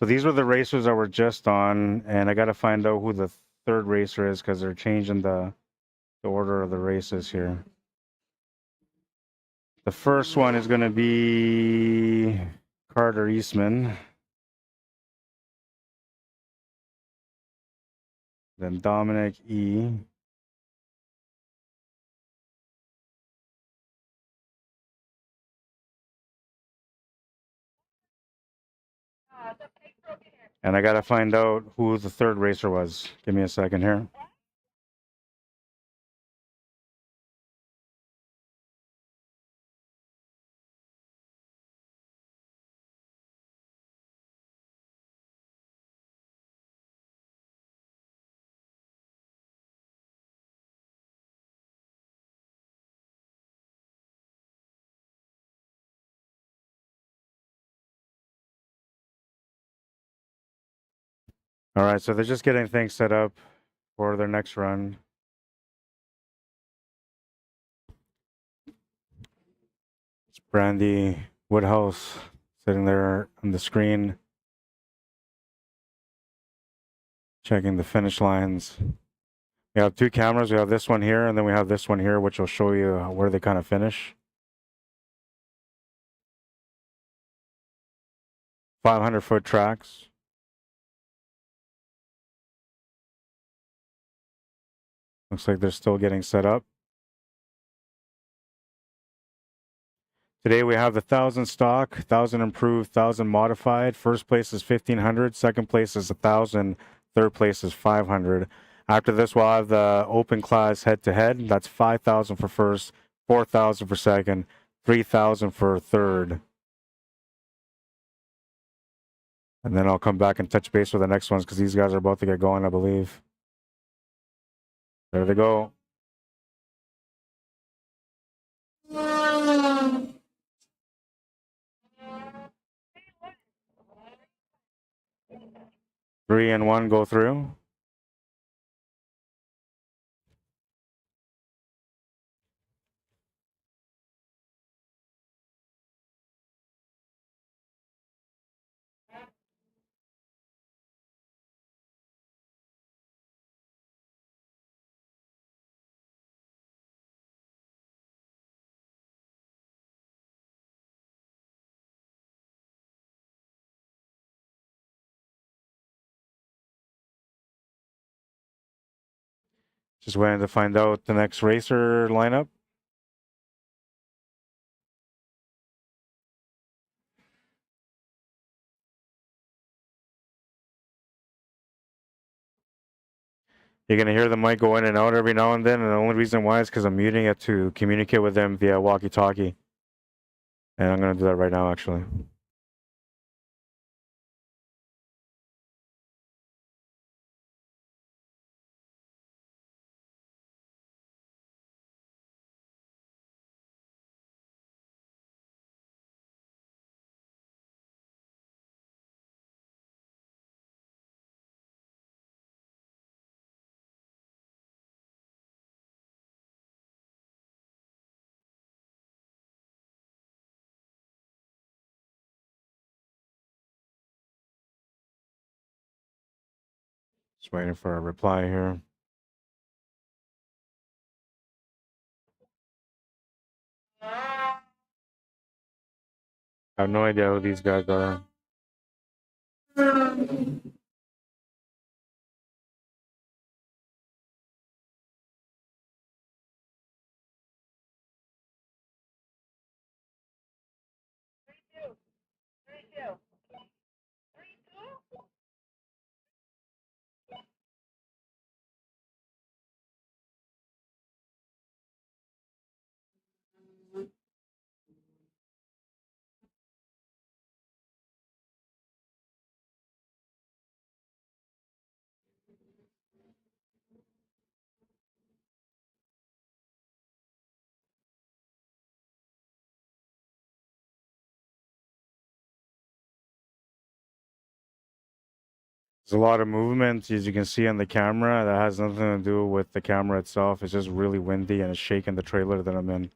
So these were the racers that were just on, and I got to find out who the third racer is because they're changing the order of the races here. The first one is going to be Carter Eastman. Then Dominic E. And I got to find out who the third racer was. Give me a second here. All right, so they're just getting things set up for their next run. It's Brandy Woodhouse sitting there on the screen, checking the finish lines. We have two cameras. We have this one here, and then we have this one here, which will show you where they kind of finish. 500-foot tracks. Looks like they're still getting set up. Today we have the 1,000 stock, 1,000 improved, 1,000 modified. First place is 1,500. Second place is 1,000. Third place is 500. After this, we'll have the open class head-to-head. That's 5,000 for first, 4,000 for second, 3,000 for third. And then I'll come back and touch base with the next ones because these guys are about to get going, I believe. There they go. Three and one go through. Just waiting to find out the next racer lineup. You're going to hear the mic go in and out every now and then, and the only reason why is because I'm muting it to communicate with them via walkie-talkie. And I'm going to do that right now, actually. Just waiting for a reply here. I have no idea who these guys are. There's a lot of movement, as you can see on the camera. That has nothing to do with the camera itself. It's just really windy and it's shaking the trailer that I'm in.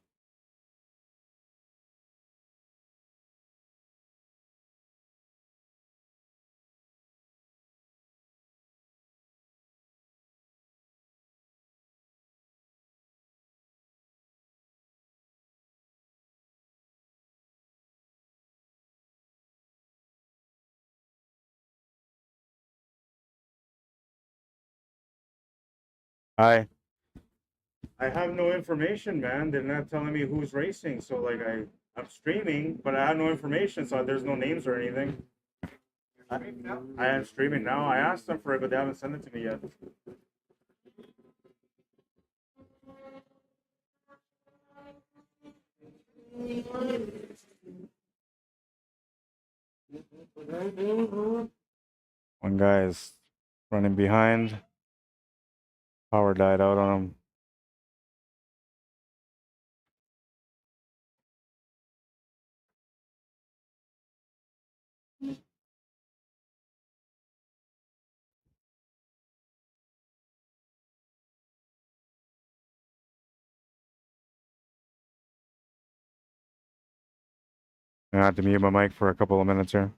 I have no information, man. They're not telling me who's racing. So like I'm streaming, but I have no information, so there's no names or anything. I am streaming now. I asked them for it, but they haven't sent it to me yet. One guy is running behind. Power died out on him. I have to mute my mic for a couple of minutes here.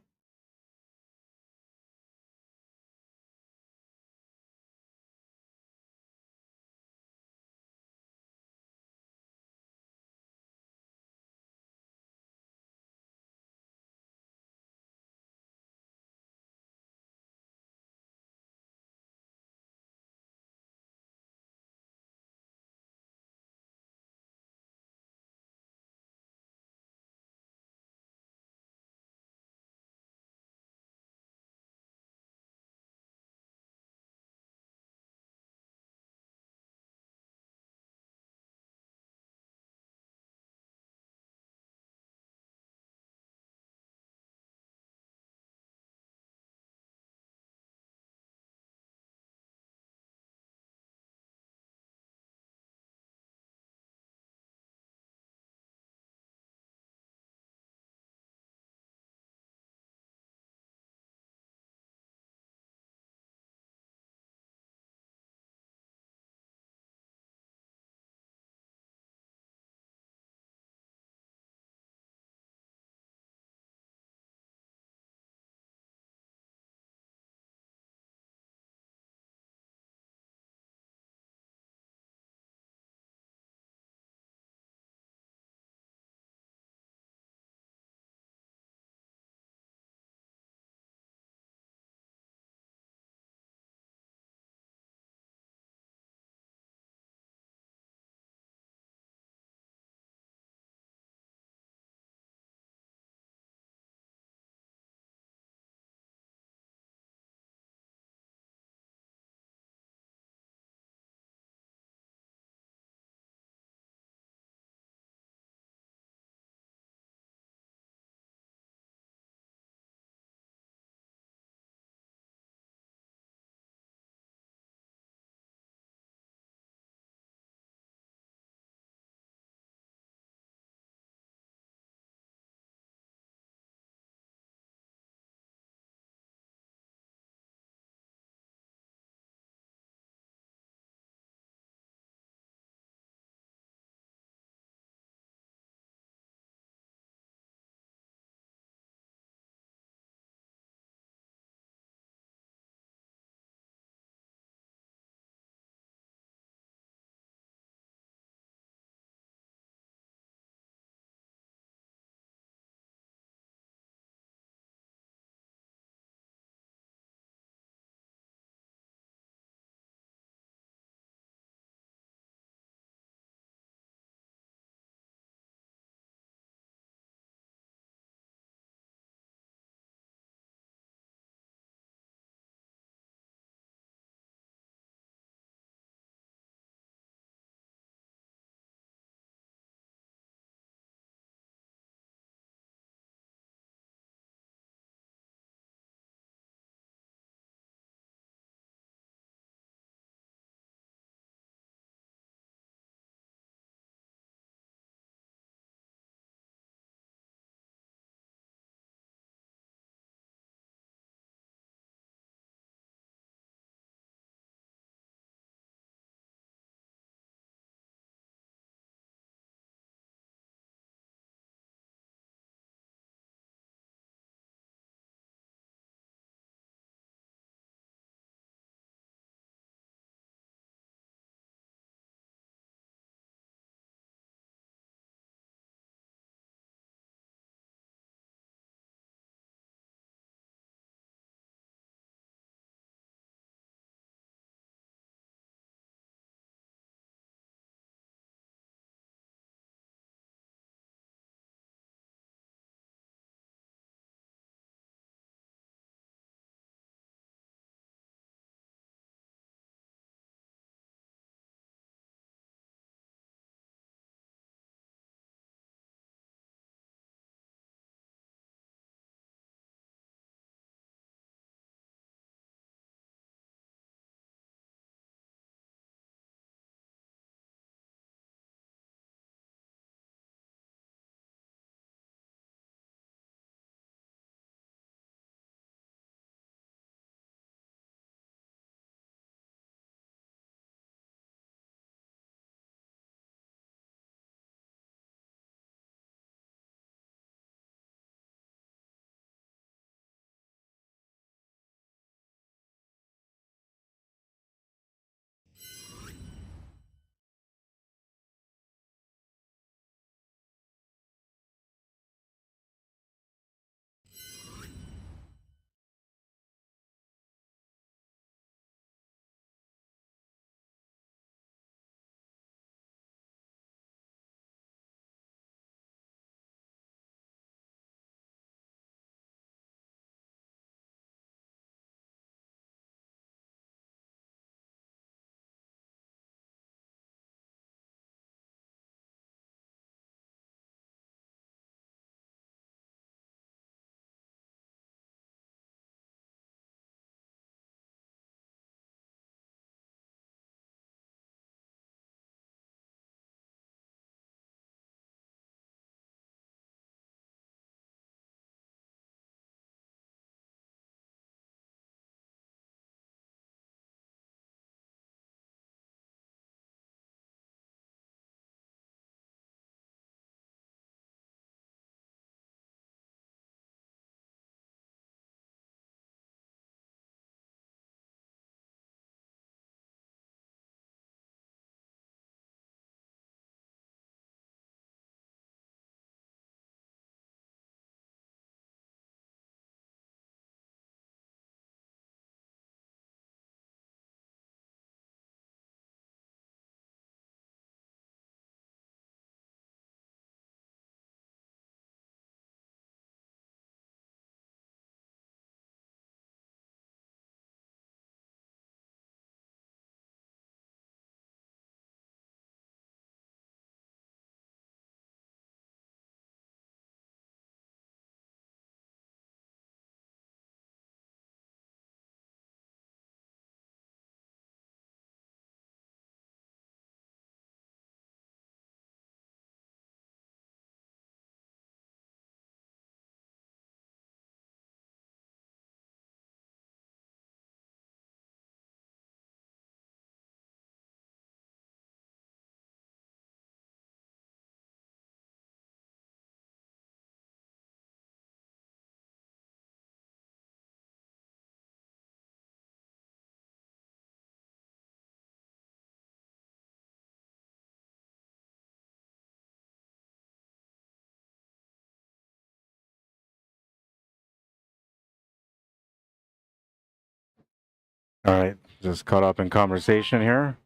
All right, just caught up in conversation here.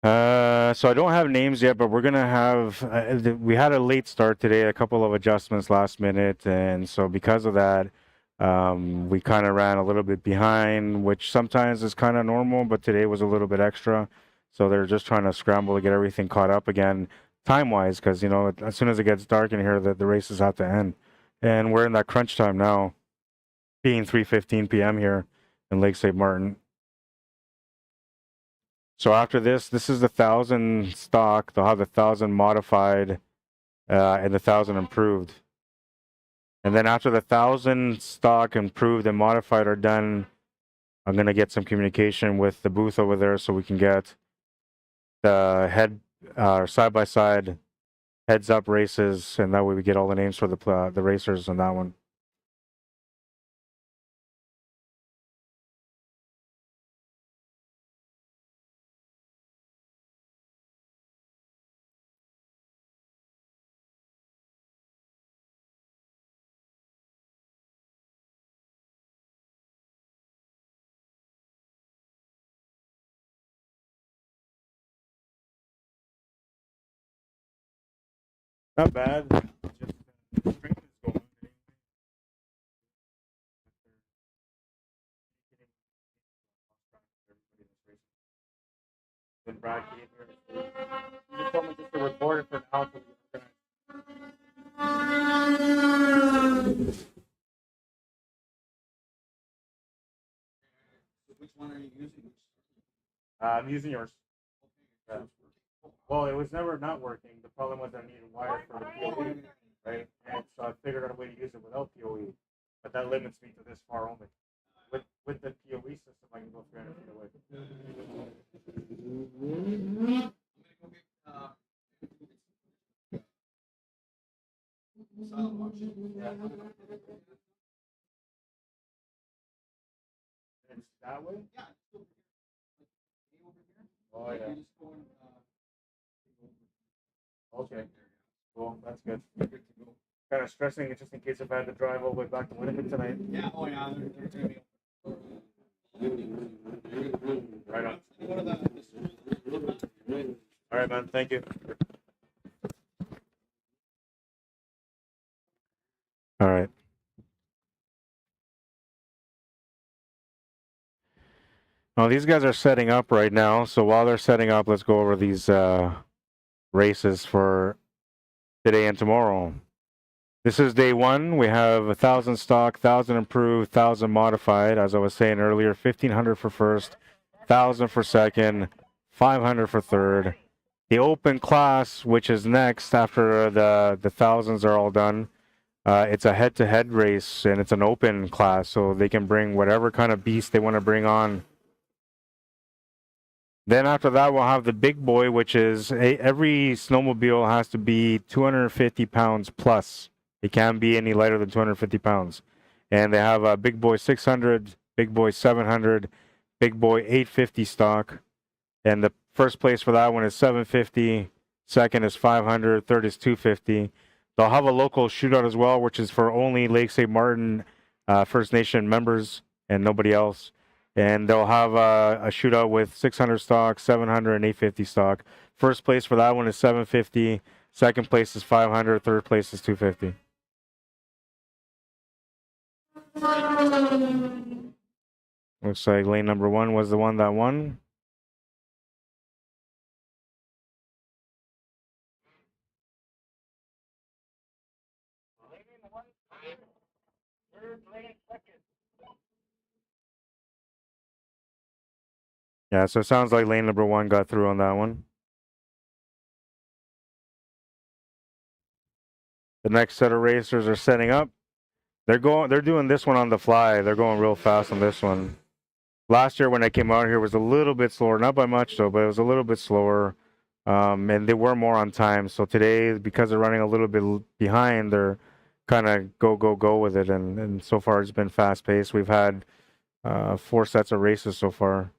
So I don't have names yet, but we're gonna have. We had a late start today, a couple of adjustments last minute, and so because of that, we kind of ran a little bit behind, which sometimes is kind of normal, but today was a little bit extra. So they're just trying to scramble to get everything caught up again, time-wise, because you know as soon as it gets dark in here, the races have to end, and we're in that crunch time now, being 3:15 p.m. here in Lake St. Martin. So after this is the 1,000 stock. They'll have the 1,000 modified and the 1,000 improved. And then after the 1,000 stock improved and modified are done, I'm gonna get some communication with the booth over there so we can get the head side by side heads up races, and that way we get all the names for the racers on that one. Not bad. Just strength is going. Then Brad came here. He just told me just to record it for now. Which one are you using? I'm using yours. Yeah. Well, it was never not working. The problem was I needed wire for the POE, right? And so I figured out a way to use it without POE, but that limits me to this far only. With the POE system, I can go 300 feet away. Silent watching. Yeah. It's that way? Yeah, it's over here. Over here. Oh, yeah. You're just going, Okay. Cool. That's good. Good to go. Kind of stressing, just in case if I had to drive all the way back to Winnipeg tonight. Yeah, oh yeah, they're going to be. Right on. Go to the. All right, man. Thank you. All right. Well, these guys are setting up right now. So while they're setting up, let's go over these races for today and tomorrow. This is day one. We have 1,000 stock, 1,000 improved, 1,000 modified. As I was saying earlier, 1,500 for first, 1,000 for second, 500 for third. The open class, which is next after the thousands are all done, it's a head-to-head race, and it's an open class, so they can bring whatever kind of beast they want to bring on. Then after that, we'll have the big boy, which is every snowmobile has to be 250 pounds plus. It can't be any lighter than 250 pounds. And they have a big boy 600, big boy 700, big boy 850 stock. And the first place for that one is 750, second is 500, third is 250. They'll have a local shootout as well, which is for only Lake St. Martin First Nation members and nobody else. And they'll have a shootout with 600 stock, 700, and 850 stock. First place for that one is 750. Second place is 500. Third place is 250. Looks like lane number one was the one that won. Yeah, so it sounds like lane number one got through on that one. The next set of racers are setting up. They're doing this one on the fly. They're going real fast on this one. Last year when I came out here was a little bit slower, not by much though, but it was a little bit slower. And they were more on time. So today, because they're running a little bit behind, they're kind of go with it. And so far it's been fast paced. We've had 4 sets of races so far.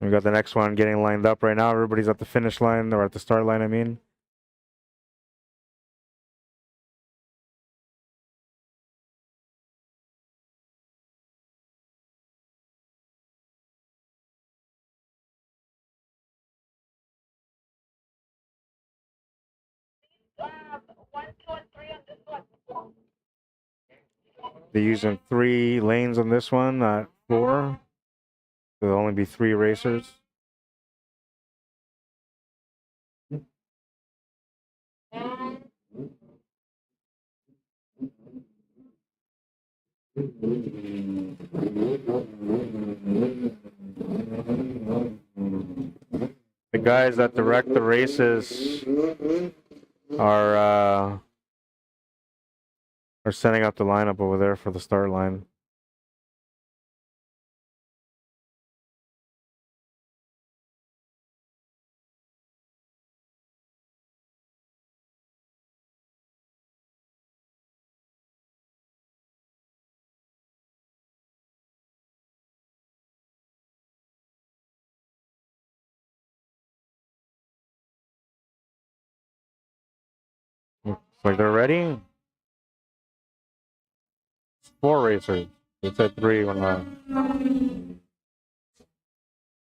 We got the next one getting lined up right now. Everybody's at the finish line, or at the start line, I mean. They're using 3 lanes on this one, not 4. There'll only be 3 racers. The guys that direct the races are setting up the lineup over there for the start line. Looks like they're ready. 4 racers. It said 3 on the.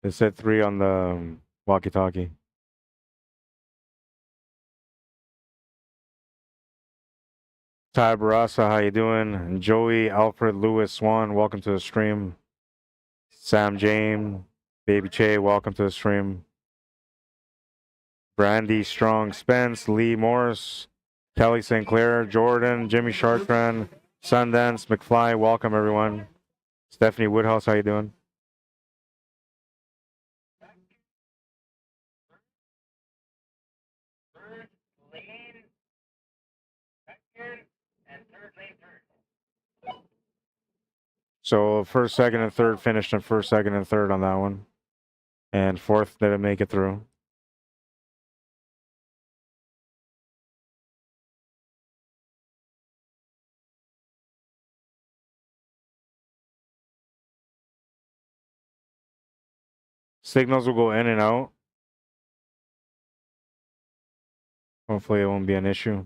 It said 3 on the walkie-talkie. Ty Barassa, how you doing? And Joey, Alfred, Lewis, Swan, welcome to the stream. Sam James, Baby Che, welcome to the stream. Brandy Strong, Spence, Lee Morris, Kelly St. Clair, Jordan, Jimmy Chartrand, Sundance, McFly, welcome everyone. Stephanie Woodhouse, how you doing? So first, second, and third finished in first, second, and third on that one. And fourth didn't make it through. Signals will go in and out. Hopefully it won't be an issue.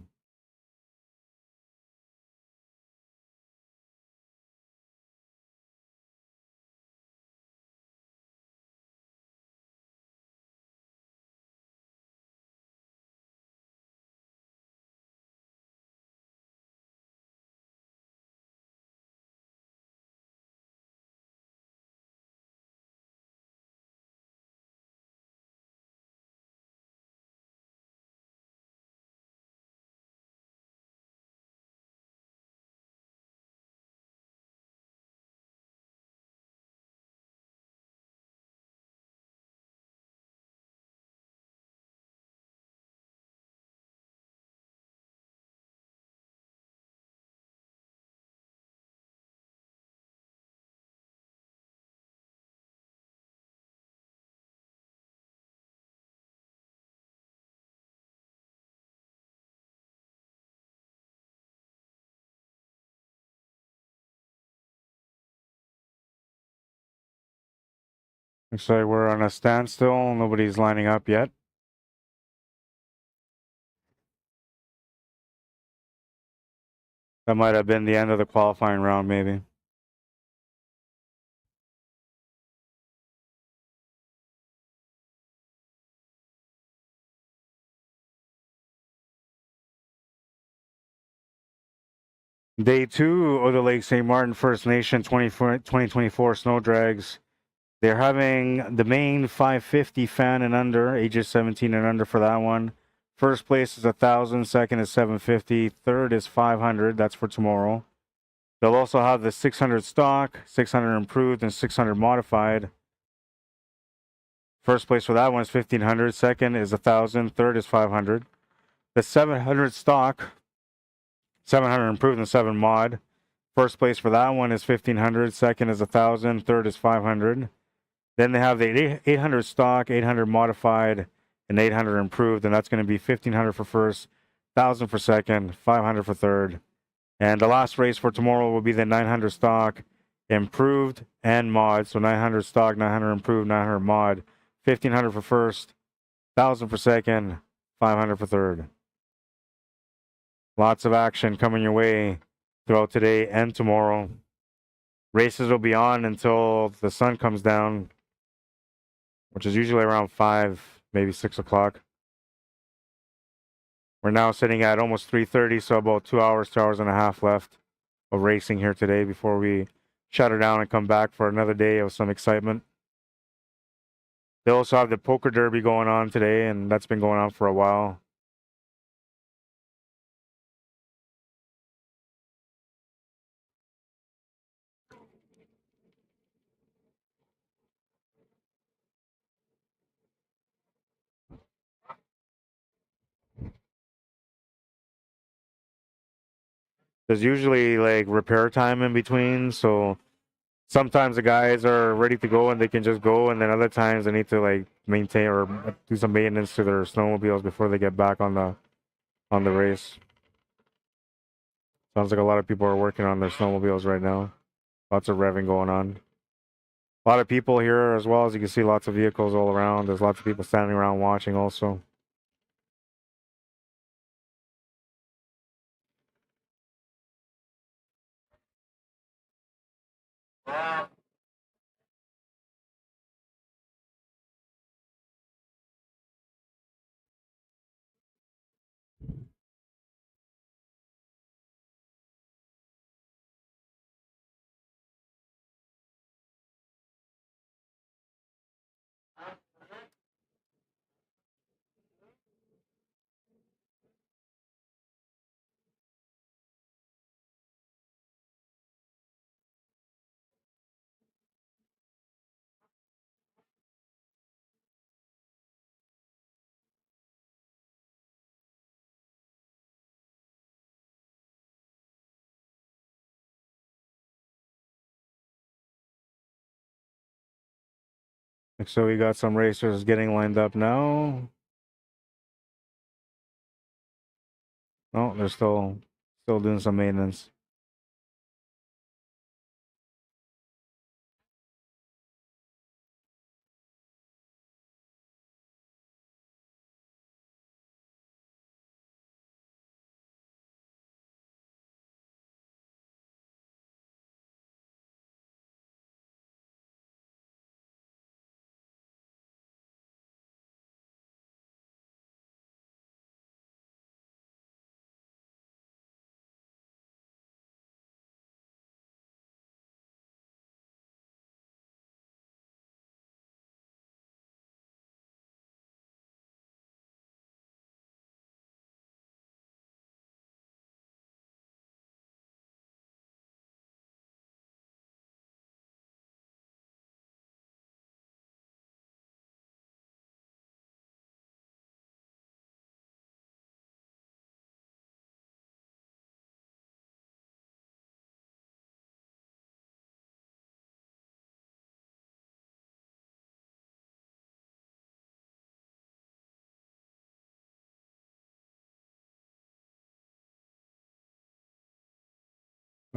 Looks like we're on a standstill. Nobody's lining up yet. That might have been the end of the qualifying round, maybe. Day 2 of the Lake St. Martin First Nation 2024 Snow Drags. They're having the main 550 fan and under, ages 17 and under for that one. First place is 1,000, second is 750, third is 500. That's for tomorrow. They'll also have the 600 stock, 600 improved, and 600 modified. First place for that one is 1,500, second is 1,000, third is 500. The 700 stock, 700 improved, and 7 mod. First place for that one is 1,500, second is 1,000, third is 500. Then they have the 800 stock, 800 modified, and 800 improved, and that's going to be 1,500 for first, 1,000 for second, 500 for third. And the last race for tomorrow will be the 900 stock, improved, and mod. So 900 stock, 900 improved, 900 mod, 1,500 for first, 1,000 for second, 500 for third. Lots of action coming your way throughout today and tomorrow. Races will be on until the sun comes down, which is usually around 5, maybe 6 o'clock. We're now sitting at almost 3:30, so about 2 hours, 2 hours and a half left of racing here today before we shut her down and come back for another day of some excitement. They also have the poker derby going on today, and that's been going on for a while. There's usually like repair time in between, so sometimes the guys are ready to go and they can just go, and then other times they need to like maintain or do some maintenance to their snowmobiles before they get back on the race. Sounds like a lot of people are working on their snowmobiles right now. Lots of revving going on. A lot of people here as well. As you can see, lots of vehicles all around. There's lots of people standing around watching also. So we got some racers getting lined up now. Oh, they're still doing some maintenance.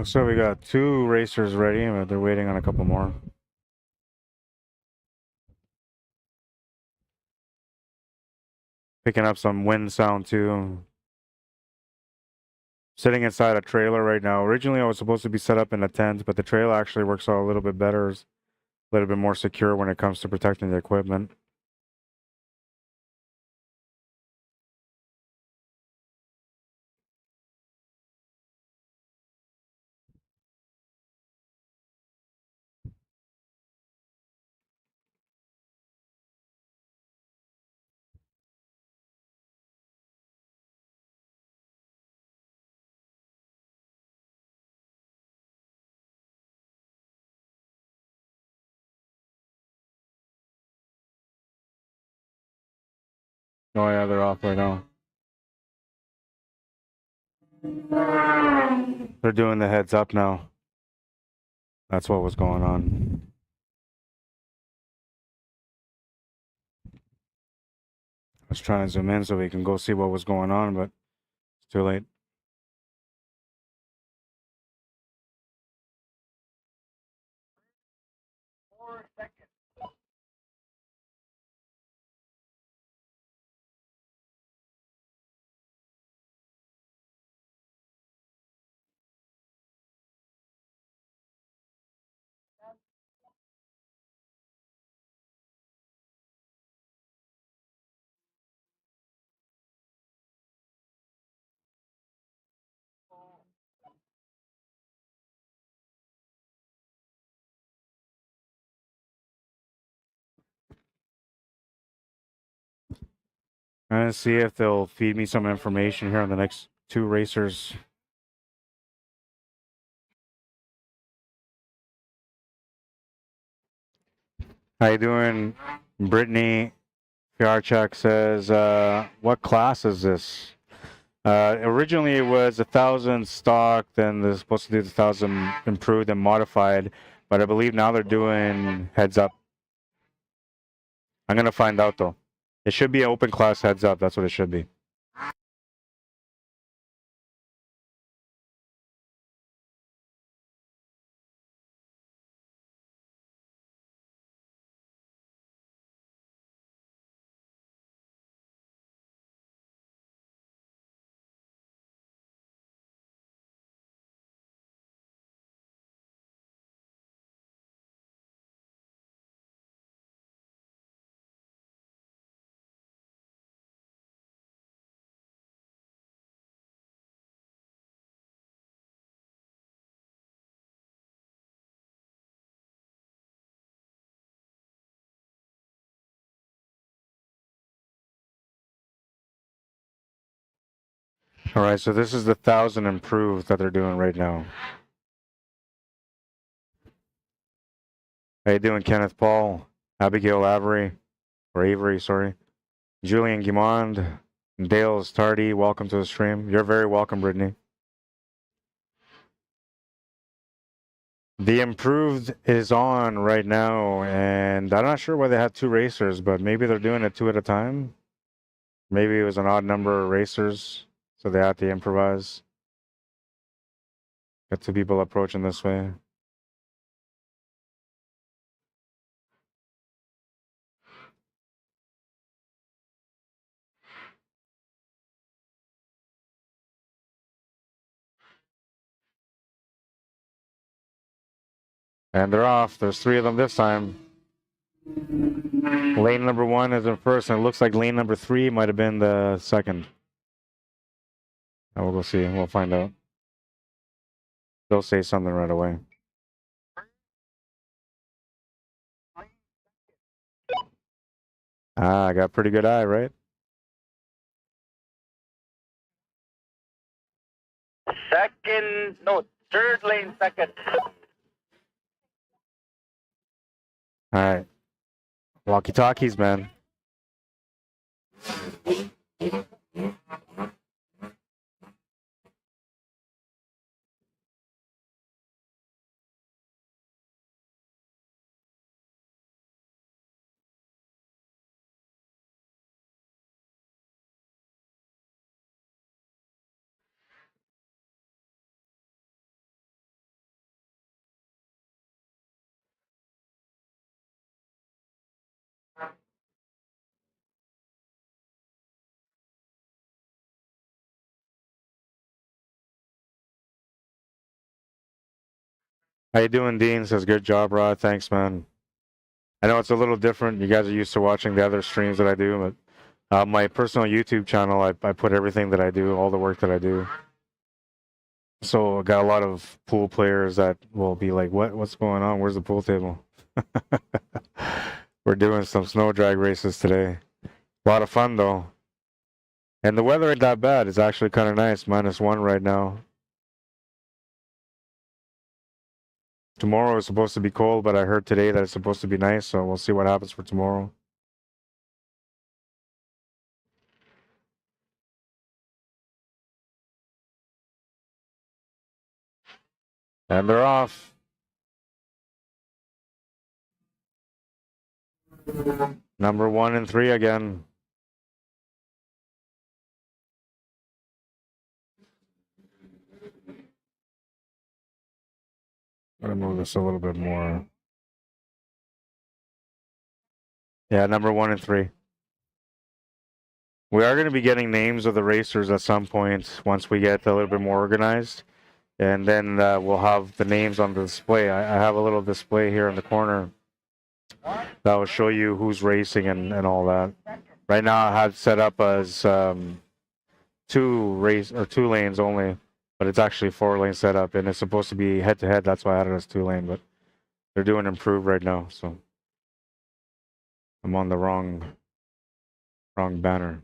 So we got 2 racers ready, but they're waiting on a couple more. Picking up some wind sound too. Sitting inside a trailer right now. Originally, I was supposed to be set up in a tent, but the trailer actually works out a little bit better. It's a little bit more secure when it comes to protecting the equipment. Oh yeah, they're off right now. They're doing the heads up now. That's what was going on. I was trying to zoom in so we can go see what was going on, but it's too late. I'm gonna see if they'll feed me some information here on the next two racers. How you doing, Brittany? Fiarchuk says, what class is this? Originally it was 1,000 stock, then they're supposed to do the 1,000 improved and modified, but I believe now they're doing heads up. I'm gonna find out though. It should be an open class heads up. That's what it should be. All right, so this is the 1,000 improved that they're doing right now. How you doing, Kenneth Paul, Abigail Avery, sorry, Julian Guimond, Dale's Tardy. Welcome to the stream. You're very welcome, Brittany. The improved is on right now, and I'm not sure why they have two racers, but maybe they're doing it two at a time. Maybe it was an odd number of racers, so they had to improvise. Got two people approaching this way. And they're off. There's three of them this time. Lane number 1 is in first, and it looks like lane number 3 might have been the second. We'll go see. We'll find out. They'll say something right away. Ah, I got a pretty good eye, right? Third lane second. All right. Walkie-talkies, man. How you doing, Dean? Says, good job, Rod. Thanks, man. I know it's a little different. You guys are used to watching the other streams that I do, but my personal YouTube channel, I put everything that I do, all the work that I do. So I got a lot of pool players that will be like, what's going on? Where's the pool table? We're doing some snow drag races today. A lot of fun, though. And the weather ain't that bad. It's actually kind of nice. -1 right now. Tomorrow is supposed to be cold, but I heard today that it's supposed to be nice, so we'll see what happens for tomorrow. And they're off. Number 1 and 3 again. I'm going to move this a little bit more. Yeah, number 1 and 3. We are going to be getting names of the racers at some point once we get a little bit more organized. And then we'll have the names on the display. I have a little display here in the corner that will show you who's racing and all that. Right now I have set up as 2 lanes only, but it's actually 4-lane setup, and it's supposed to be head-to-head. That's why I had it as 2-lane, but they're doing improved right now, so I'm on the wrong banner.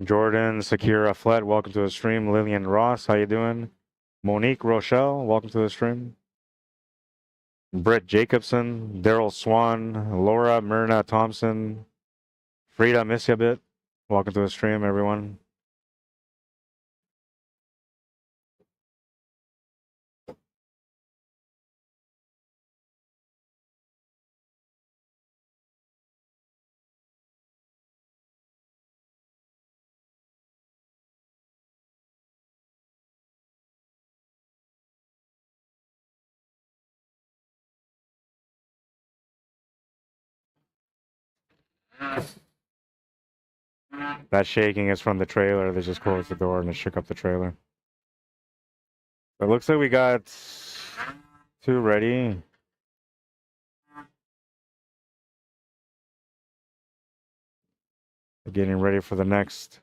Jordan, Sakira, Flett, welcome to the stream. Lillian Ross, how you doing? Monique Rochelle, welcome to the stream. Britt Jacobson, Daryl Swan, Laura Myrna Thompson, Frida, miss you a bit. Welcome to the stream, everyone. That shaking is from the trailer. They just closed the door and it shook up the trailer. It looks like we got 2 ready. Getting ready for the next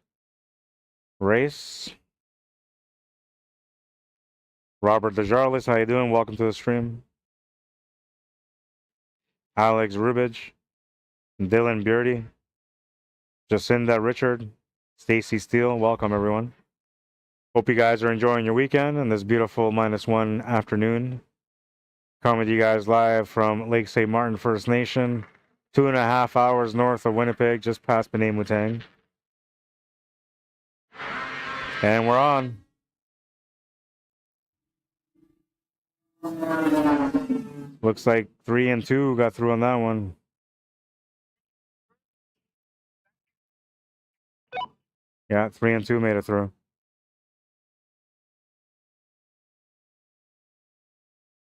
race. Robert DeJarlis, how you doing? Welcome to the stream. Alex Rubich, Dylan Beardy, Jacinda Richard, Stacy Steele, welcome everyone. Hope you guys are enjoying your weekend and this beautiful -1 afternoon. Coming to you guys live from Lake St. Martin First Nation, 2.5 hours north of Winnipeg, just past Benay-Mutang. And we're on. Looks like 3 and 2 got through on that one. Yeah, 3 and 2 made it through.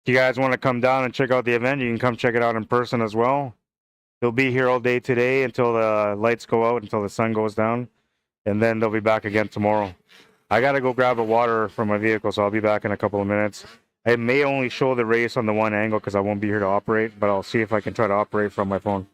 If you guys want to come down and check out the event, you can come check it out in person as well. They'll be here all day today until the lights go out, until the sun goes down, and then they'll be back again tomorrow. I got to go grab a water from my vehicle, so I'll be back in a couple of minutes. I may only show the race on the one angle because I won't be here to operate, but I'll see if I can try to operate from my phone.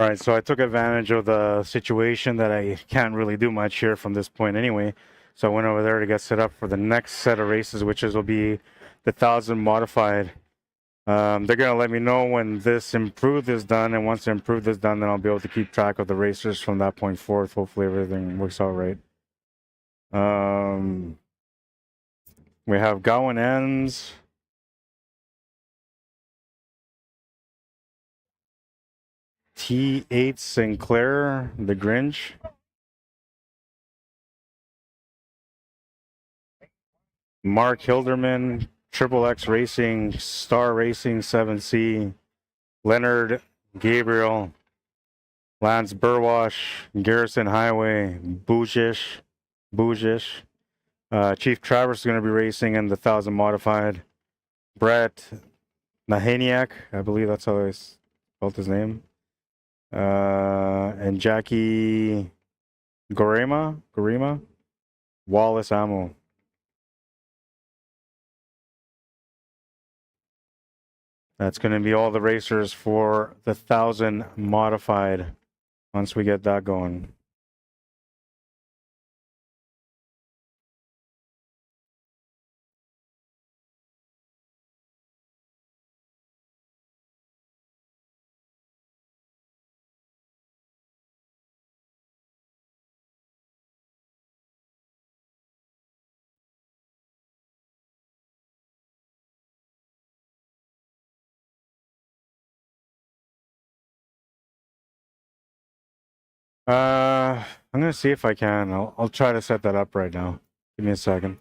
All right, so I took advantage of the situation that I can't really do much here from this point anyway. So I went over there to get set up for the next set of races, which will be the 1,000 modified. They're gonna let me know when this improved is done, and once the improved is done, then I'll be able to keep track of the racers from that point forth. Hopefully everything works out right. We have Gowan ends. T8 Sinclair, the Grinch. Mark Hilderman, Triple X Racing, Star Racing 7C, Leonard Gabriel, Lance Burwash, Garrison Highway, Bujish. Chief Travers is going to be racing in the 1,000 modified. Brett Nahaniak, I believe that's how I spelled his name. And Jackie Gorima, Wallace Ammo. That's going to be all the racers for the 1,000 modified once we get that going. I'm going to see if I can. I'll try to set that up right now. Give me a second.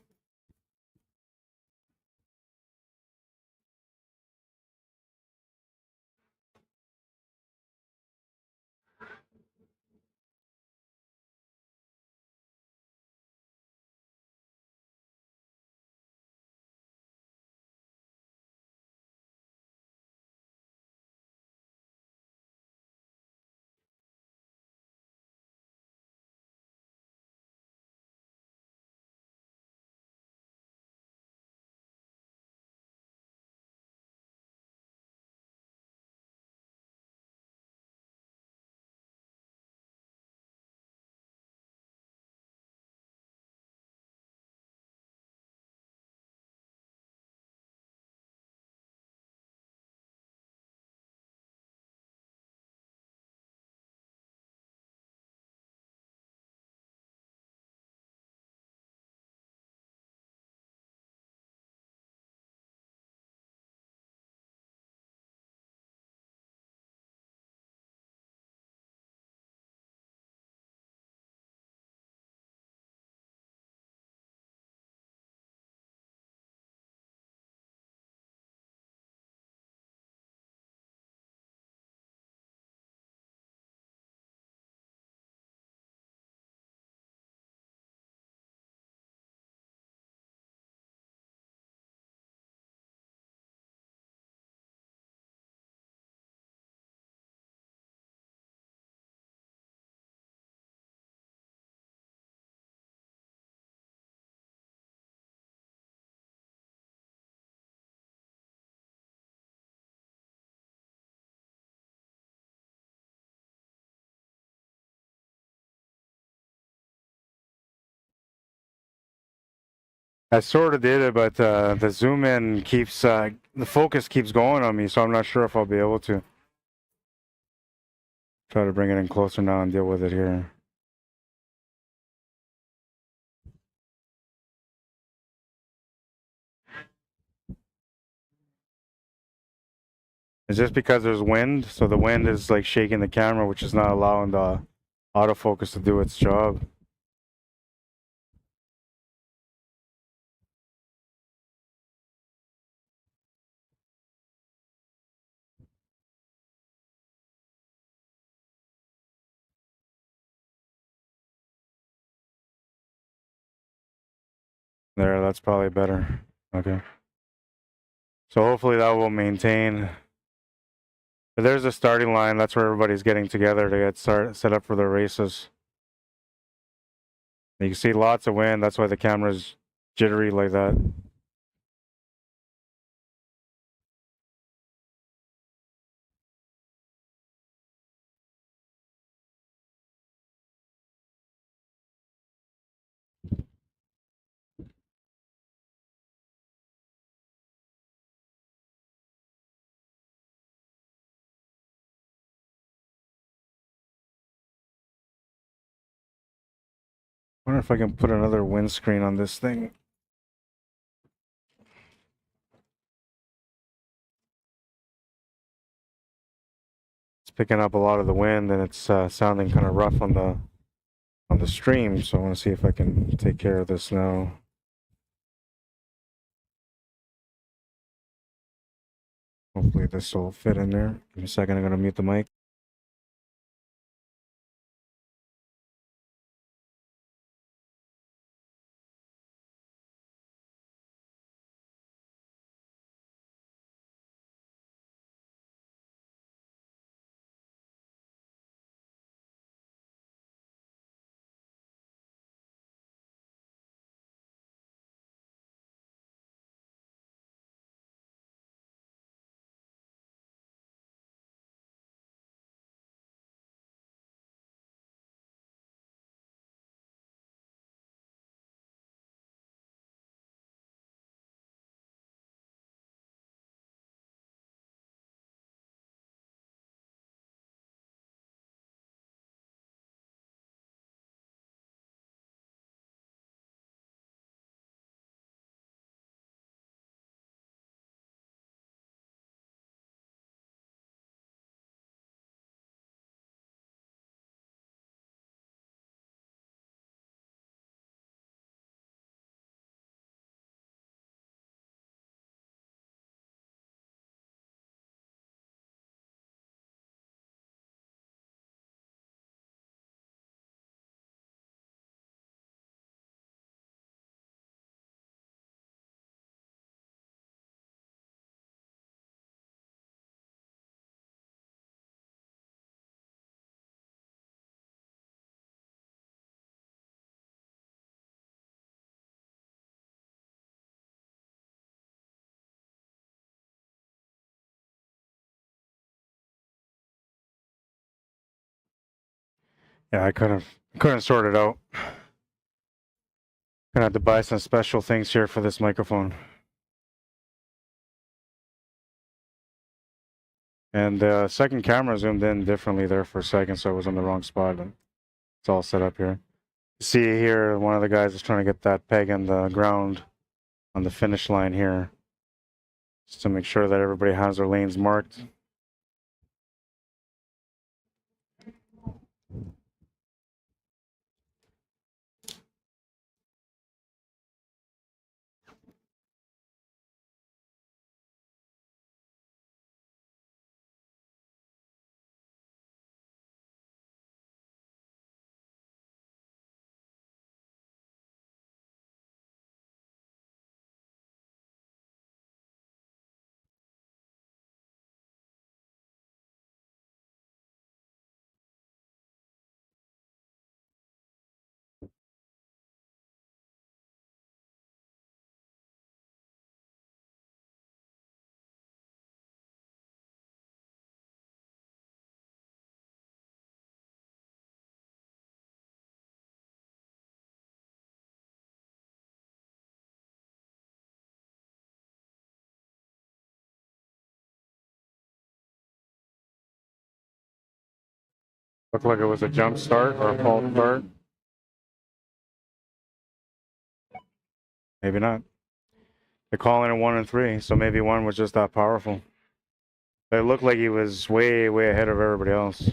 I sort of did it, but the zoom in keeps, the focus keeps going on me, so I'm not sure if I'll be able to. Try to bring it in closer now and deal with it here. It's just because there's wind, so the wind is like shaking the camera, which is not allowing the autofocus to do its job. There, that's probably better. Okay. So hopefully that will maintain. But there's a starting line. That's where everybody's getting together to get set up for their races. You can see lots of wind. That's why the camera's jittery like that. wonder if I can put another windscreen on this thing. It's picking up a lot of the wind, and it's sounding kind of rough on the stream. So I want to see if I can take care of this now. Hopefully this will fit in there. Give me a second. I'm gonna mute the mic. Yeah, I couldn't sort it out. Gonna have to buy some special things here for this microphone. And the second camera zoomed in differently there for a second, so it was on the wrong spot. And it's all set up here. See here, one of the guys is trying to get that peg in the ground on the finish line here, just to make sure that everybody has their lanes marked. Looked like it was a jump start or a false start. Maybe not. They're calling it 1 and 3, so maybe 1 was just that powerful. It looked like he was way, way ahead of everybody else,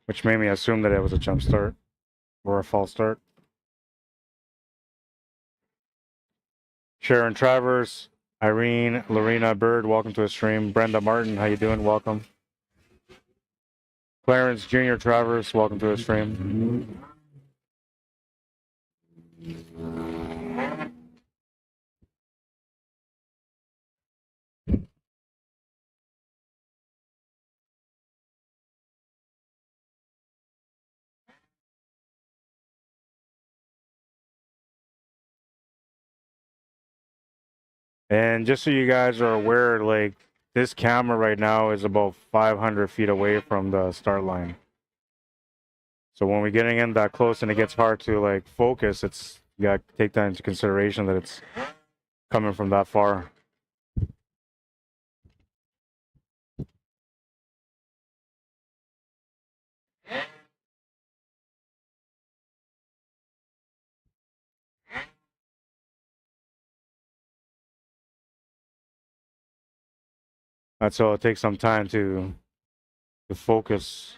which made me assume that it was a jump start or a false start. Sharon Travers, Irene, Lorena Bird, welcome to the stream. Brenda Martin, how you doing? Welcome. Clarence Jr. Travers, welcome to the stream. And just so you guys are aware, like, this camera right now is about 500 feet away from the start line. So when we're getting in that close and it gets hard to like focus, you got to take that into consideration that it's coming from that far. That's all. It takes some time to focus.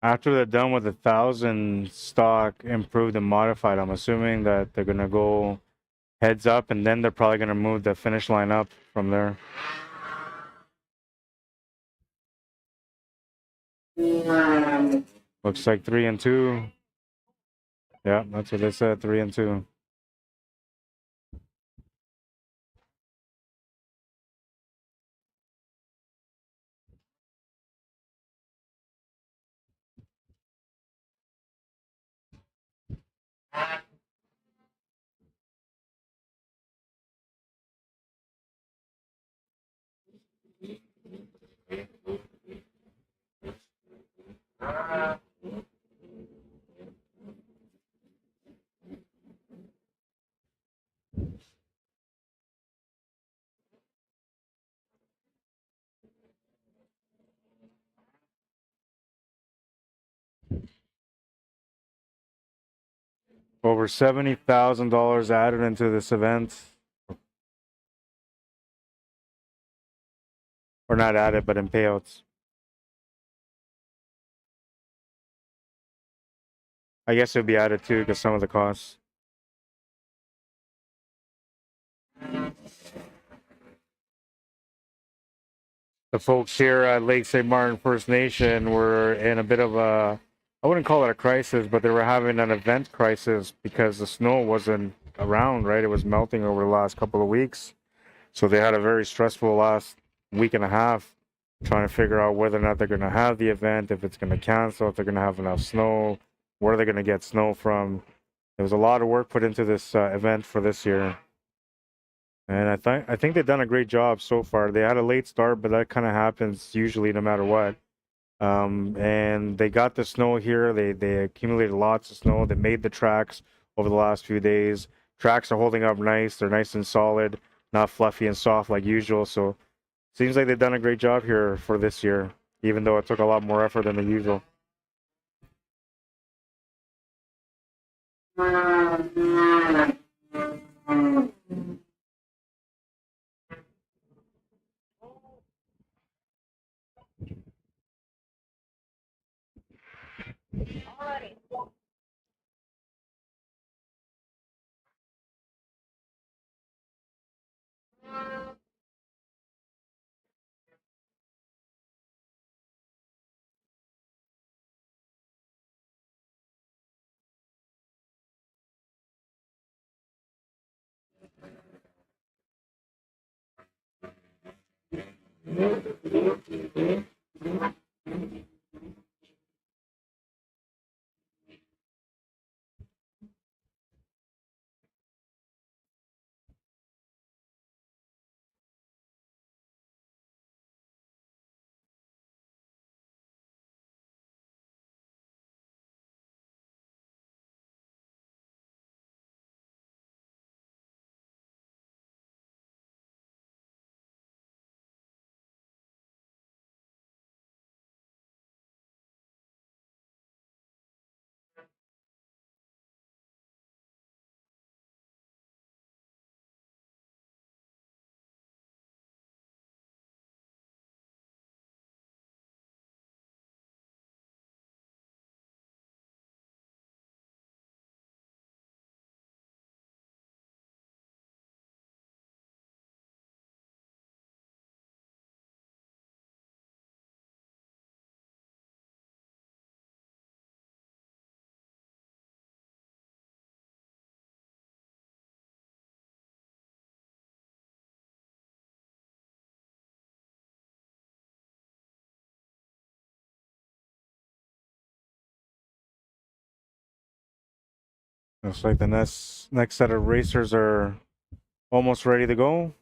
After they're done with 1,000 stock improved and modified, I'm assuming that they're gonna go heads up, and then they're probably gonna move the finish line up from there. Looks like 3 and 2. Yeah, that's what they said, 3 and 2. Over $70,000 added into this event. Or not added, but in payouts. I guess it would be added too, because some of the costs. The folks here at Lake St. Martin First Nation were in a bit of a, I wouldn't call it a crisis, but they were having an event crisis because the snow wasn't around, right? It was melting over the last couple of weeks. So they had a very stressful last week and a half trying to figure out whether or not they're going to have the event, if it's going to cancel, if they're going to have enough snow, where are they going to get snow from. There was a lot of work put into this event for this year. And I think they've done a great job so far. They had a late start, but that kind of happens usually no matter what. And they got the snow here. They accumulated lots of snow. They made the tracks over the last few days. Tracks are holding up nice. They're nice and solid, not fluffy and soft like usual. So seems like they've done a great job here for this year, even though it took a lot more effort than the usual. Looks like the next set of racers are almost ready to go.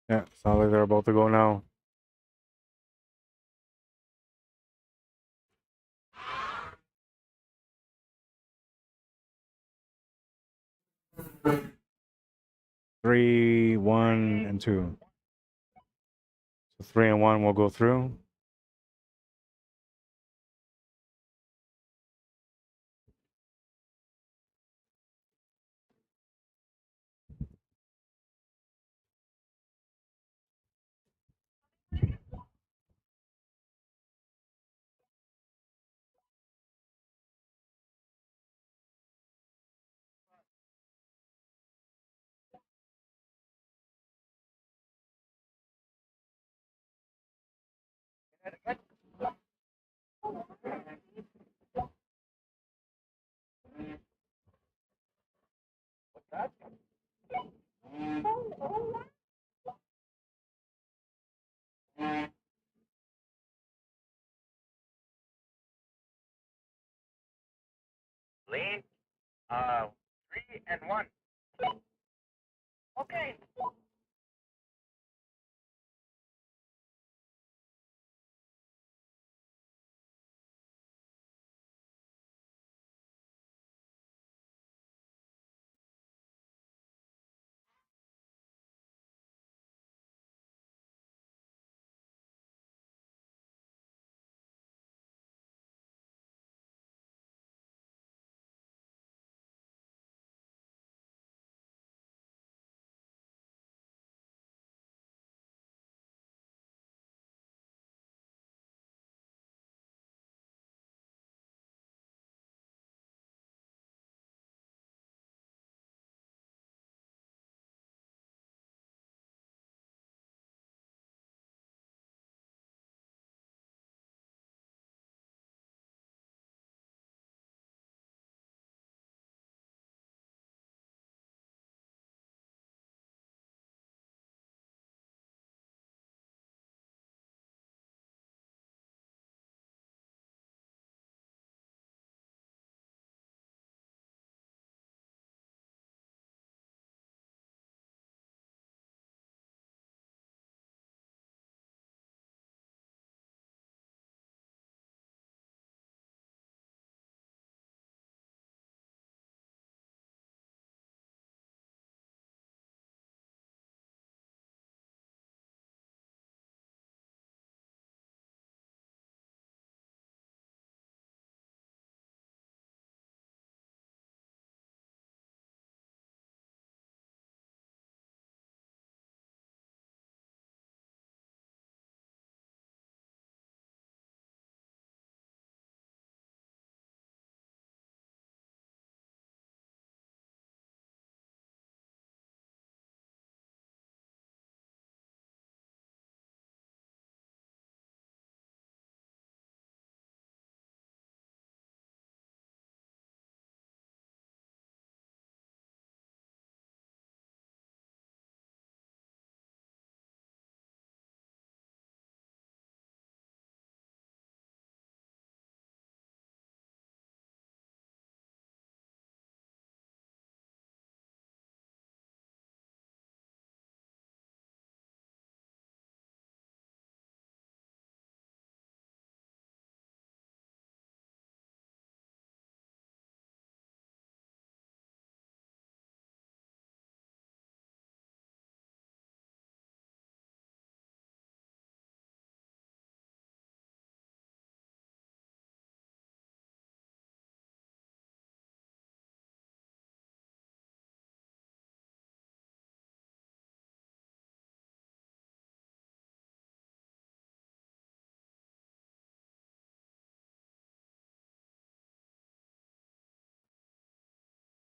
Yeah, sounds like they're about to go now. Three, 1, and 2. So 3 and 1 will go through. Lean, 3 and 1. Okay.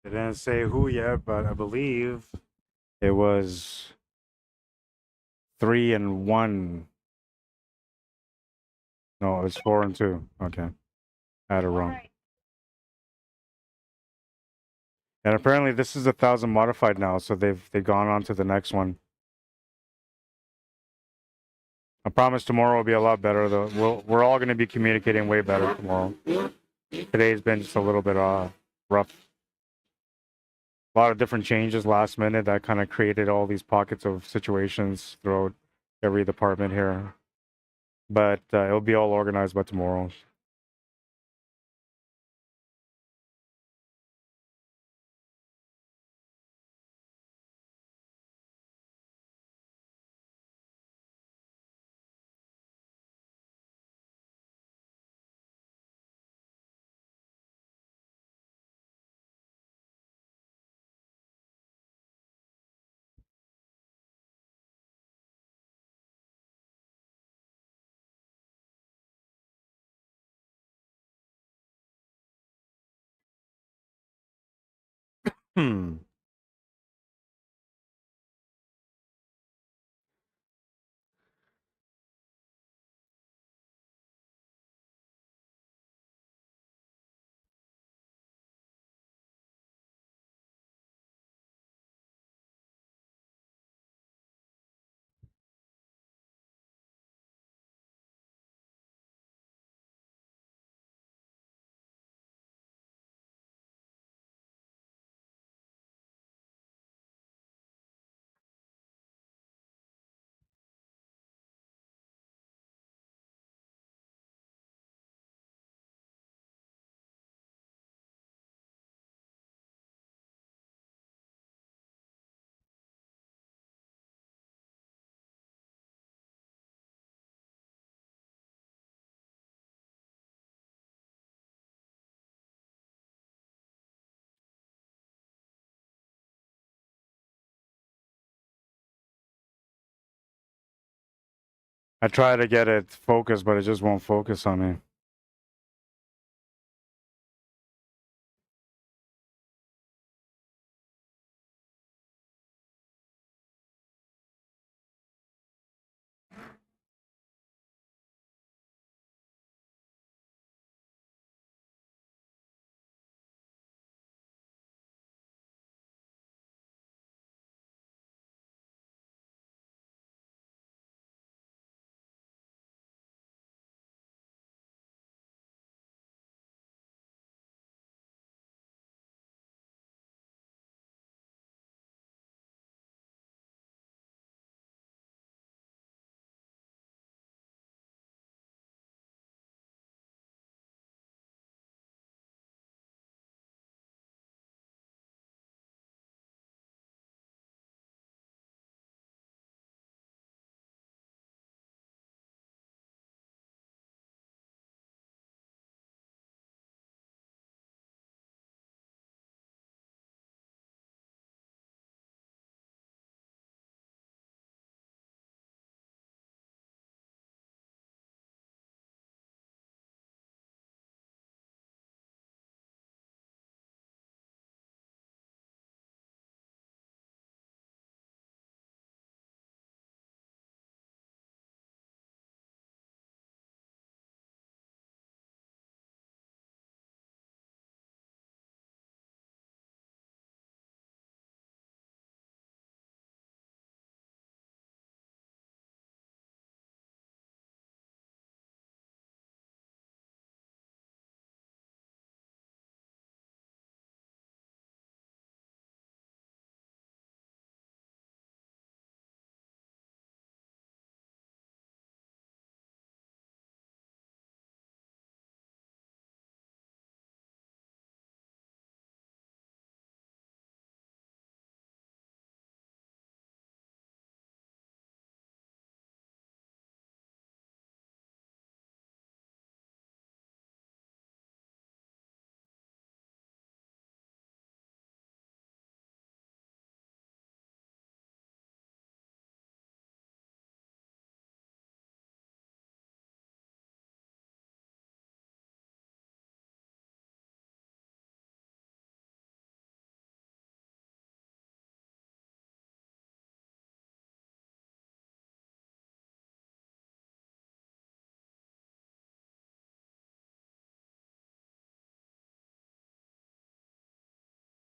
They didn't say who yet, but I believe it was 3 and 1. No, it's 4 and 2. Okay, I had it wrong. Right. And apparently this is 1,000 modified now, so they've gone on to the next one. I promise tomorrow will be a lot better though. We're all going to be communicating way better tomorrow. Today's been just a little bit rough. a lot of different changes last minute that kind of created all these pockets of situations throughout every department here. But it'll be all organized by tomorrow. Hmm. I try to get it focused, but it just won't focus on me.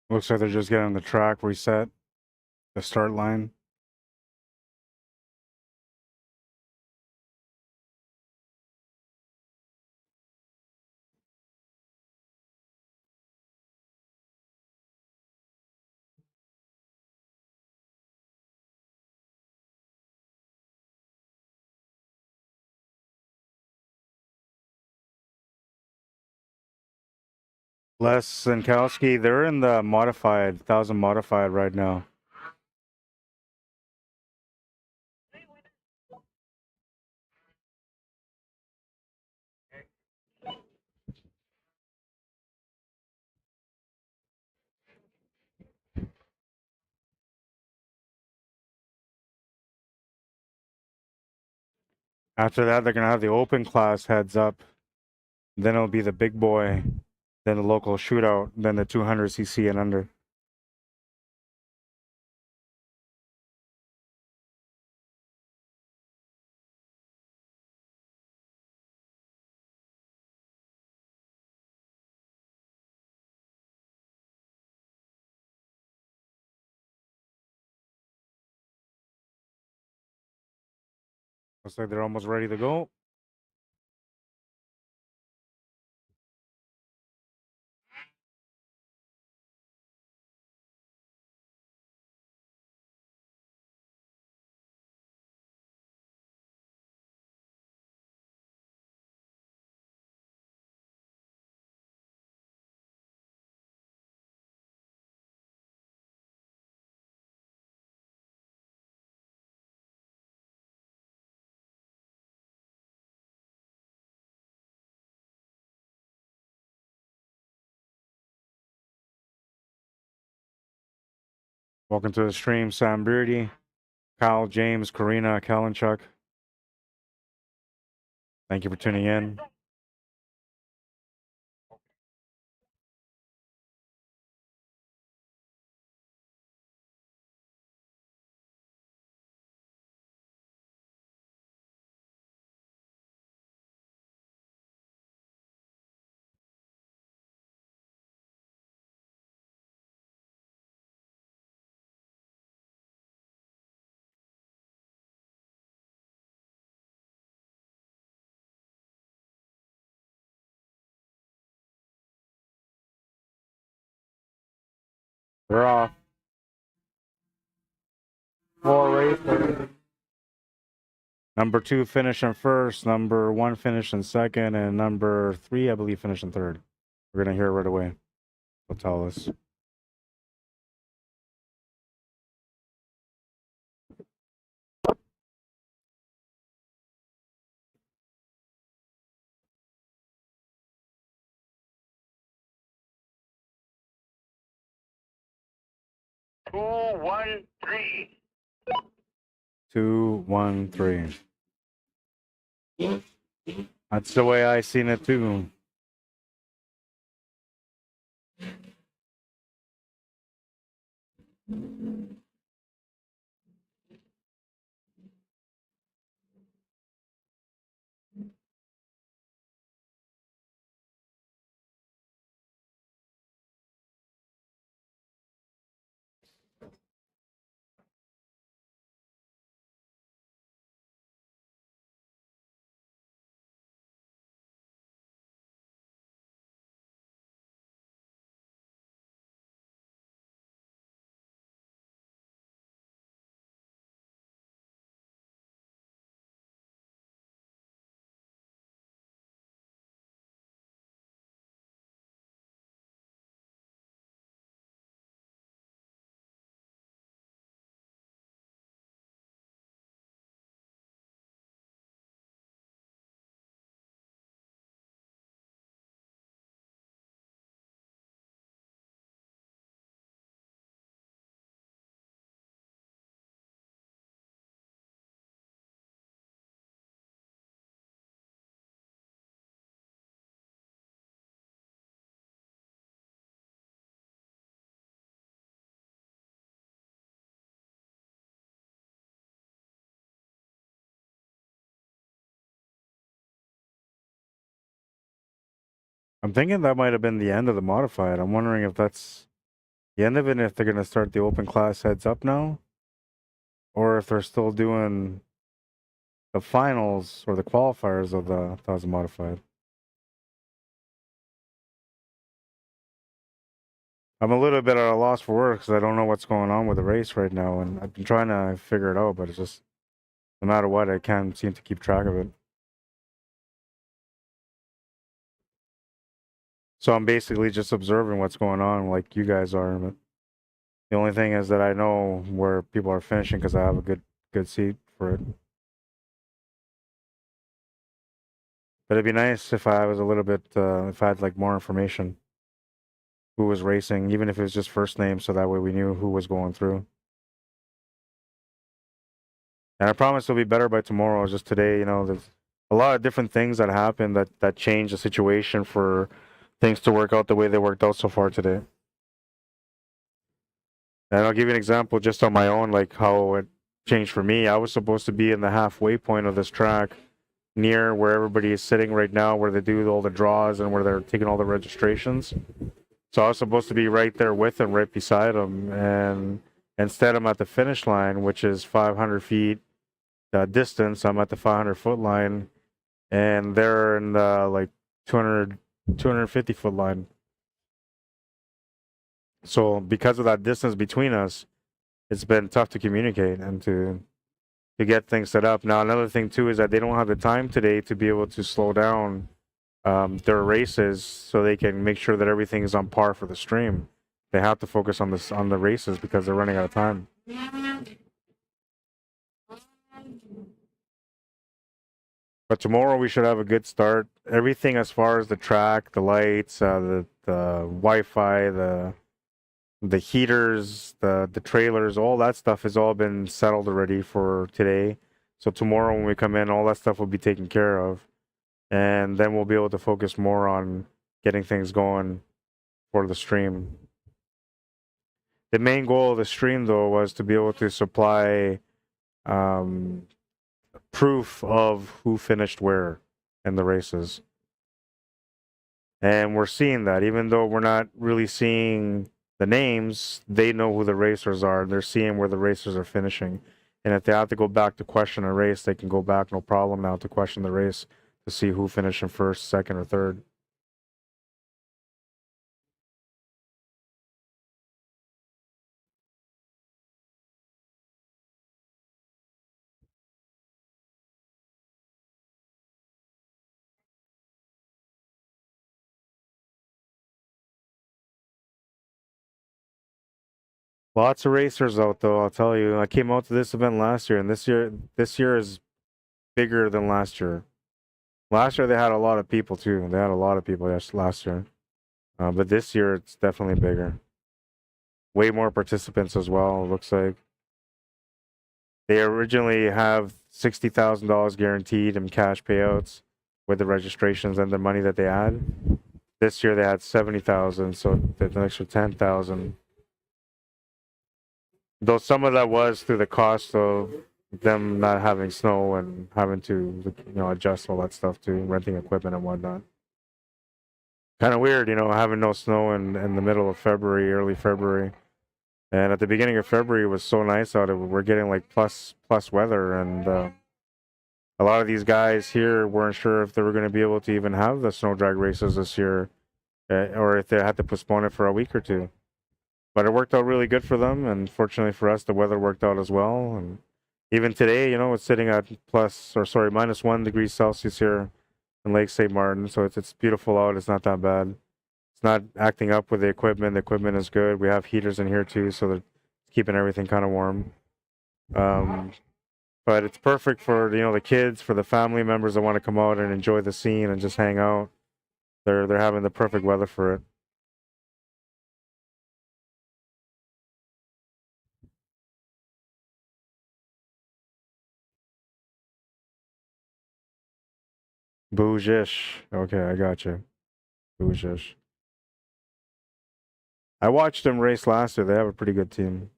Looks like they're just getting the track reset, the start line. Les Sinkowski, they're in the modified, 1000 modified right now. After that, they're going to have the open class heads up. Then it'll be the big boy, then the local shootout, then the 200cc and under. Looks like they're almost ready to go. Welcome to the stream, Sam Beardy, Kyle, James, Karina, Kalinchuk. Thank you for tuning in. We're off. 4 racers. Number 2 finishing first, number 1 finishing second, and number 3, I believe, finishing third. We're going to hear it right away. They'll tell us. Two, 1, 3. 2, 1, 3. That's the way I seen it too. I'm thinking that might have been the end of the modified. I'm wondering if that's the end of it, and if they're going to start the open class heads up now, or if they're still doing the finals or the qualifiers of the 1000 modified. I'm a little bit at a loss for words because I don't know what's going on with the race right now, and I've been trying to figure it out, but it's just, no matter what, I can't seem to keep track of it. So I'm basically just observing what's going on, like you guys are. But the only thing is that I know where people are finishing because I have a good seat for it. But it'd be nice if I was a little bit, if I had like more information, who was racing, even if it was just first name, so that way we knew who was going through. And I promise it'll be better by tomorrow. Just today, there's a lot of different things that happened that changed the situation for things to work out the way they worked out so far today. And I'll give you an example just on my own, like how it changed for me. I was supposed to be in the halfway point of this track, near where everybody is sitting right now, where they do all the draws and where they're taking all the registrations. So I was supposed to be right there with them, right beside them. And instead, I'm at the finish line, which is 500 feet distance. I'm at the 500-foot line, and they're in the like 250-foot line. So because of that distance between us, it's been tough to communicate and to get things set up. Now, another thing too is that they don't have the time today to be able to slow down their races so they can make sure that everything is on par for the stream. They have to focus on the races because they're running out of time. But tomorrow we should have a good start. Everything as far as the track, the lights, the Wi-Fi, the heaters, the trailers, all that stuff has all been settled already for today. So tomorrow when we come in, all that stuff will be taken care of. And then we'll be able to focus more on getting things going for the stream. The main goal of the stream, though, was to be able to supply proof of who finished where in the races. And we're seeing that, even though we're not really seeing the names, they know who the racers are. They're seeing where the racers are finishing. And if they have to go back to question a race, they can go back, no problem now, to question the race to see who finished in first, second, or third. Lots of racers out though, I'll tell you. I came out to this event last year, and this year is bigger than last year. Last year they had a lot of people too. They had a lot of people last year, but this year it's definitely bigger. Way more participants as well. It looks like they originally have $60,000 guaranteed in cash payouts with the registrations and the money that they had. This year they had 70,000, so there's an extra 10,000. Though some of that was through the cost of them not having snow and having to, adjust all that stuff to renting equipment and whatnot. Kind of weird, having no snow in the middle of February, early February. And at the beginning of February, it was so nice out. We're getting like plus weather, and a lot of these guys here weren't sure if they were going to be able to even have the snow drag races this year, or if they had to postpone it for a week or two. But it worked out really good for them, and fortunately for us, the weather worked out as well. And even today, it's sitting at minus 1 degrees Celsius here in Lake St. Martin, so it's beautiful out. It's not that bad. It's not acting up with the equipment. The equipment is good. We have heaters in here too, so they're keeping everything kind of warm. But it's perfect for the kids, for the family members that want to come out and enjoy the scene and just hang out. They're having the perfect weather for it. Bougish. Okay, I got you. Bougish. I watched them race last year. They have a pretty good team.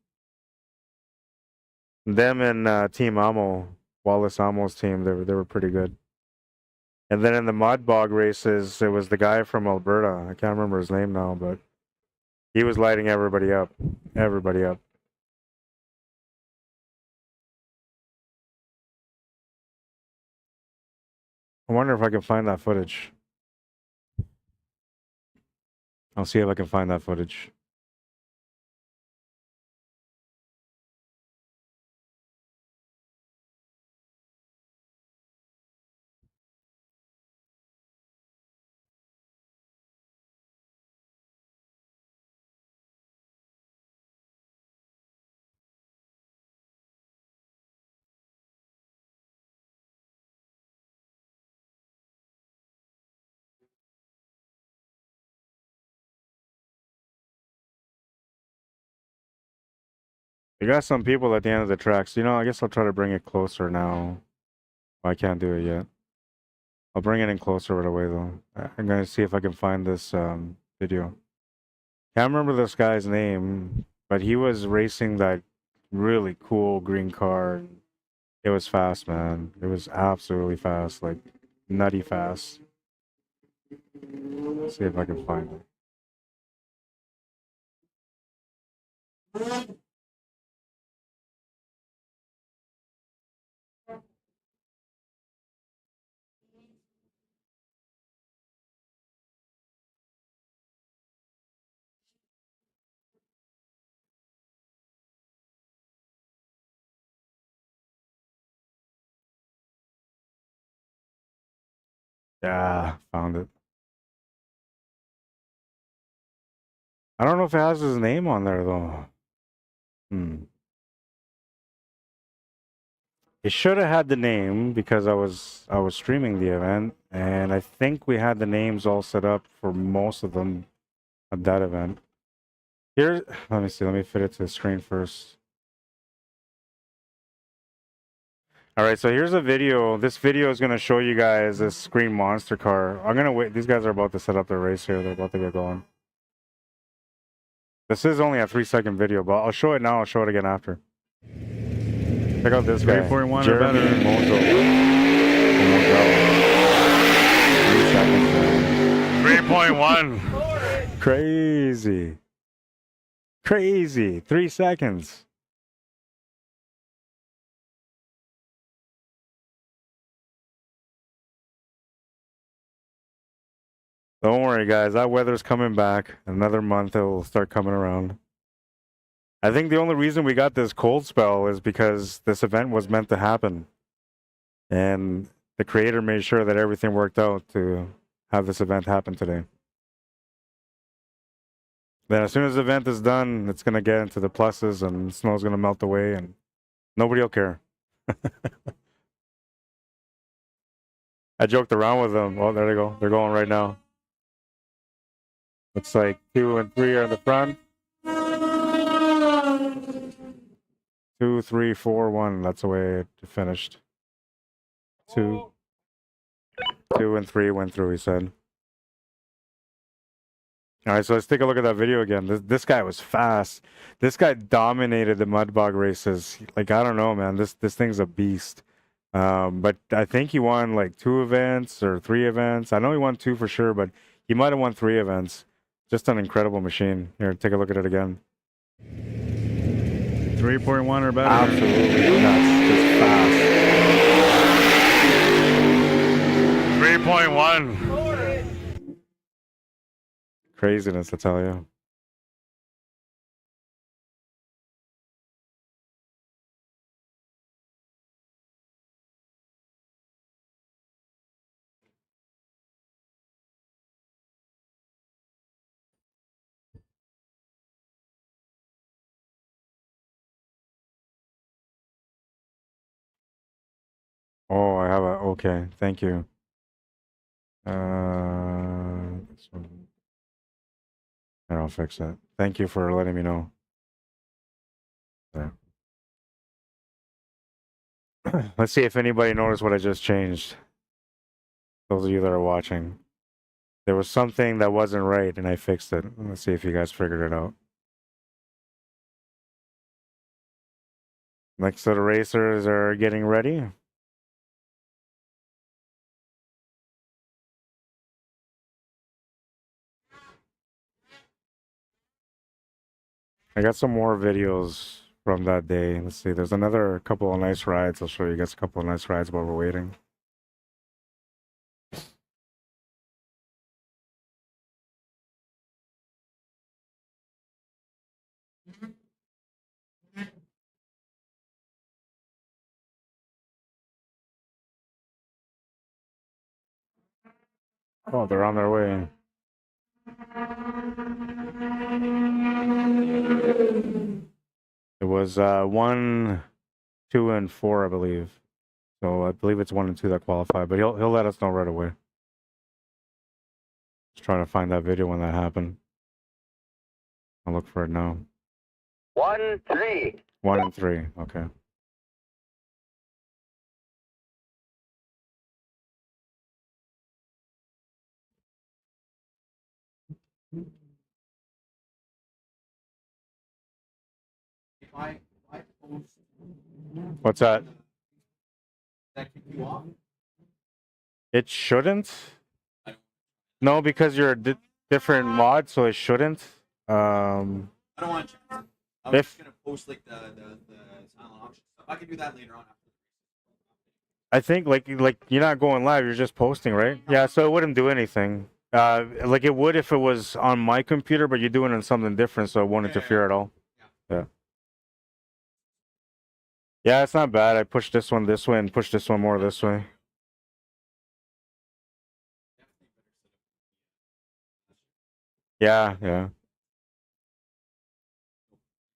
Them and Team Amo, Wallace Amo's team, they were pretty good. And then in the mud bog races, it was the guy from Alberta. I can't remember his name now, but he was lighting everybody up. Everybody up. I wonder if I can find that footage. I'll see if I can find that footage. You got some people at the end of the tracks. You know, I guess I'll try to bring it closer now. I can't do it yet. I'll bring it in closer right away though. I'm gonna see if I can find this video. Can't remember this guy's name, but he was racing that really cool green car. It was fast, man. It was absolutely fast, like nutty fast. Let's see if I can find it. Yeah, found it. I don't know if it has his name on there though. It should have had the name because I was streaming the event, and I think we had the names all set up for most of them at that event. Here, let me see. Let me fit it to the screen first. All right, so here's a video. This video is going to show you guys this green monster car. I'm going to wait. These guys are about to set up their race here. They're about to get going. This is only a 3-second video, but I'll show it now. I'll show it again after. Check out this guy. 3.1 or better. Mozo. 3.1. Crazy. Crazy. 3 seconds. Don't worry, guys. That weather's coming back. Another month, it'll start coming around. I think the only reason we got this cold spell is because this event was meant to happen. And the creator made sure that everything worked out to have this event happen today. Then as soon as the event is done, it's going to get into the pluses and the snow's going to melt away and nobody will care. I joked around with them. Oh, there they go. They're going right now. Looks like 2 and 3 are in the front. 2, 3, 4, 1. That's the way it finished. 2 and 3 went through, he said. All right, so let's take a look at that video again. This guy was fast. This guy dominated the mud bog races. Like, I don't know, man. This thing's a beast. But I think he won like 2 events or 3 events. I know he won 2 for sure, but he might have won 3 events. Just an incredible machine. Here, take a look at it again. 3.1 or better. Absolutely nuts. Just fast. 3.1. Craziness, I tell you. Oh, I have a, okay, thank you. This one. Here, I'll fix that. Thank you for letting me know. There. Let's see if anybody noticed what I just changed. Those of you that are watching. There was something that wasn't right and I fixed it. Let's see if you guys figured it out. Next to the racers are getting ready. I got some more videos from that day. Let's see. There's another couple of nice rides. I'll show you guys a couple of nice rides while we're waiting. Oh, they're on their way. It was 1, 2, and 4, I believe. So I believe it's 1 and 2 that qualify, but he'll let us know right away. Just trying to find that video when that happened. I'll look for it now. 1, 3. 1 and 3. Okay. If I post, What's that? that kick you off? It shouldn't. No, because you're a different mod, so it shouldn't. I don't want to check. I was If- just gonna post like the silent auction stuff. I can do that later on after. I think like you're not going live, you're just posting, right? Yeah, so it wouldn't do anything. Like it would if it was on my computer, but you're doing it on something different, so it won't interfere at all. Yeah. Yeah, it's not bad. I pushed this one this way and pushed this one more this way. Yeah, yeah.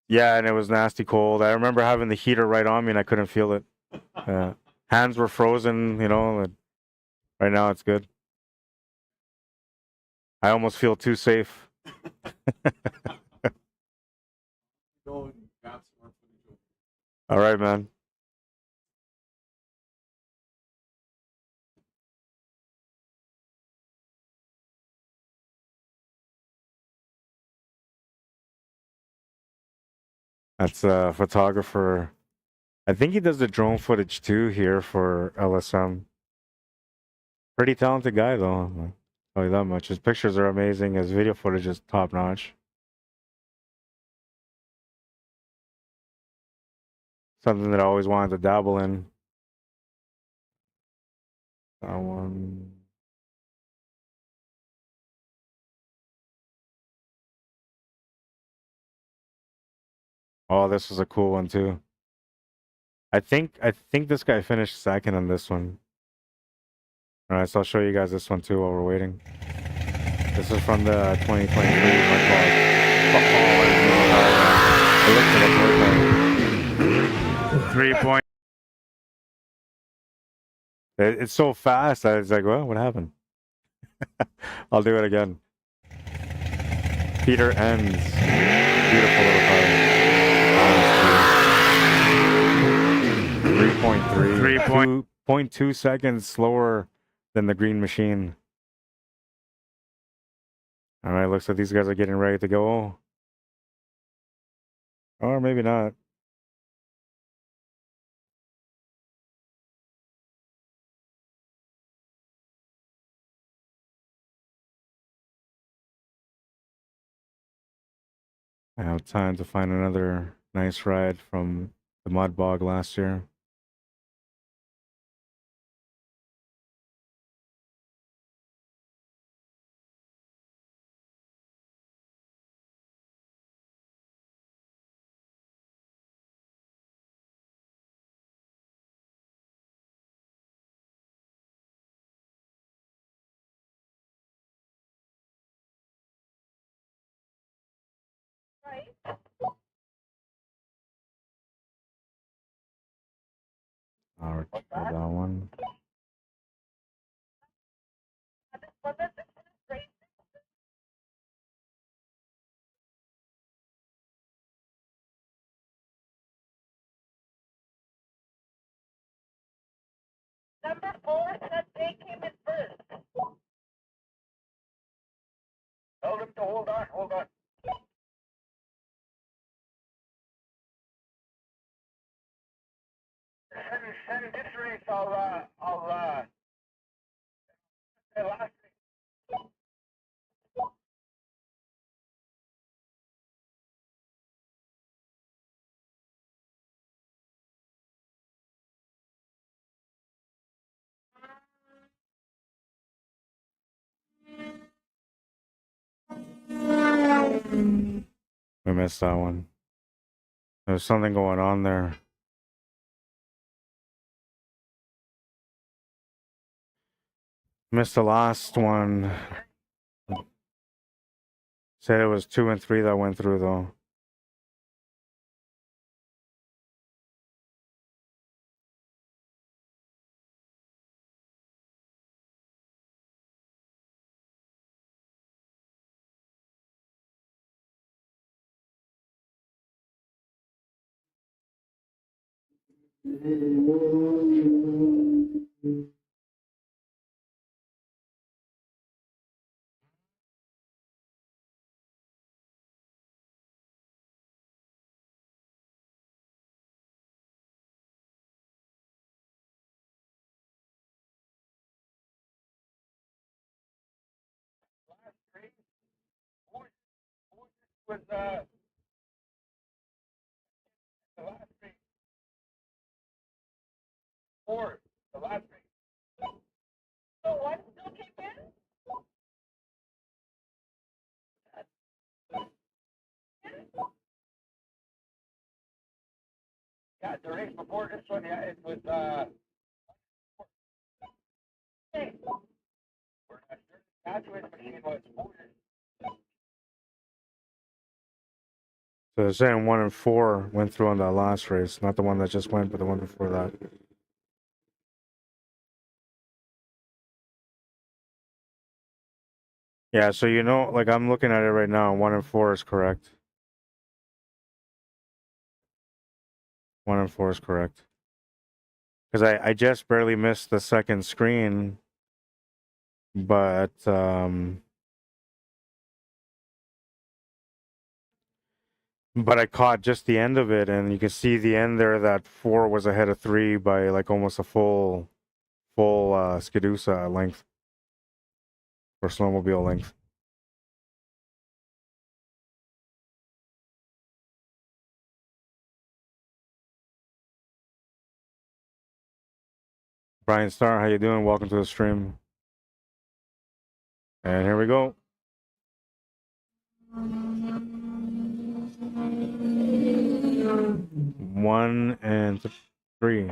Yeah, and it was nasty cold. I remember having the heater right on me and I couldn't feel it. Yeah. Hands were frozen, you know. And right now it's good. I almost feel too safe. Go and grab some more footage. All right, man. That's a photographer. I think he does the drone footage too here for LSM. Pretty talented guy though. I'll tell you that much. His pictures are amazing. His video footage is top notch. Something that I always wanted to dabble in. That one. Oh, this was a cool one too. I think this guy finished second on this one. All right, so I'll show you guys this one too while we're waiting. This is from the 2023 Mudbog. It looks like a 3 point. It's so fast. I was like, well, what happened? I'll do it again. Peter ends. Beautiful little car. 3.3. 3.2 seconds slower than the green machine. All right, looks like these guys are getting ready to go. Or maybe not. I have time to find another nice ride from the mud bog last year. I'll record that one. Number 4 said they came in first. Tell them to hold on, hold on. Send this race, I'll the last We missed that one. There's something going on there. Missed the last one. Said it was 2 and 3 that went through though. Was the last race fourth? The last race. So one still came in? Yeah, the race before this one, yeah, it was Okay. where that graduate machine was ordered. So they're saying 1 and 4 went through on that last race, not the one that just went, but the one before that. Yeah, so you know, like I'm looking at it right now, 1 and 4 is correct. 1 and 4 is correct. Because I just barely missed the second screen, but I caught just the end of it, and you can see the end there that 4 was ahead of 3 by like almost a full Skidusa length or snowmobile length. Brian Starr, how you doing? Welcome to the stream. And here we go. One and three.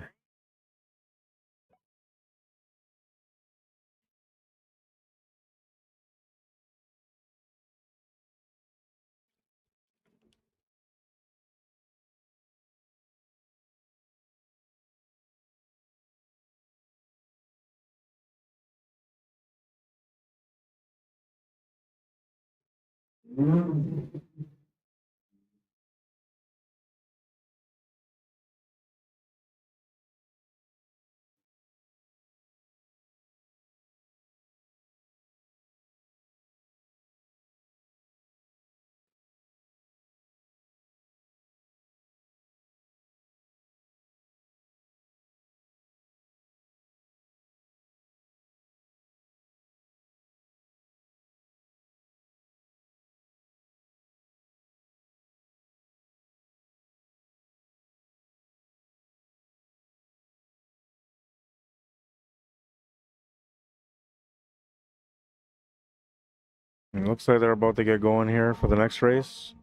It looks like they're about to get going here for the next race.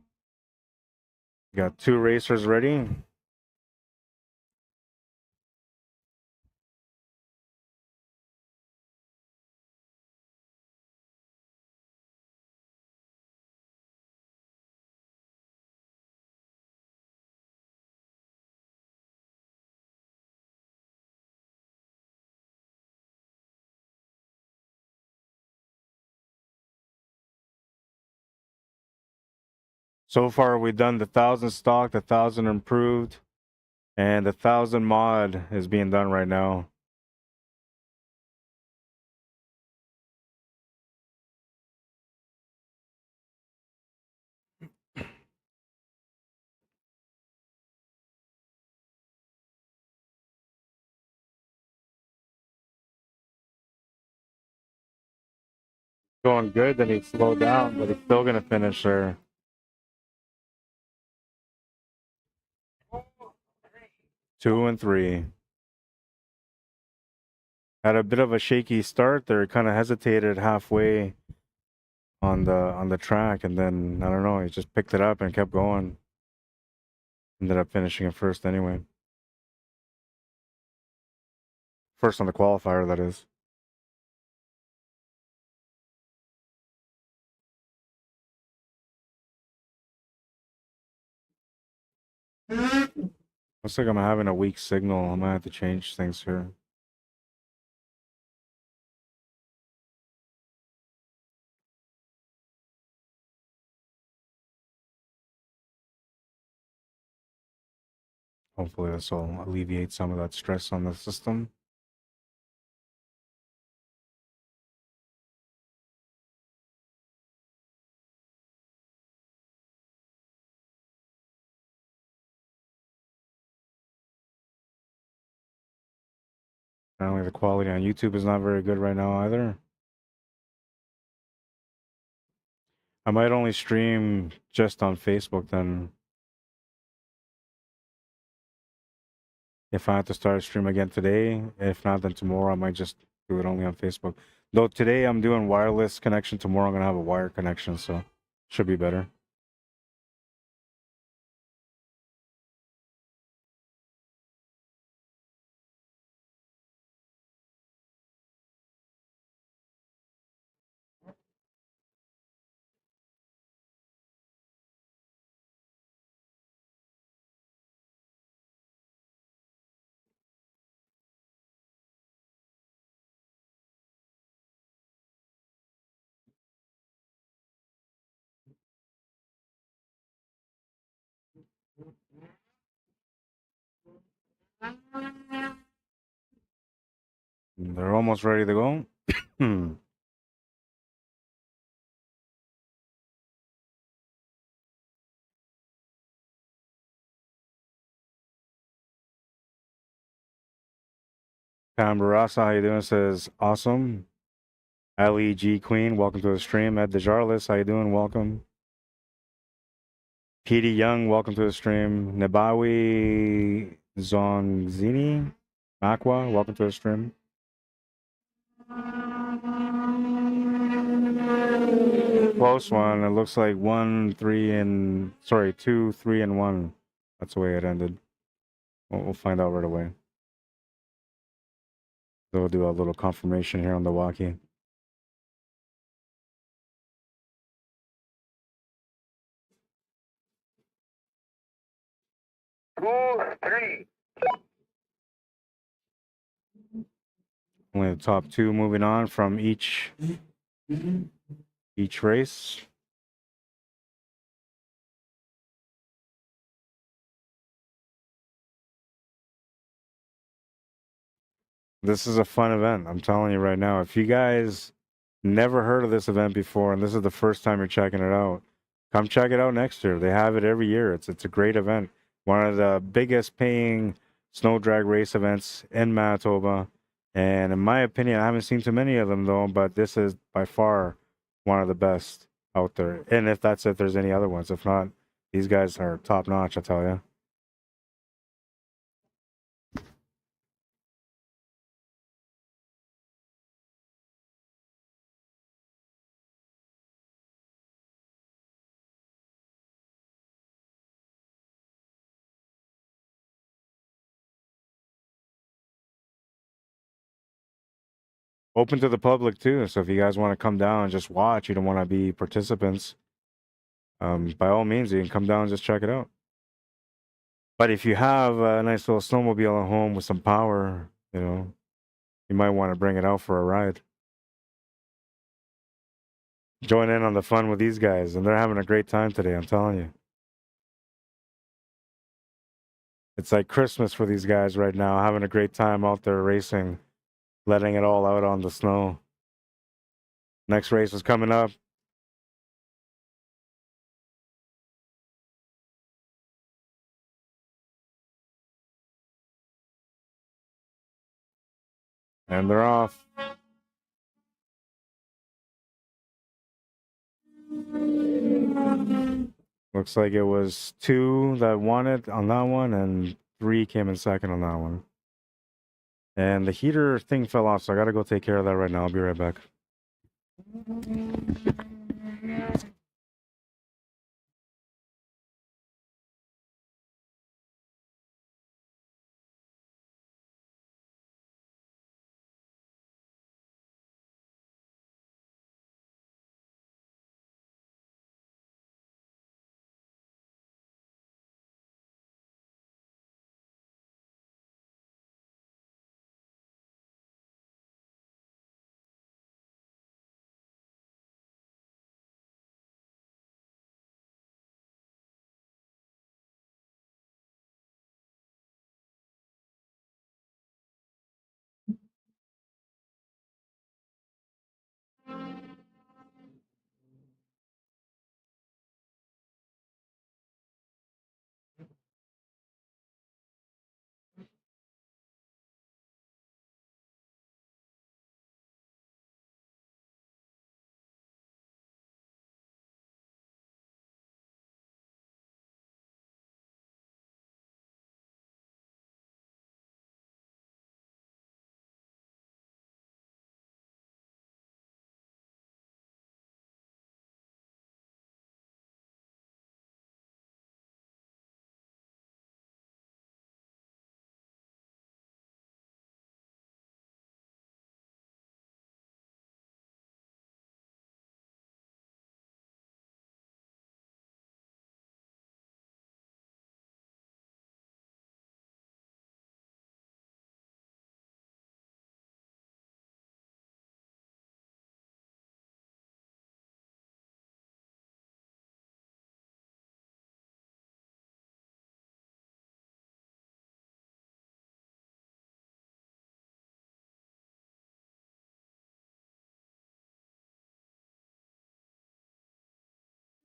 Got 2 racers ready. So far, we've done the 1,000 stock, the 1,000 improved, and the 1,000 mod is being done right now. Going good, then he'd slow down, but he's still going to finish there. 2 and 3. Had a bit of a shaky start there. Kind of hesitated halfway on the track, and then I don't know. He just picked it up and kept going. Ended up finishing it first anyway. First on the qualifier, that is. Looks like I'm having a weak signal. I might have to change things here. Hopefully this will alleviate some of that stress on the system. Apparently the quality on YouTube is not very good right now either. I might only stream just on Facebook then. If I have to start a stream again today, if not, then tomorrow I might just do it only on Facebook. Though today I'm doing wireless connection, tomorrow I'm gonna have a wire connection, so should be better. They're almost ready to go. Pam Barasa, how you doing? Says awesome. LEG Queen, welcome to the stream. Ed DeJarlis, how you doing? Welcome. Petey Young, welcome to the stream. Nabawi Zongzini Aqua, welcome to the stream. Close one. It looks like 2, 3, and 1. That's the way it ended. We'll find out right away. So we'll do a little confirmation here on the walkie. Only the top 2 moving on from each race. This is a fun event. I'm telling you right now. If you guys never heard of this event before and this is the first time you're checking it out, come check it out next year. They have it every year. It's a great event. One of the biggest paying snow drag race events in Manitoba. And in my opinion, I haven't seen too many of them though, but this is by far one of the best out there. And if there's any other ones. If not, these guys are top notch, I tell you. Open to the public too. So if you guys want to come down and just watch, you don't want to be participants, by all means, you can come down and just check it out. But if you have a nice little snowmobile at home with some power, you might want to bring it out for a ride. Join in on the fun with these guys, and they're having a great time today, I'm telling you. It's like Christmas for these guys right now, having a great time out there racing, letting it all out on the snow. Next race is coming up. And they're off. Looks like it was 2 that won it on that one, and 3 came in second on that one. And the heater thing fell off, so I gotta go take care of that right now. I'll be right back.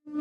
All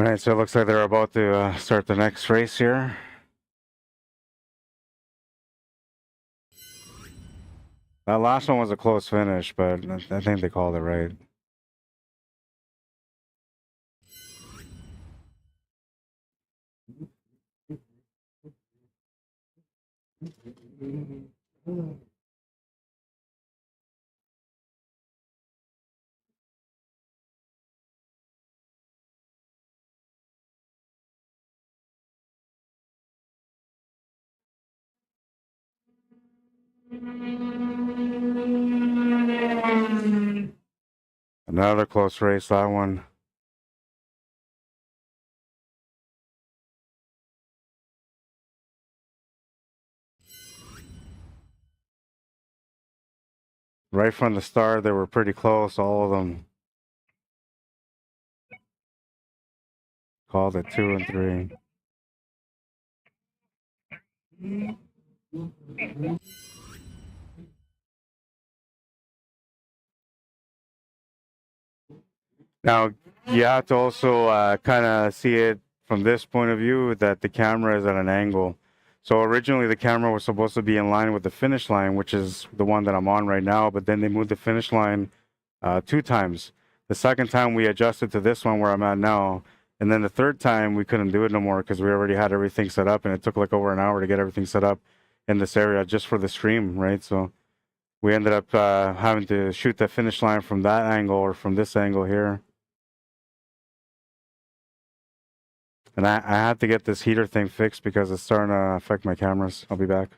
right, so it looks like they're about to start the next race here. That last one was a close finish, but I think they called it right. Another close race, that one. Right from the start, they were pretty close, all of them. Called it 2 and 3. Now, you have to also kind of see it from this point of view that the camera is at an angle. So originally the camera was supposed to be in line with the finish line, which is the one that I'm on right now, but then they moved the finish line 2 times. The second time we adjusted to this one where I'm at now, and then the third time we couldn't do it no more because we already had everything set up, and it took like over an hour to get everything set up in this area just for the stream, right? So we ended up having to shoot the finish line from that angle or from this angle here. And I had to get this heater thing fixed because it's starting to affect my cameras. I'll be back.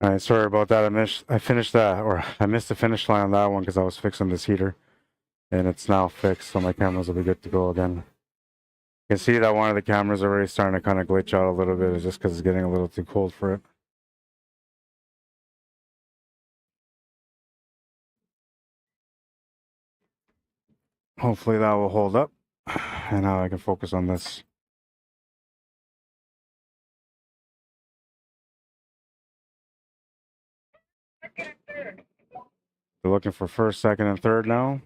All right, sorry about that. I finished that, or I missed the finish line on that one because I was fixing this heater, and it's now fixed, so my cameras will be good to go again. You can see that one of the cameras already starting to kind of glitch out a little bit. It's just because it's getting a little too cold for it. Hopefully that will hold up, and now I can focus on this. They're looking for first, second, and third now.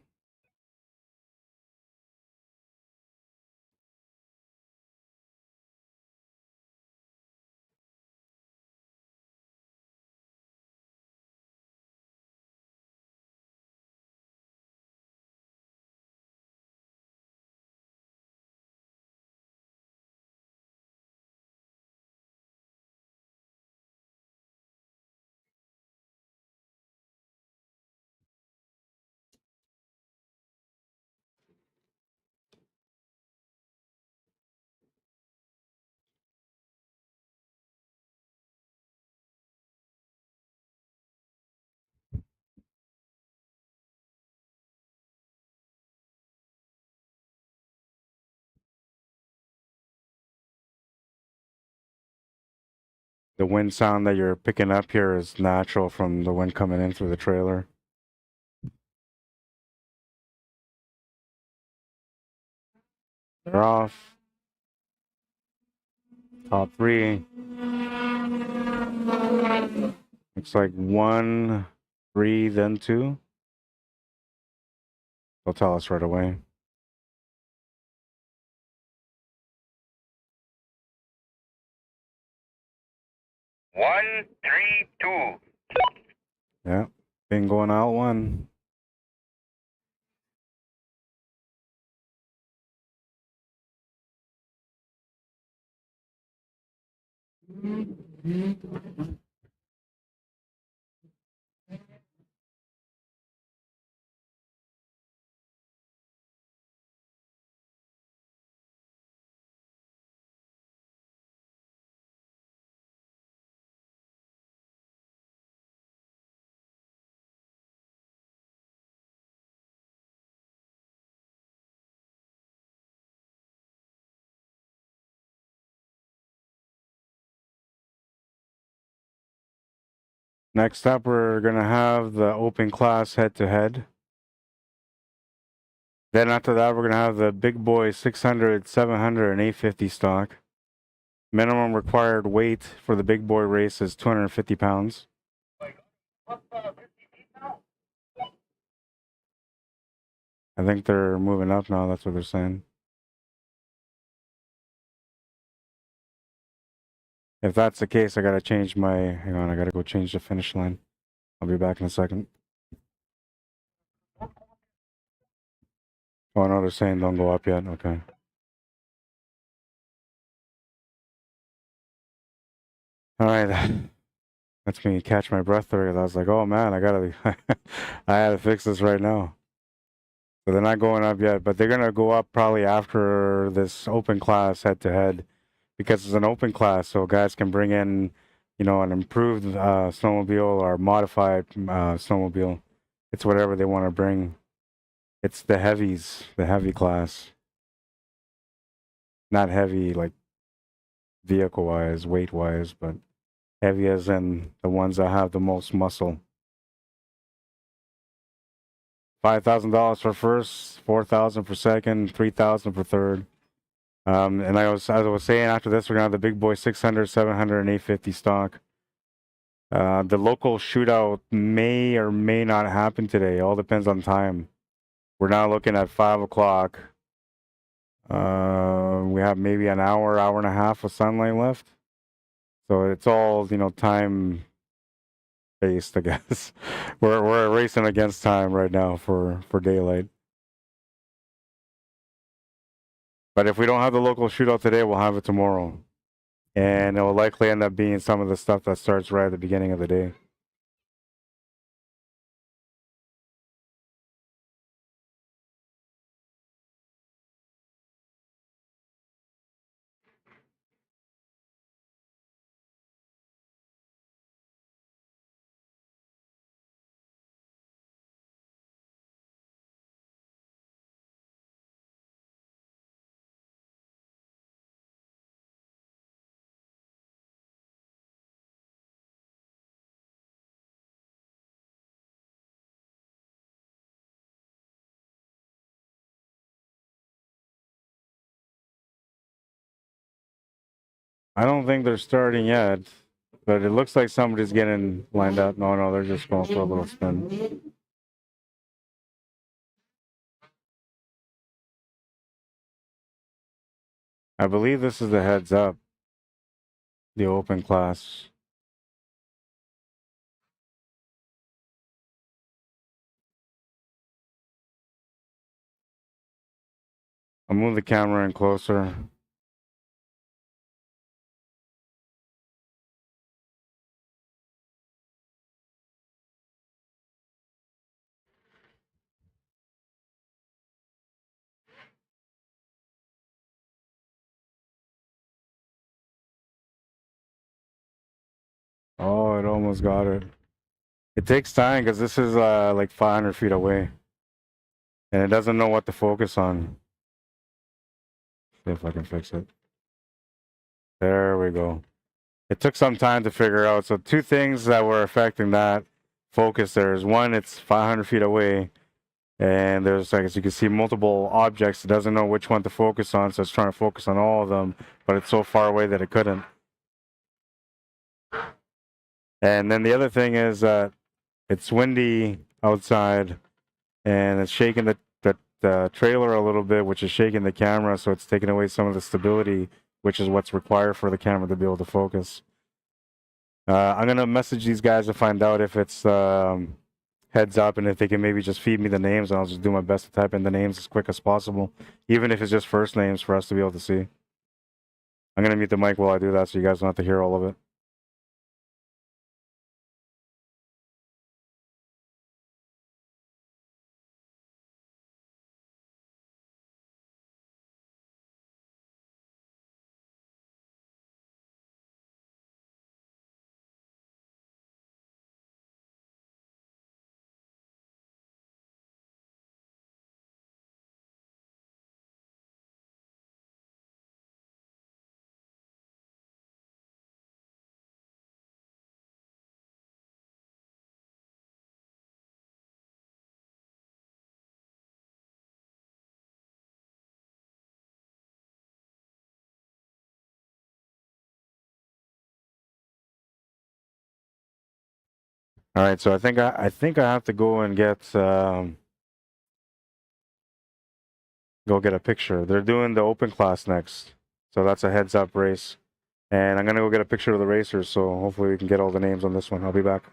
The wind sound that you're picking up here is natural from the wind coming in through the trailer. They're off. Top 3. Looks like 1, 3, then 2. They'll tell us right away. One, three, two. Yeah, been going out one. Next up, we're gonna have the open class head-to-head. Then after that, we're gonna have the big boy 600, 700, and 850 stock. Minimum required weight for the big boy race is 250 pounds. What's 50 feet now? I think they're moving up now. That's what they're saying. If that's the case, I gotta change my. Hang on, I gotta go change the finish line. I'll be back in a second. Oh no, they're saying don't go up yet. Okay. All right. That's me catch my breath there. I was like, oh man, I gotta, I had to fix this right now. So they're not going up yet, but they're gonna go up probably after this open class head-to-head, because it's an open class, so guys can bring in, you know, an improved snowmobile or modified snowmobile. It's whatever they want to bring. It's the heavies, the heavy class. Not heavy like vehicle-wise, weight-wise, but heavy as in the ones that have the most muscle. $5,000 for first, 4,000 for second, 3,000 for third. And as I was saying, after this, we're gonna have the big boy 600, 700, and 850 stock. The local shootout may or may not happen today. All depends on time. We're now looking at 5 o'clock. We have maybe an hour, hour and a half of sunlight left. So it's all, you know, time based, I guess. We're racing against time right now for daylight. But if we don't have the local shootout today, we'll have it tomorrow. And it will likely end up being some of the stuff that starts right at the beginning of the day. I don't think they're starting yet, but it looks like somebody's getting lined up. No, they're just going for a little spin. I believe this is the heads up, the open class. I'll move the camera in closer. Oh, it almost got it. It takes time because this is like 500 feet away. And it doesn't know what to focus on. See if I can fix it. There we go. It took some time to figure out. So two things that were affecting that focus there is one, it's 500 feet away. And there's, like, as you can see, multiple objects. It doesn't know which one to focus on, so it's trying to focus on all of them, but it's so far away that it couldn't. And then the other thing is that it's windy outside, and it's shaking the trailer a little bit, which is shaking the camera, so it's taking away some of the stability, which is what's required for the camera to be able to focus. I'm gonna message these guys to find out if it's heads up and if they can maybe just feed me the names, and I'll just do my best to type in the names as quick as possible, even if it's just first names for us to be able to see. I'm gonna mute the mic while I do that so you guys don't have to hear all of it. All right, so I think I have to go and get go get a picture. They're doing the open class next, so that's a heads up race, and I'm gonna go get a picture of the racers. So hopefully we can get all the names on this one. I'll be back.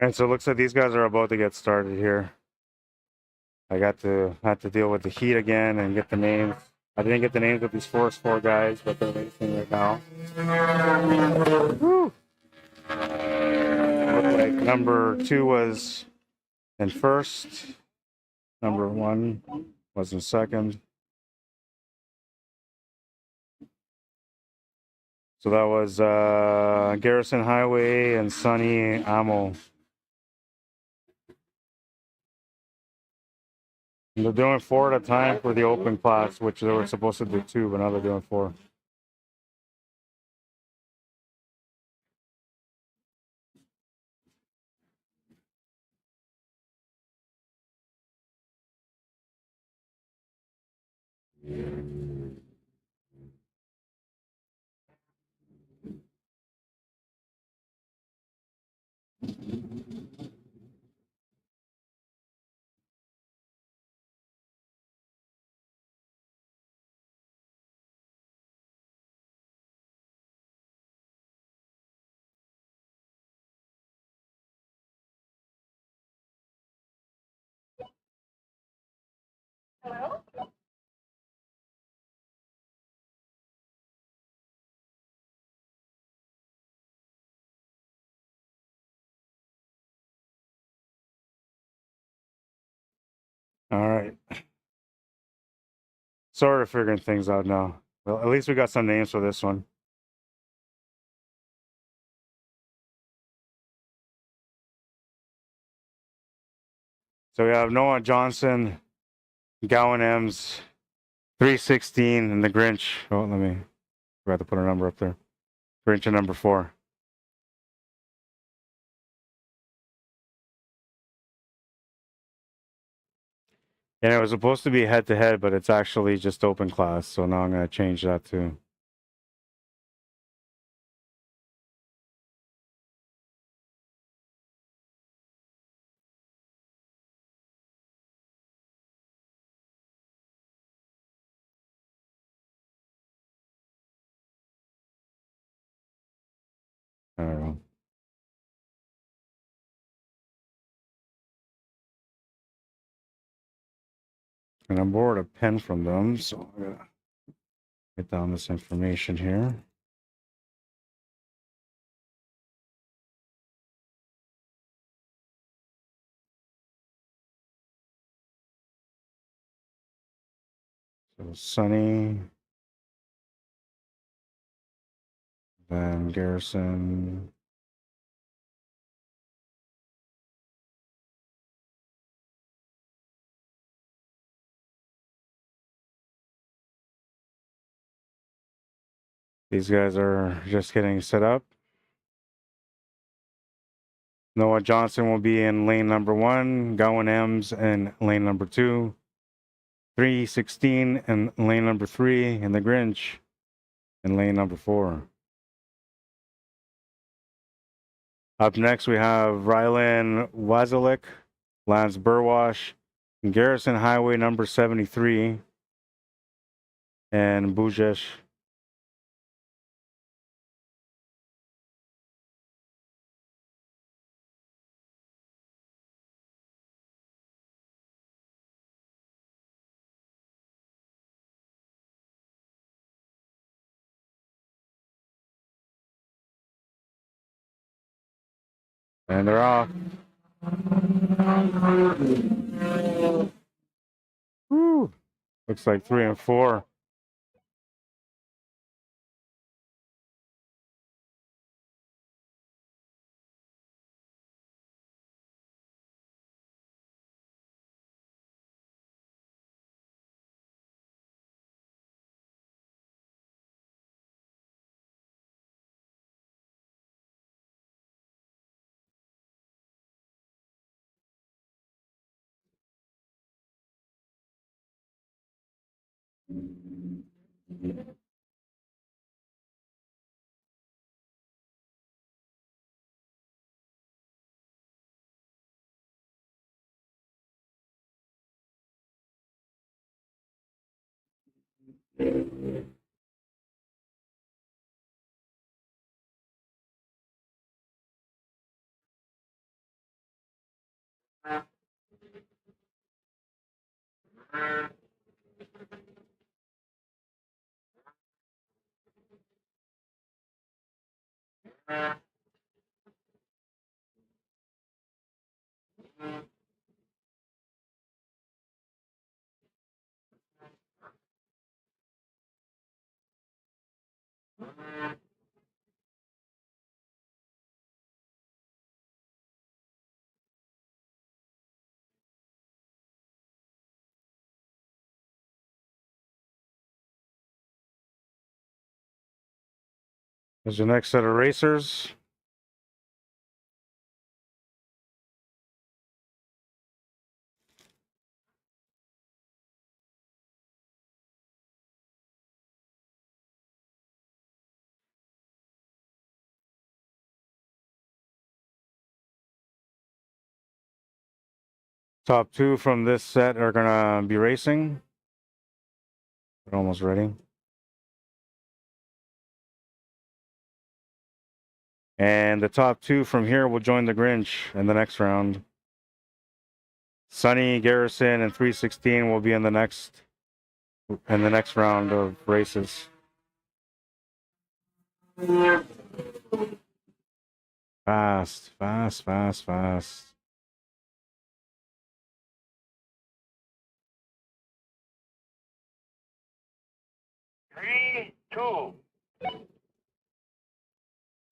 And so it looks like these guys are about to get started here. I had to deal with the heat again and get the names. I didn't get the names of these first four guys, but they're racing right now. Woo! Looked like number 2 was in first. Number 1 was in second. So that was Garrison Highway and Sunny Amo. And they're doing 4 at a time for the open class, which they were supposed to do 2, but now they're doing 4. Hello? All right. Sort of figuring things out now. Well, at least we got some names for this one. So we have Noah Johnson, Gowan M's, 316, and the Grinch. Oh, let me forgot to put a number up there. Grinch at number 4. And it was supposed to be head to head, but it's actually just open class. So now I'm going to change that too. I don't know. And I borrowed a pen from them, so I'm going to get down this information here. So Sunny, then Garrison. These guys are just getting set up. Noah Johnson will be in lane number 1, Gowan M's in lane number 2, 316 in lane number 3, and the Grinch in lane number 4. Up next, we have Rylan Wazelik, Lance Burwash, Garrison Highway number 73, and Bujesh. And they're off. Woo. Looks like 3 and 4. There's your next set of racers. Top two from this set are gonna be racing. They're almost ready. And the top two from here will join the Grinch in the next round. Sunny, Garrison, and 316 will be in the next round of races. Fast, fast, fast, fast. Three, two.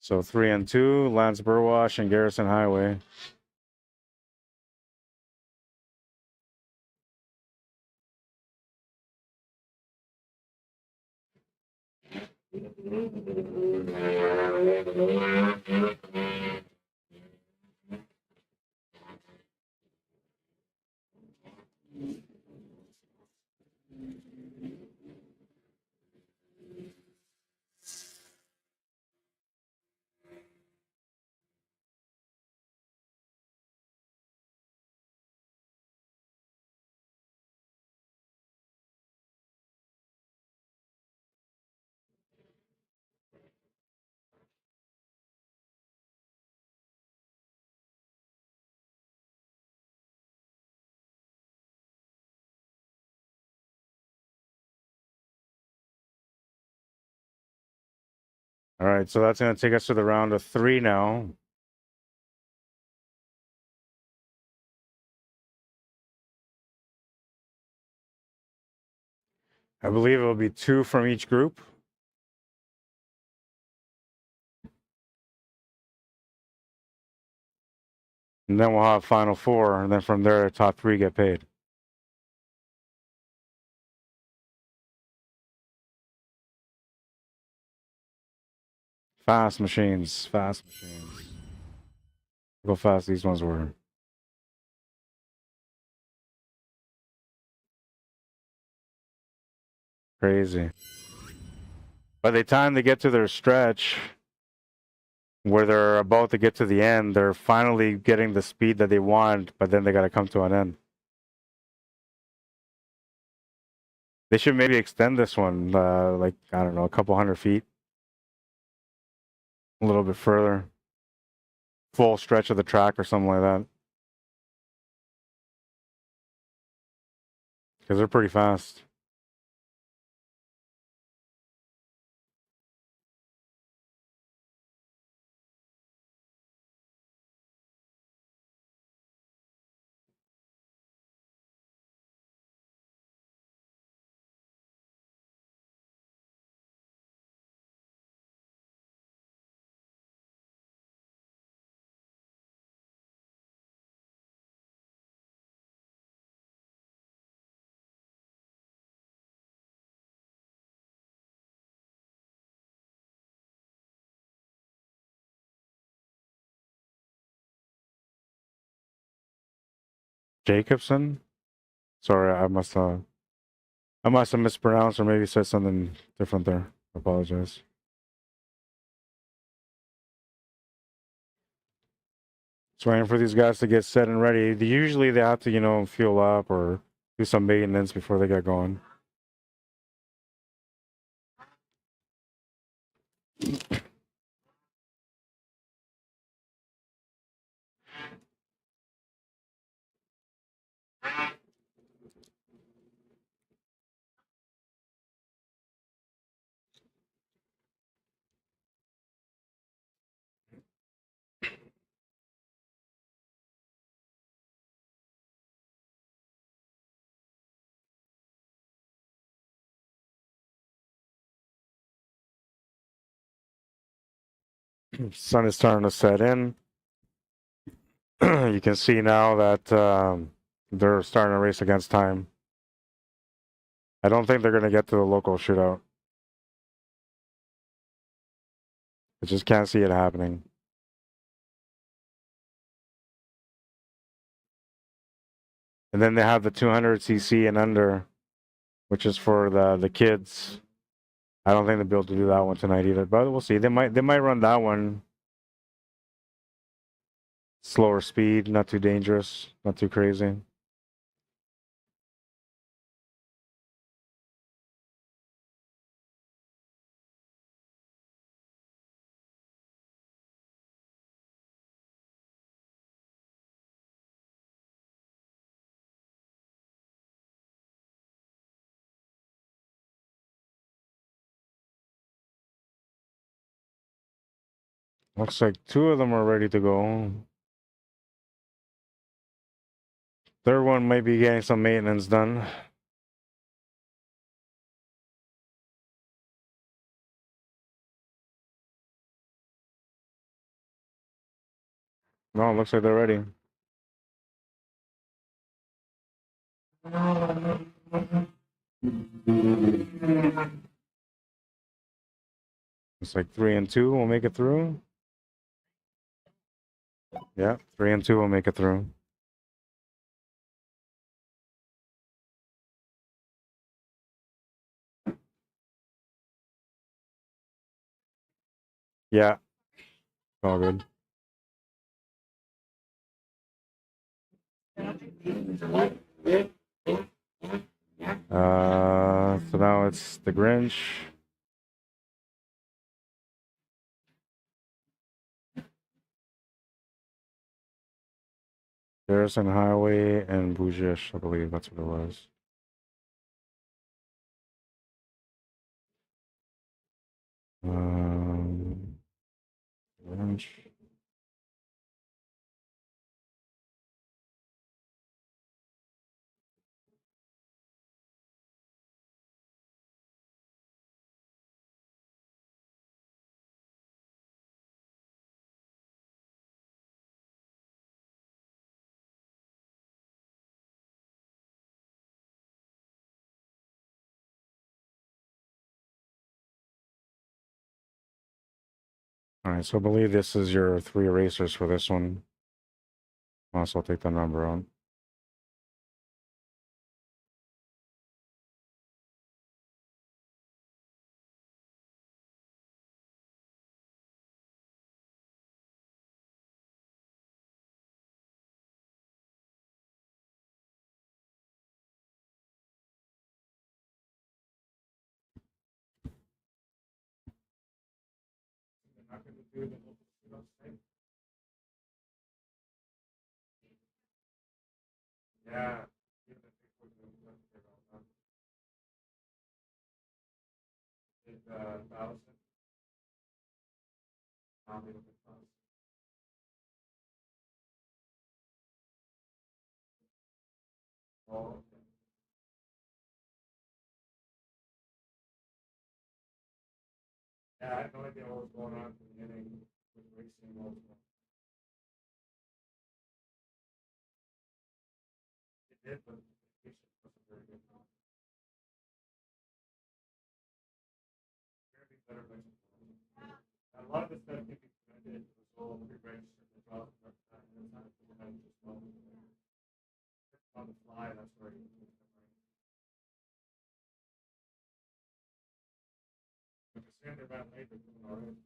So 3 and 2, Lance Burwash and Garrison Highway. All right, so that's going to take us to the round of 3 now. I believe it will be 2 from each group. And then we'll have final 4, and then from there, top 3 get paid. Fast machines, fast machines. Look how fast these ones were. Crazy. By the time they get to their stretch, where they're about to get to the end, they're finally getting the speed that they want, but then they got to come to an end. They should maybe extend this one, like, I don't know, a couple 100 feet. A little bit further. Full stretch of the track or something like that. Because they're pretty fast. Jacobson? Sorry, I must have mispronounced or maybe said something different there. I apologize. Just waiting for these guys to get set and ready. Usually they have to, you know, fuel up or do some maintenance before they get going. Sun is starting to set in. You can see now that they're starting to race against time. I don't think they're going to get to the local shootout. I just can't see it happening. And then they have the 200cc and under, which is for the kids. I don't think they'll be able to do that one tonight either, but we'll see. They might run that one. Slower speed, not too dangerous, not too crazy. Looks like 2 of them are ready to go. Third one might be getting some maintenance done. No, it looks like they're ready. It's like 3 and 2 will make it through. Yeah, 3 and 2 will make it through. Yeah, all good. So now it's the Grinch. Garrison Highway and Bougish, I believe that's what it was. Grinch. All right, so I believe this is your 3 erasers for this one. Also, take the number out. Yeah. Yeah, I have no idea what was going on at the beginning with racing modes. It did, but the communication wasn't very good. Very better racing. A lot of the stuff can be connected to the soul pre-registered as well. But it's not just on the fly. That's where you can but the standard about labor doing all right.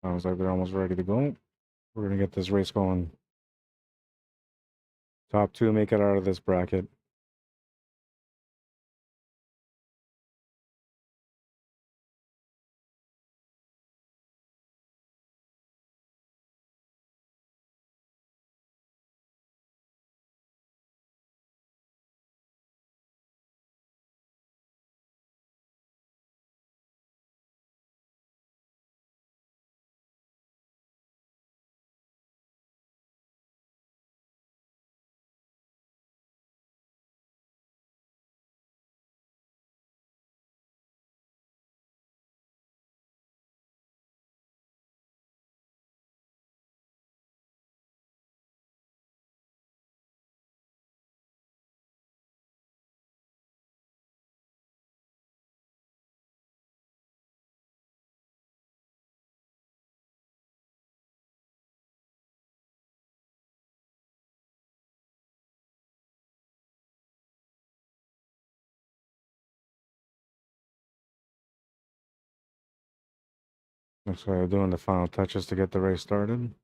Sounds like they're almost ready to go. We're gonna get this race going. Top two make it out of this bracket. Looks like they're doing the final touches to get the race started.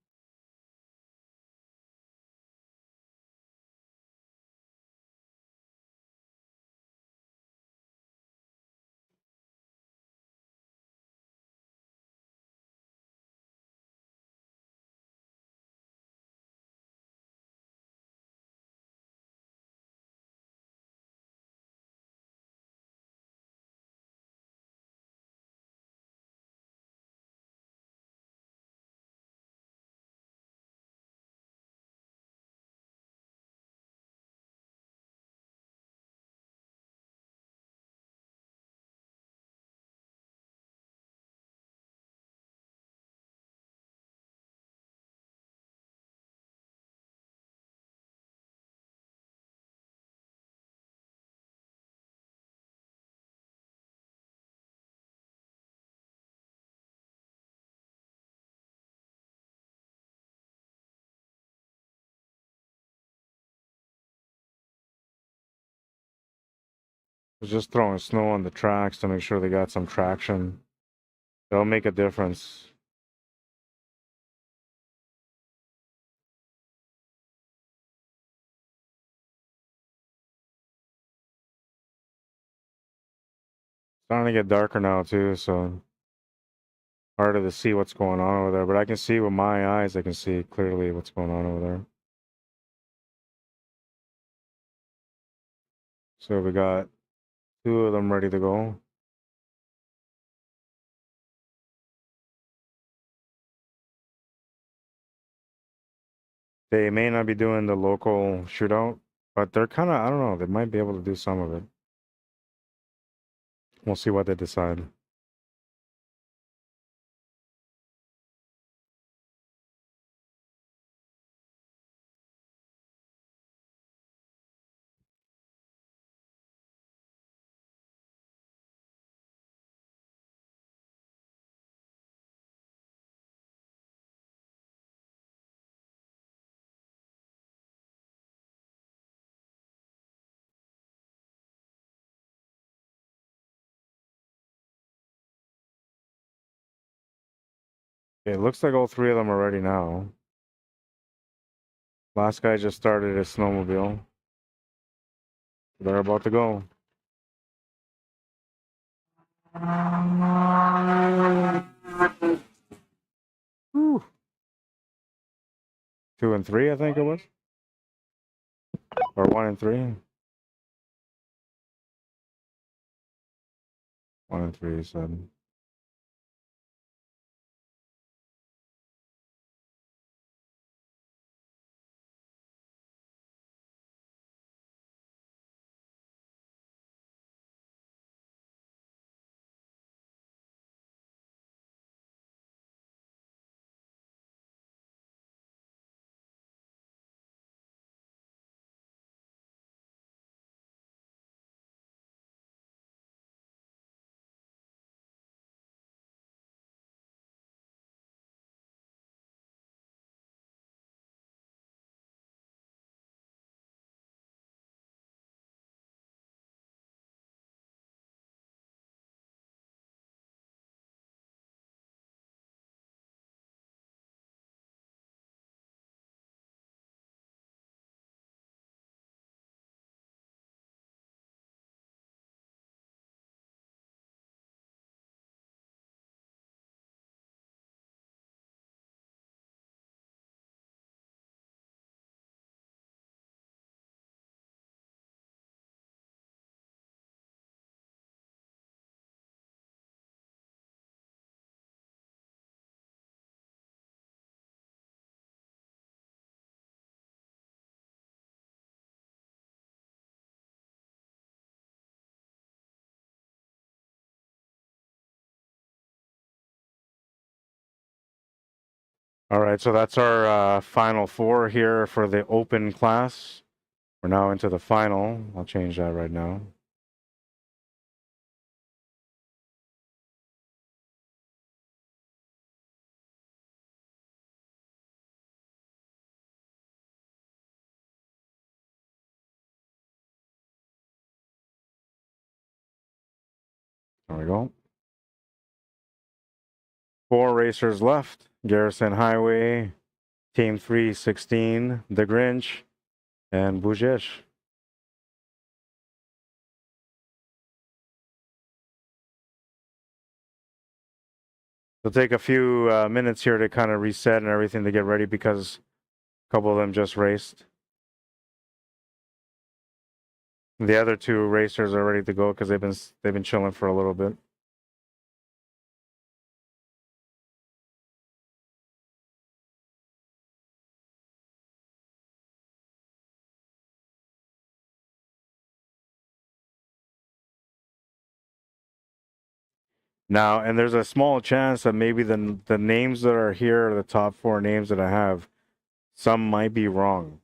They're just throwing snow on the tracks to make sure they got some traction. That'll make a difference. Starting to get darker now too, so harder to see what's going on over there. But I can see with my eyes, I can see clearly what's going on over there. So we got two of them ready to go. They may not be doing the local shootout, but they're kind of, I don't know, they might be able to do some of it. We'll see what they decide. It looks like all three of them are ready now. Last guy just started his snowmobile. They're about to go. Whew. 2 and 3, I think it was. Or 1 and 3. 1 and 3, he said. All right, so that's our final four here for the open class. We're now into the final. I'll change that right now. There we go. 4 racers left. Garrison Highway, Team 316, The Grinch, and Bujesh. It'll take a few minutes here to kind of reset and everything to get ready because a couple of them just raced. The other 2 racers are ready to go because they've been chilling for a little bit. Now, and there's a small chance that maybe the names that are here are the top 4 names that I have. Some might be wrong.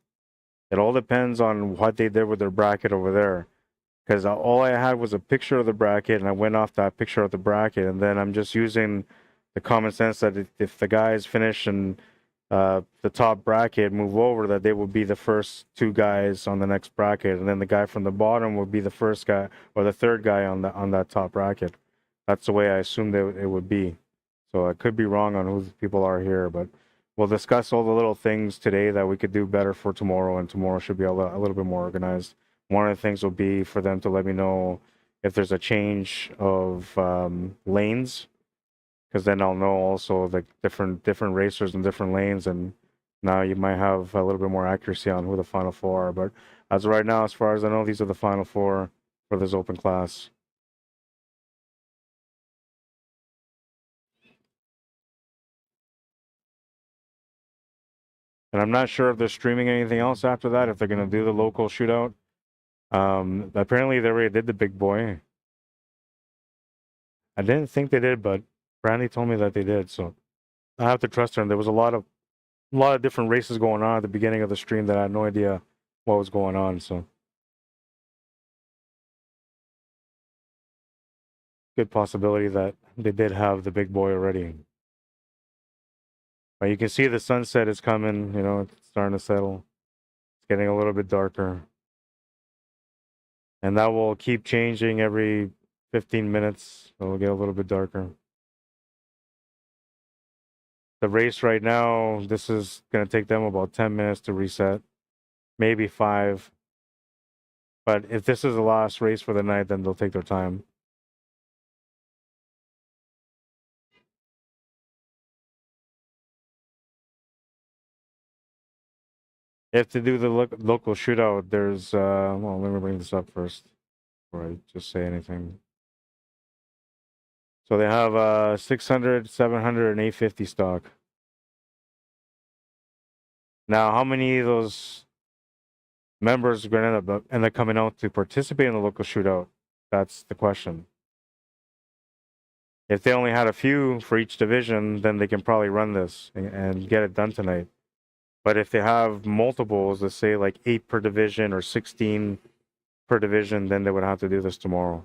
It all depends on what they did with their bracket over there. Because all I had was a picture of the bracket, and I went off that picture of the bracket, and then I'm just using the common sense that if the guys finish in the top bracket, move over, that they will be the first 2 guys on the next bracket, and then the guy from the bottom will be the first guy or the third guy on that top bracket. That's the way I assumed it would be. So I could be wrong on who the people are here, but we'll discuss all the little things today that we could do better for tomorrow, and tomorrow should be a little bit more organized. One of the things will be for them to let me know if there's a change of lanes, because then I'll know also the different racers in different lanes, and now you might have a little bit more accuracy on who the final 4 are. But as of right now, as far as I know, these are the final 4 for this open class. And I'm not sure if they're streaming anything else after that, if they're going to do the local shootout. Apparently they already did the big boy. I didn't think they did, but Brandy told me that they did, so I have to trust her. And there was a lot of different races going on at the beginning of the stream that I had no idea what was going on. So good possibility that they did have the big boy already. But you can see the sunset is coming. You know, it's starting to settle. It's getting a little bit darker, and that will keep changing every 15 minutes. It'll get a little bit darker. The race right now, this is going to take them about 10 minutes to reset, maybe 5. But if this is the last race for the night, then they'll take their time. If to do the local shootout, there's, well, let me bring this up first before I just say anything. So they have 600, 700, and 850 stock. Now, how many of those members are going to end up coming out to participate in the local shootout? That's the question. If they only had a few for each division, then they can probably run this and get it done tonight. But if they have multiples, let's say like 8 per division or 16 per division, then they would have to do this tomorrow.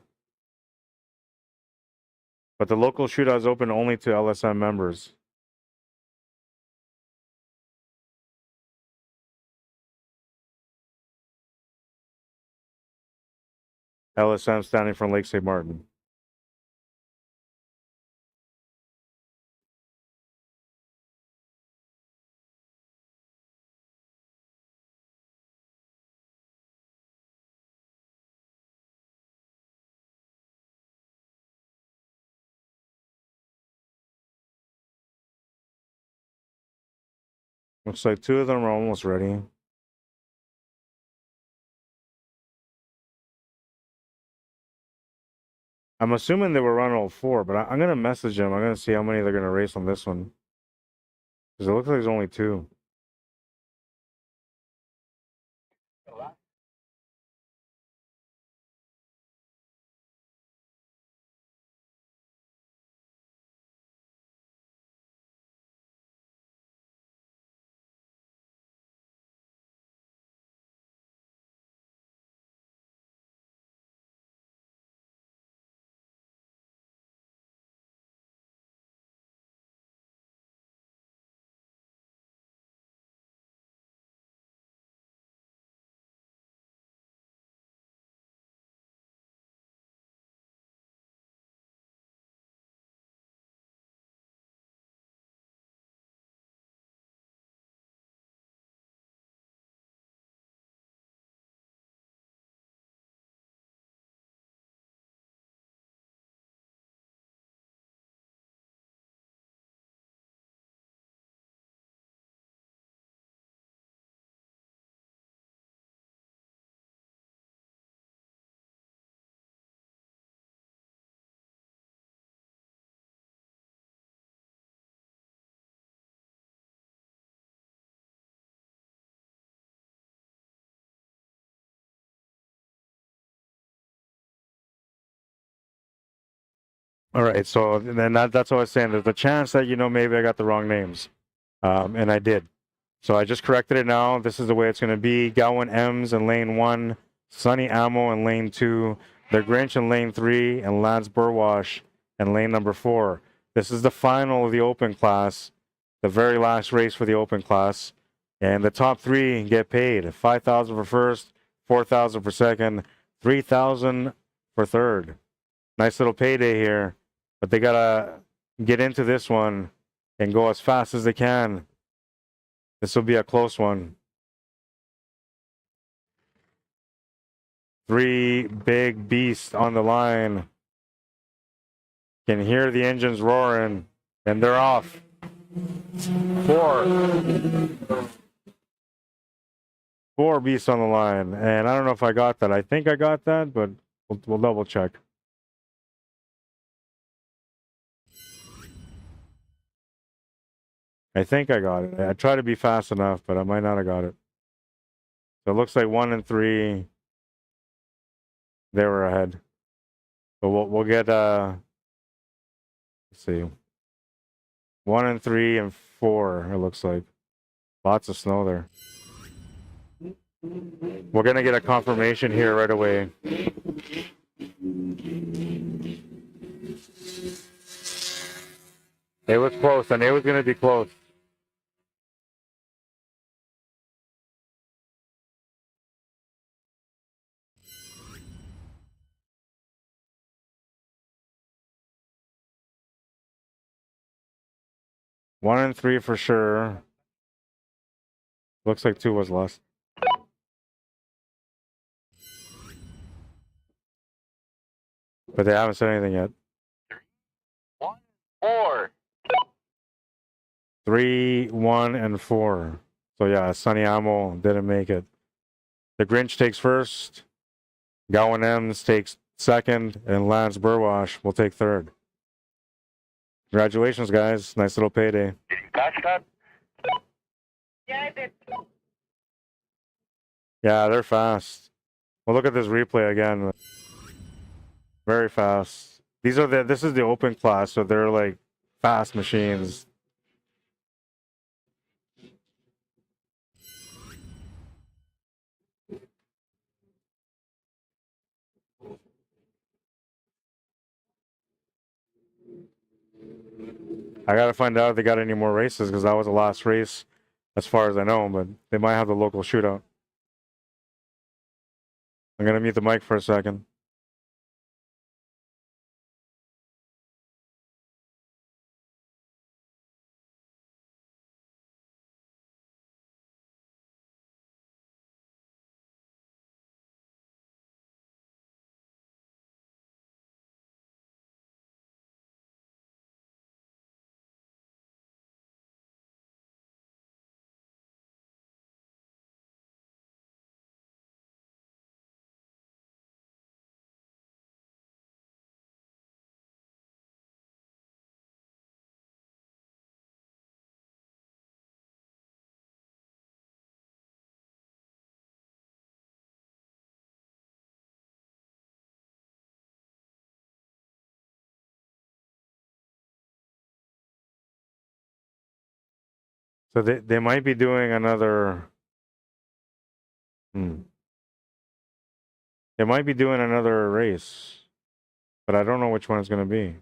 But the local shootout is open only to LSM members. LSM standing for Lake St. Martin. Looks like 2 of them are almost ready. I'm assuming they will run all 4, but I'm going to message them. I'm going to see how many they're going to race on this one. Because it looks like there's only 2. All right, so then that's what I was saying. There's a chance that, you know, maybe I got the wrong names, and I did. So I just corrected it now. This is the way it's going to be. Gowan M's in lane 1, Sunny Ammo in lane 2, The Grinch in lane 3, and Lance Burwash in lane number 4. This is the final of the open class, the very last race for the open class. And the top 3 get paid. 5,000 for first, 4,000 for second, 3,000 for third. Nice little payday here. But they got to get into this one and go as fast as they can. This will be a close one. 3 big beasts on the line. Can hear the engines roaring, and they're off. 4 beasts on the line, and I don't know if I got that. I think I got that, but we'll double check. I think I got it. I tried to be fast enough, but I might not have got it. So it looks like 1 and 3, they were ahead. But we'll get let's see, 1 and 3 and 4. It looks like lots of snow there. We're gonna get a confirmation here right away. It was close. I knew it was gonna be close. One and 3 for sure. Looks like 2 was lost. But they haven't said anything yet. 1, 4. 3, 1, and 4. So yeah, Sunny Ammo didn't make it. The Grinch takes first. Gowan M's takes second, and Lance Burwash will take third. Congratulations, guys. Nice little payday. Did you catch that? Yeah, I did. Yeah, they're fast. Well, look at this replay again. Very fast. This is the open class, so they're like fast machines. I gotta find out if they got any more races, because that was the last race as far as I know, but they might have the local shootout. I'm gonna mute the mic for a second. So they might be doing another. They might be doing another race, but I don't know which one it's gonna be.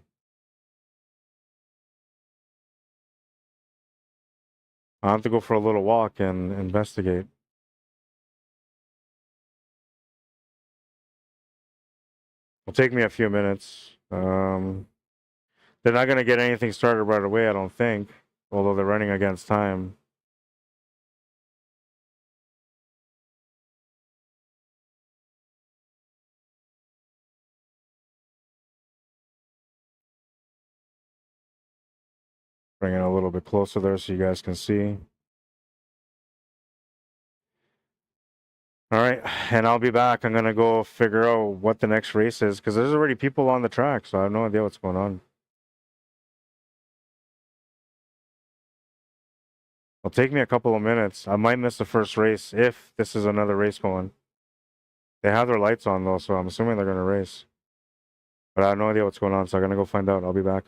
I'll have to go for a little walk and investigate. It'll take me a few minutes. They're not gonna get anything started right away, I don't think, although they're running against time. Bring it a little bit closer there so you guys can see. All right, and I'll be back. I'm gonna go figure out what the next race is, because there's already people on the track, so I have no idea what's going on. It'll take me a couple of minutes. I might miss the first race if this is another race going. They have their lights on though, so I'm assuming they're gonna race. But I have no idea what's going on, so I'm gonna go find out. I'll be back.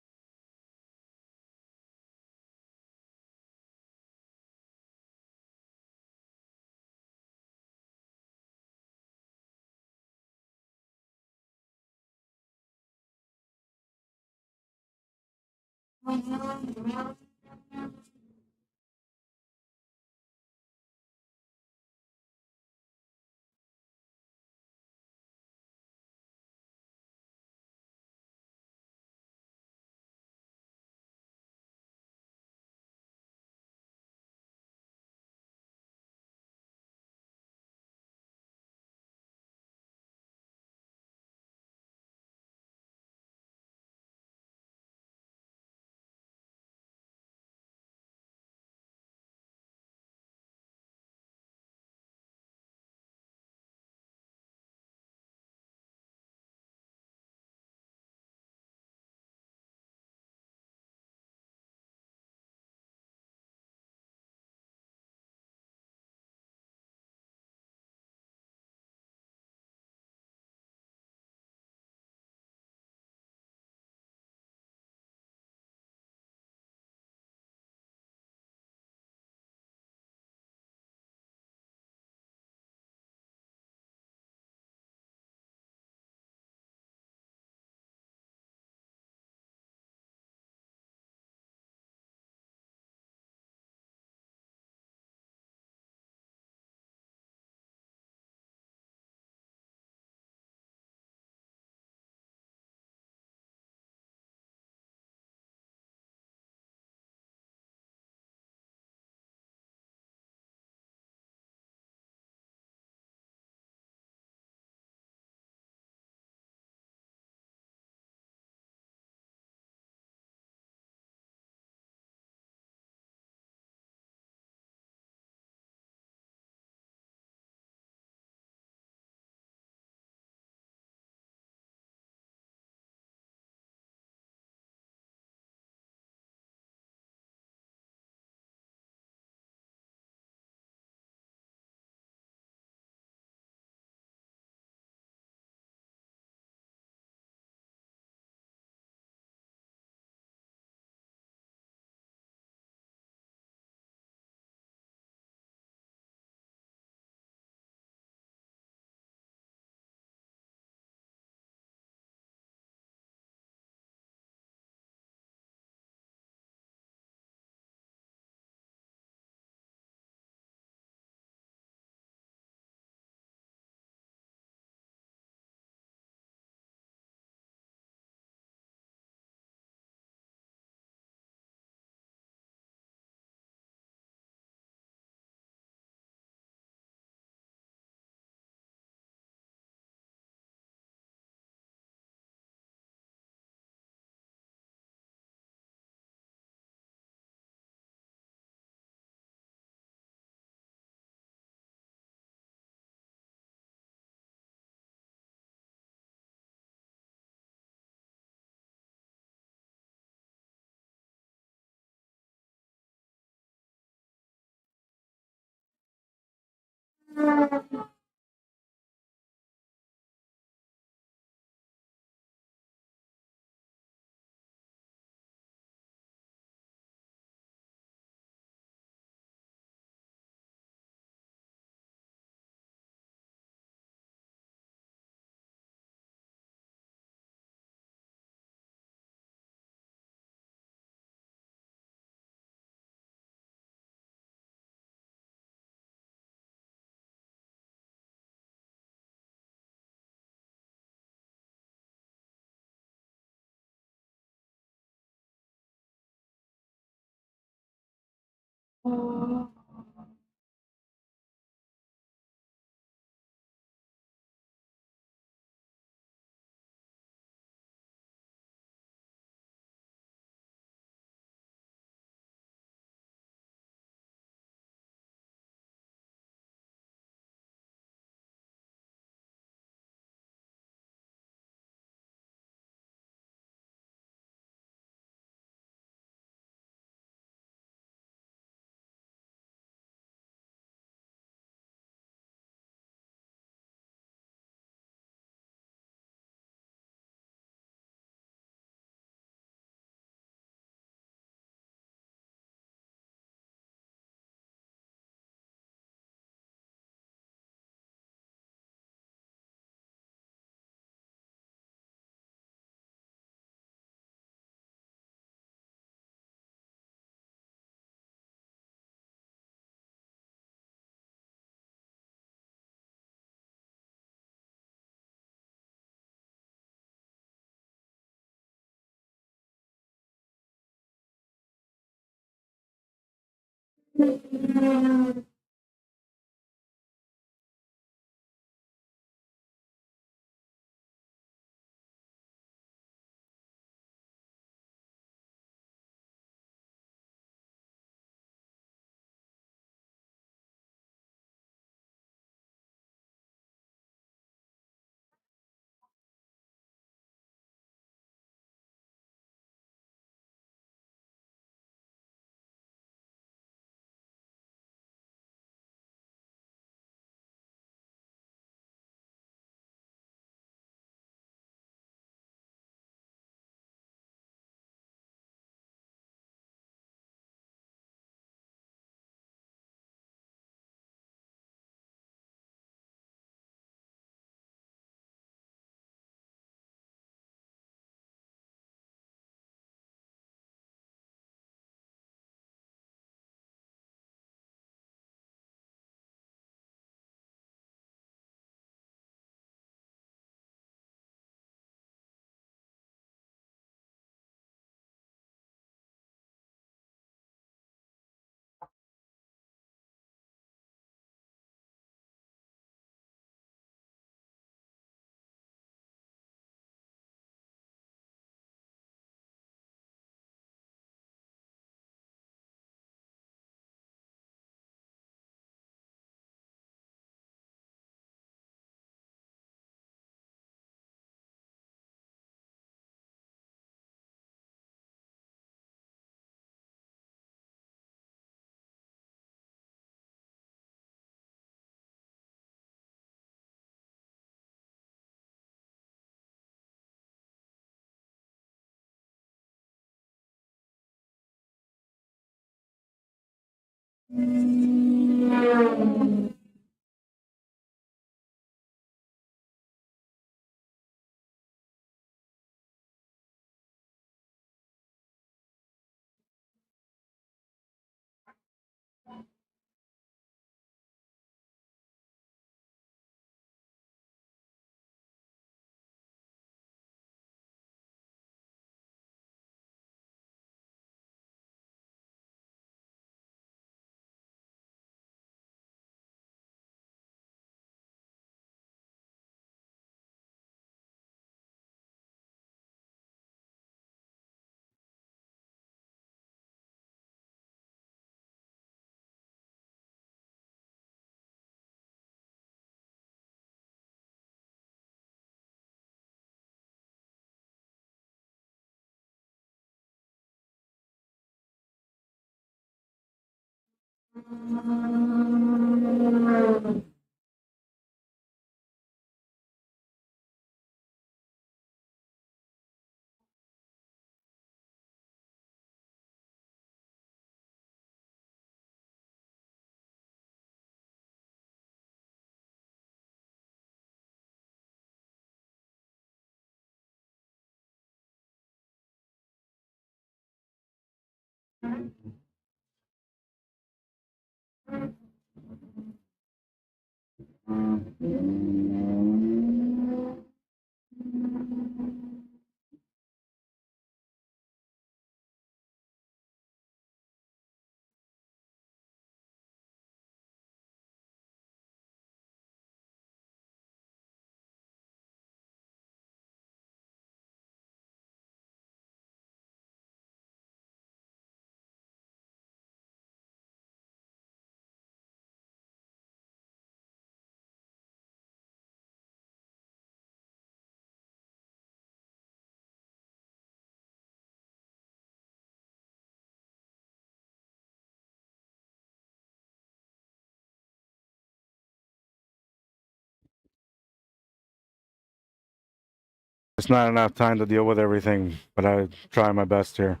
It's not enough time to deal with everything, but I try my best here.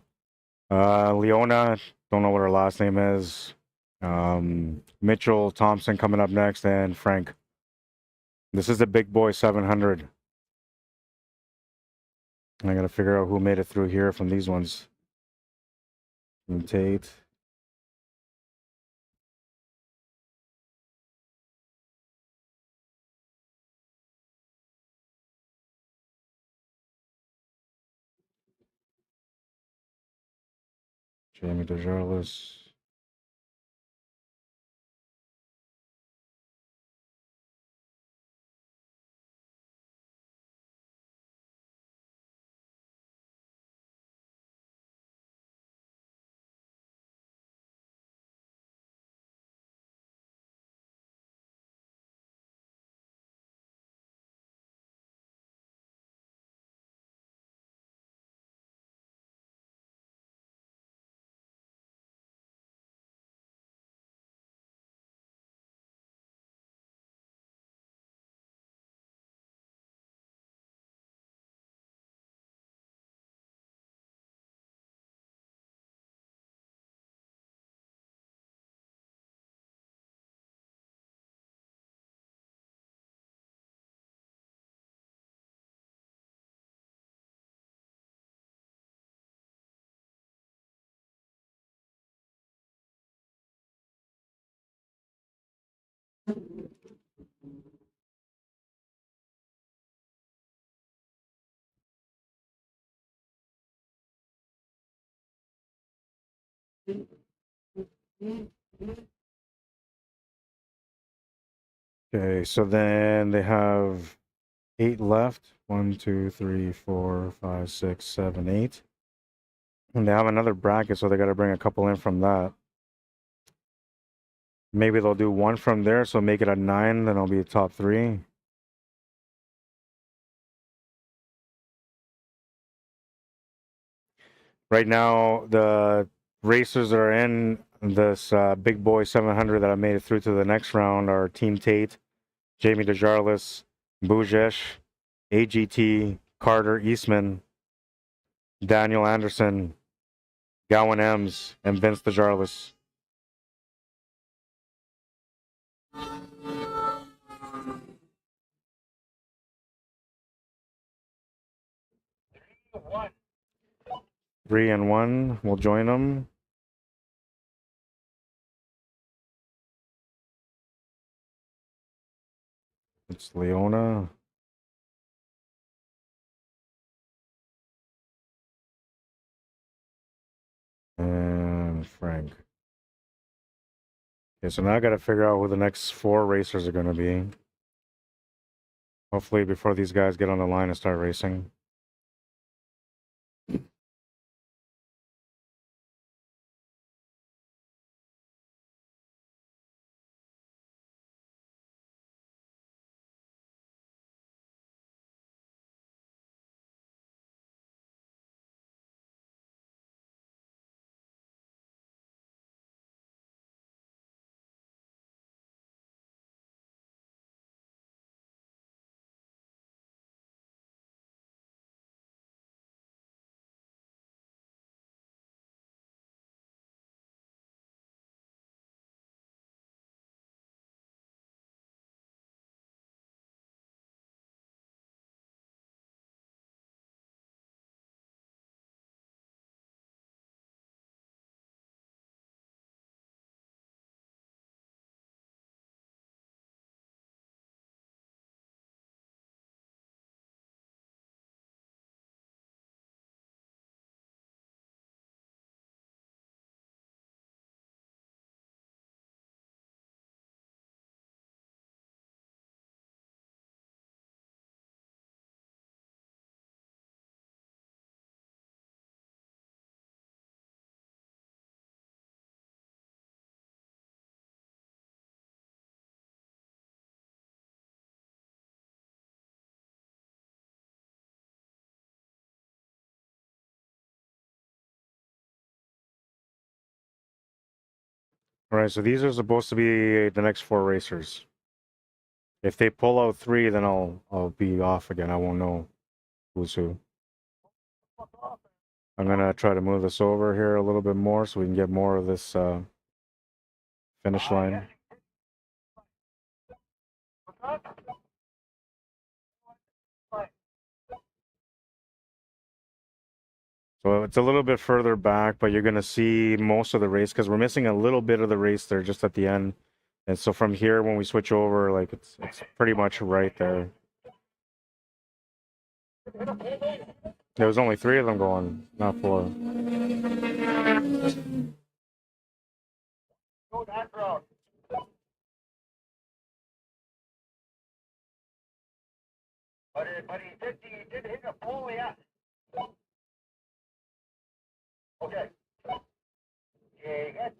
Leona, don't know what her last name is. Mitchell Thompson coming up next, and Frank. This is the big boy 700. I gotta figure out who made it through here from these ones. Tate. Jamie DeJarlis. Okay, so then they have 8 left. 1, 2, 3, 4, 5, 6, 7, 8. And they have another bracket, so they got to bring a couple in from that. Maybe they'll do one from there, so make it a 9, then I'll be top 3. Right now, the racers that are in this Big Boy 700 that I made it through to the next round are Team Tate, Jamie DeJarlis, Bujesh, AGT, Carter Eastman, Daniel Anderson, Gowan Ems, and Vince DeJarlis. One. 3 and 1 will join them. It's Leona. And Frank. Okay, so now I got to figure out who the next 4 racers are going to be. Hopefully before these guys get on the line and start racing. All right, so these are supposed to be the next 4 racers. If they pull out 3, then I'll be off again. I won't know who's who. I'm gonna try to move this over here a little bit more so we can get more of this finish line. So it's a little bit further back, but you're gonna see most of the race because we're missing a little bit of the race there just at the end. And so from here, when we switch over, like it's pretty much right there. There was only 3 of them going, not 4. Go that route. But he did hit a pole, yeah. Okay. Yeah, good.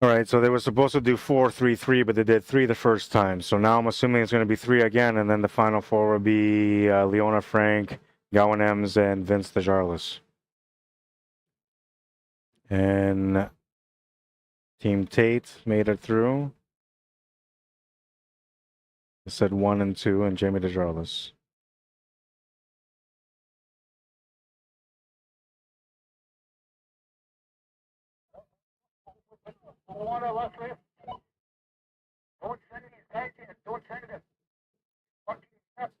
All right, so they were supposed to do 4, 3, 3, but they did 3 the first time. So now I'm assuming it's going to be 3 again, and then the final 4 will be Leona Frank, Gowan Ems, and Vince DeJarlis. And Team Tate made it through. It said 1 and 2, and Jamie DeJarlis. Water, Leslie. Don't send any tagging. Don't send it. Fucking step.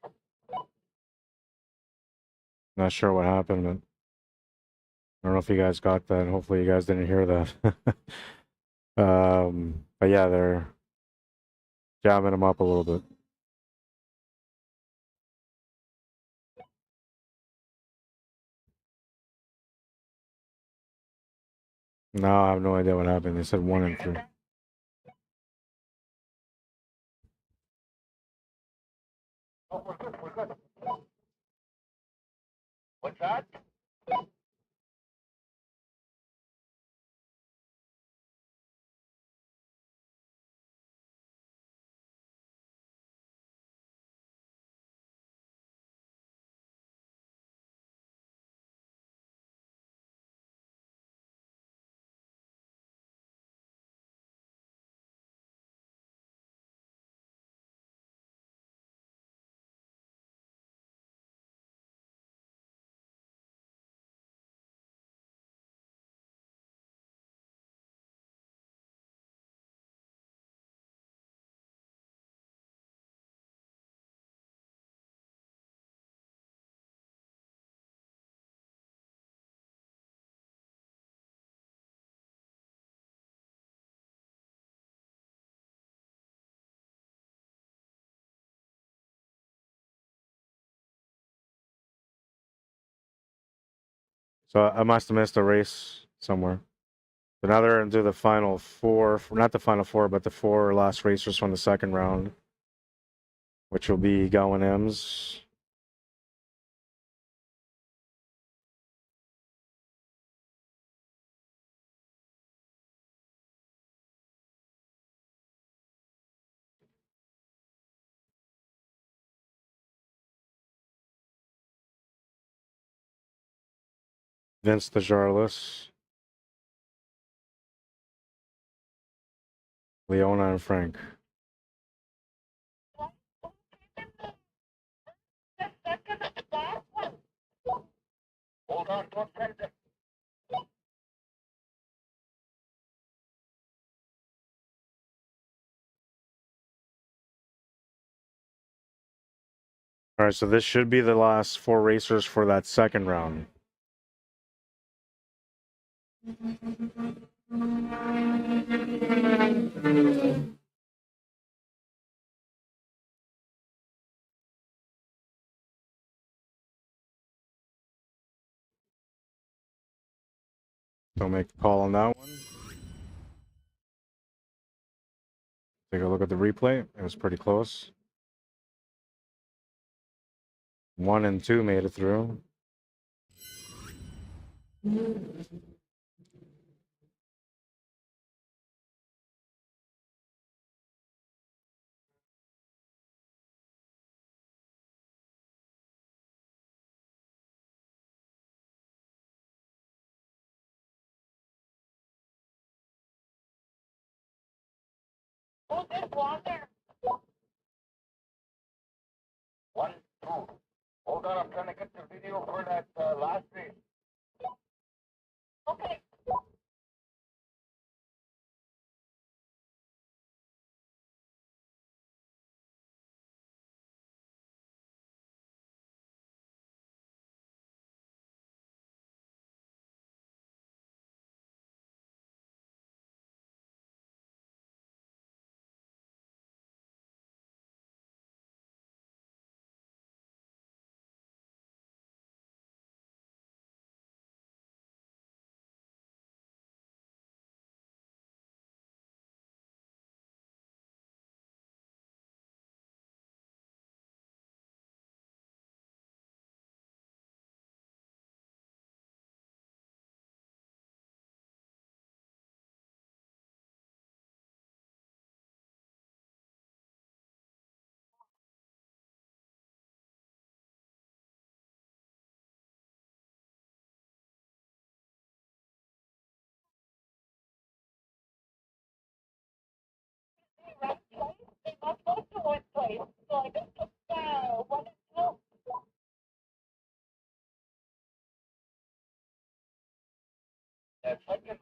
Not sure what happened, but I don't know if you guys got that. Hopefully you guys didn't hear that. But yeah, they're jamming him up a little bit. No, I have no idea what happened. They said 1 and 3. Oh, we're good. We're good. What's that? So I must have missed a race somewhere. But now they're into the final 4, not the final 4, but the 4 last racers from the second round, which will be Gowan Ems, Vince DeJarlis, Leona, and Frank. The second spot was Hold on. Don't send it. All right, so this should be the last 4 racers for that second round. Don't make a call on that one. Take a look at the replay. It was pretty close. 1 and 2 made it through. who did water. 1, 2. Hold on. I'm trying to get the video for that last race. Okay.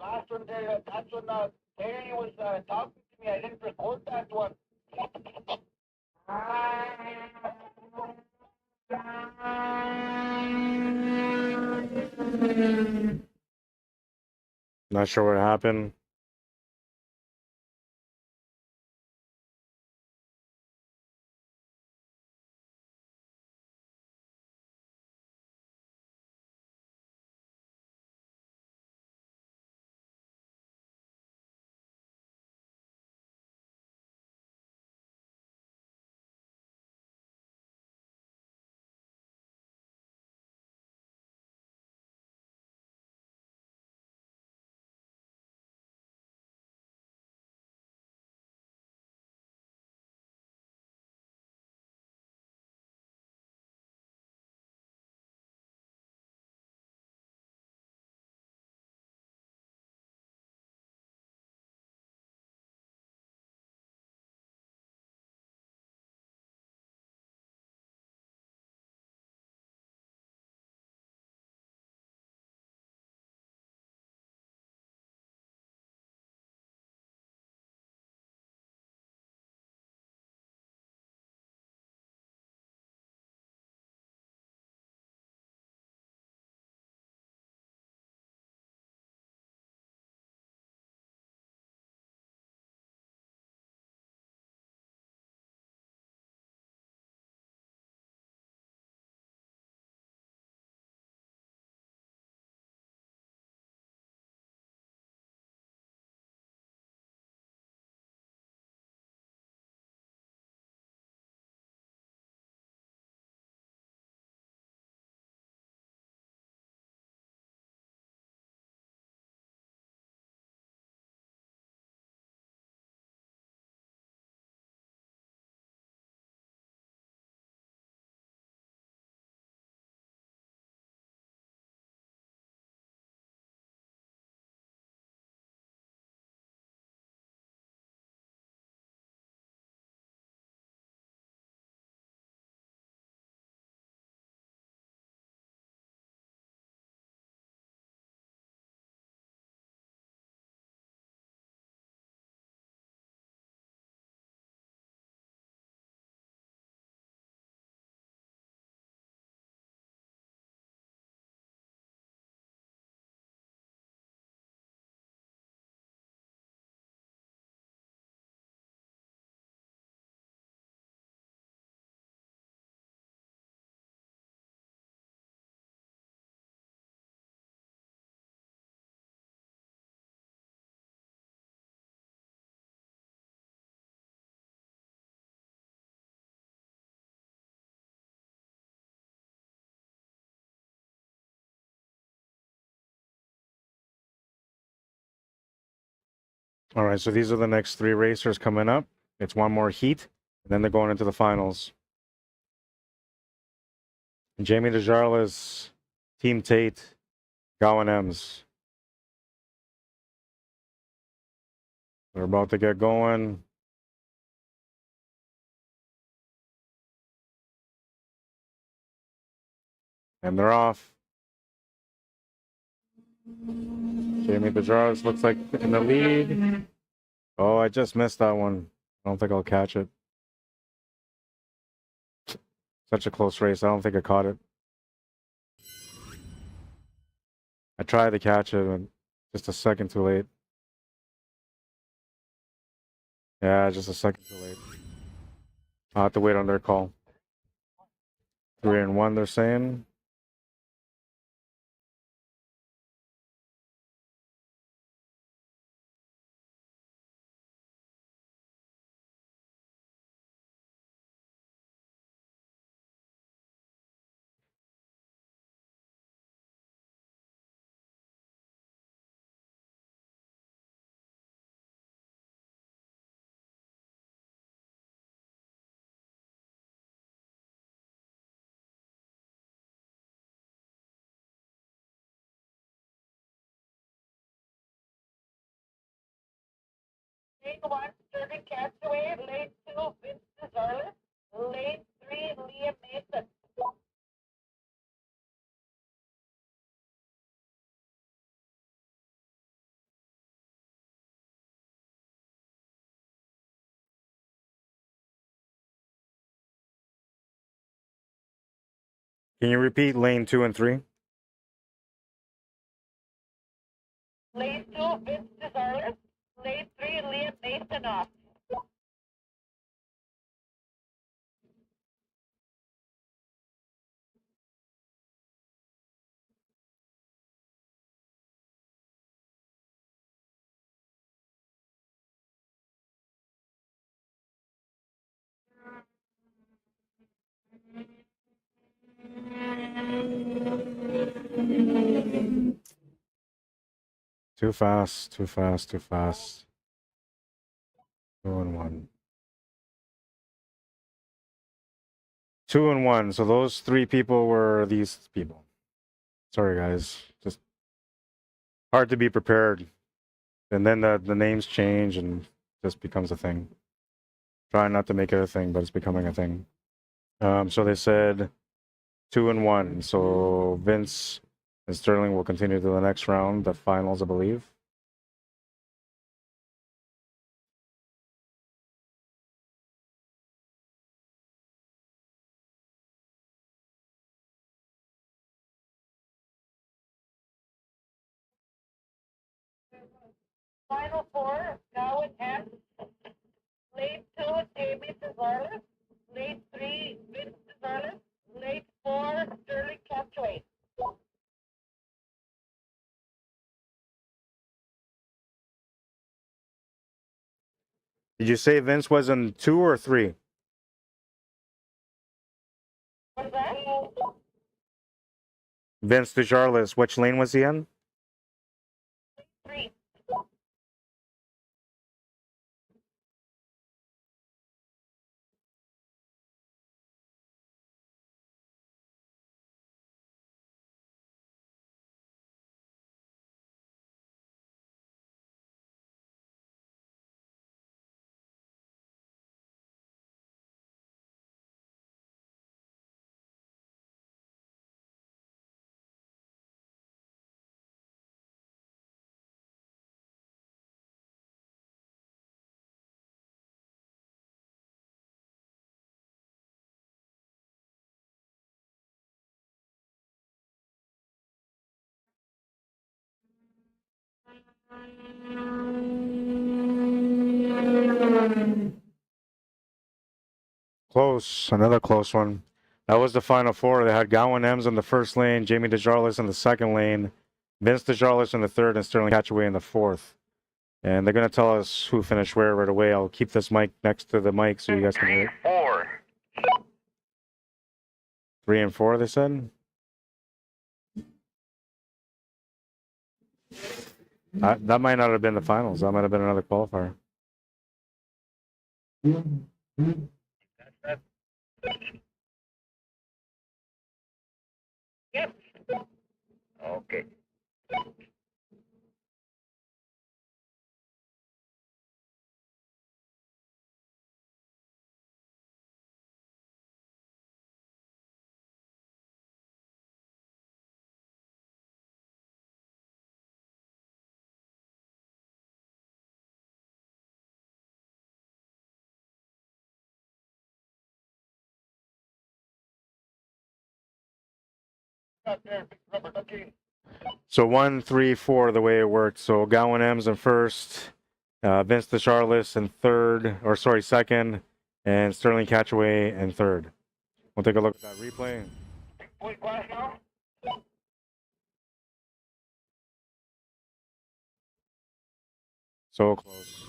last one there, that's when Terry was talking to me. I didn't record that one. Not sure what happened. All right, so these are the next 3 racers coming up. It's one more heat, and then they're going into the finals. Jamie DeJarlis, Team Tate, Gowan Ems. They're about to get going. And they're off. Jamie DeJarlis looks like in the lead. Oh, I just missed that one. I don't think I'll catch it. Such a close race. I don't think I caught it. I tried to catch it, but just a second too late. Yeah, just a second too late. I'll have to wait on their call. 3 and 1, they're saying. Lane 1, Sturgeon Castaway. Lane 2, Vince Desarlis. Lane 3, Liam Mason. Can you repeat lane 2 and 3? Lane 2, Vince Desarles. Lane 3, Liam Mason off. Too fast, too fast, too fast. 2 and 1. 2 and 1. So those 3 people were these people. Sorry, guys. Just hard to be prepared. And then the names change and just becomes a thing. Trying not to make it a thing, but it's becoming a thing. So they said 2 and 1. So Vince and Sterling will continue to the next round, the finals, I believe. Final 4, Gowan M. Lane 2, Jamie Desarles. Lane 3, Vince Desarles. Lane 4, Sterling Catchway. Did you say Vince was in 2 or 3? What's that? Vince DeJarlis, which lane was he in? 3. Close, another close one. That was the final 4. They had Gowan Ems in the first lane, Jamie DeJarlis in the second lane, Vince DeJarlis in the third, and Sterling Catchaway in the fourth. And they're going to tell us who finished where right away. I'll keep this mic next to the mic so you guys can hear it. 4. 3 and 4, they said? That might not have been the finals. That might have been another qualifier. Yep. Okay. Up there, big rubber ducky. So 1, 3, 4, the way it worked. So Gowan Ems in first, Vince DeCharlis in third, or sorry, second, and Sterling Catchaway in third. We'll take a look at that replay. Point glass now. So close.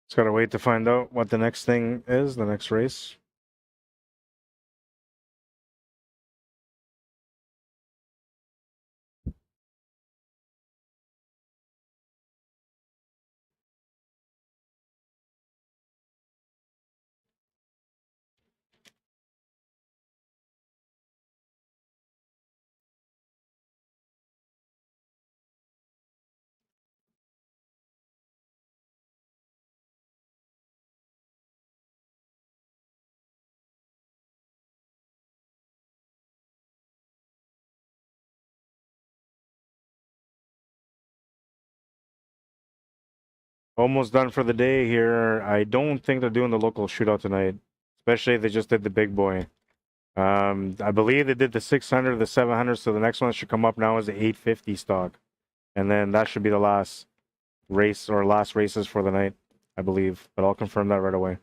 Just gotta wait to find out what the next thing is, the next race. Almost done for the day here. I don't think they're doing the local shootout tonight, especially if they just did the big boy. I believe they did the 600, the 700, so the next one that should come up now is the 850 stock. And then that should be the last race or last races for the night, I believe. But I'll confirm that right away.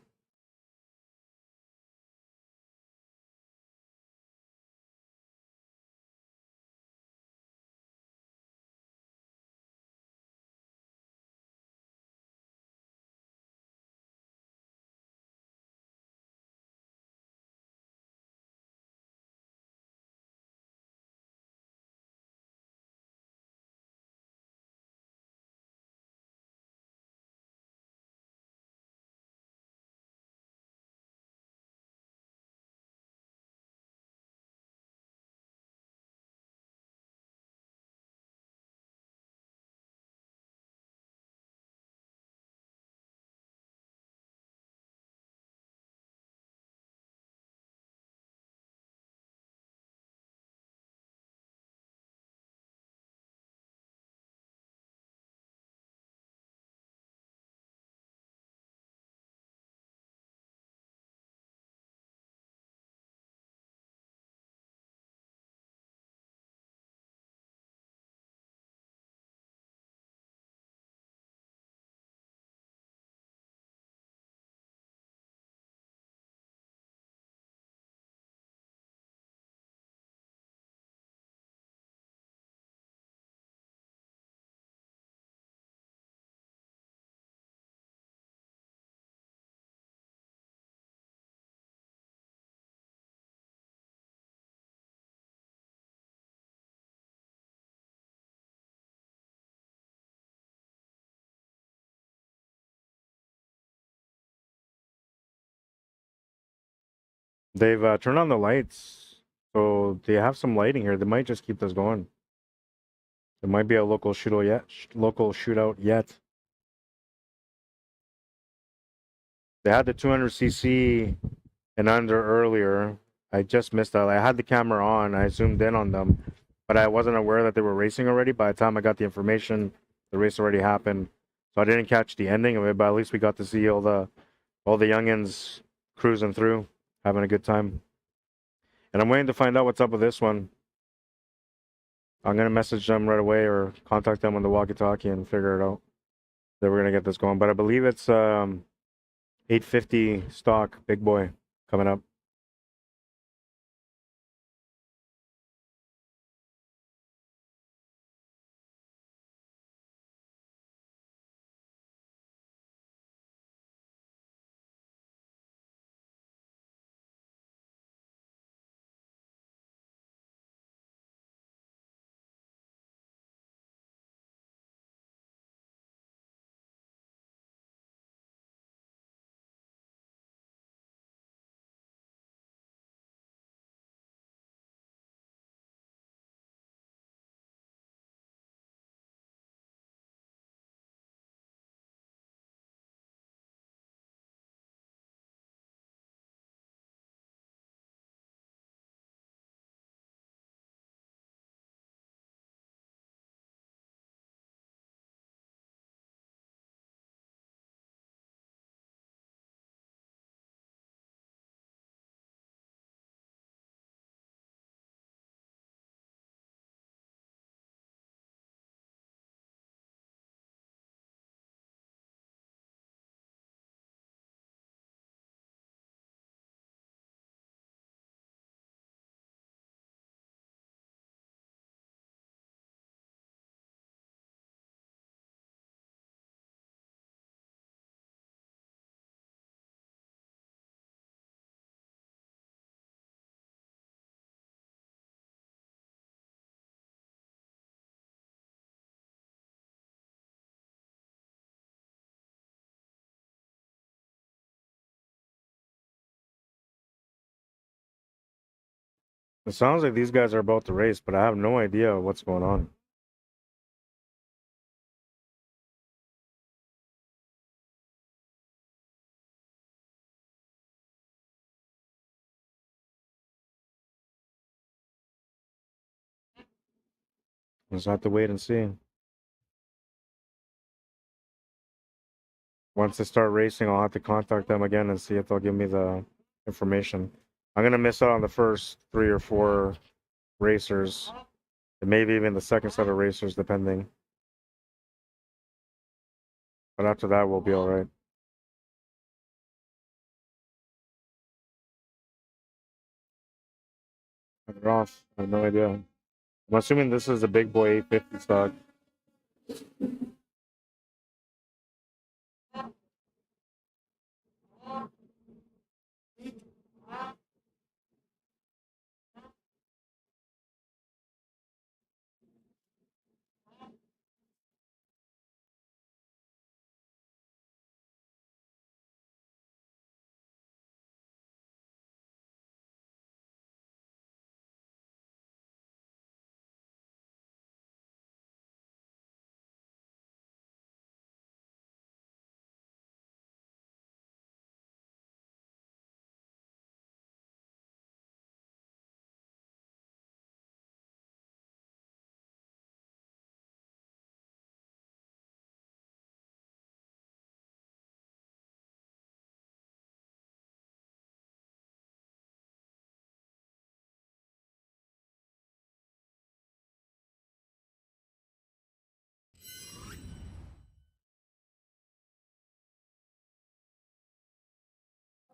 They've turned on the lights, so they have some lighting here. They might just keep this going. There might be a local shootout yet. Local shootout yet. They had the 200cc and under earlier. I just missed that. I had the camera on. I zoomed in on them, but I wasn't aware that they were racing already. By the time I got the information, the race already happened. So I didn't catch the ending of it, but at least we got to see all the youngins cruising through, having a good time. And I'm waiting to find out what's up with this one. I'm gonna message them right away or contact them on the walkie-talkie and figure it out. That we're gonna get this going. But I believe it's 850 stock, big boy, coming up. It sounds like these guys are about to race, but I have no idea what's going on. Just have to wait and see. once they start racing, I'll have to contact them again and see if they'll give me the information. I'm gonna miss out on the first 3 or 4 racers, and maybe even the second set of racers, depending. But after that, we'll be all right. They're off. I have no idea. I'm assuming this is a big boy 850 stock.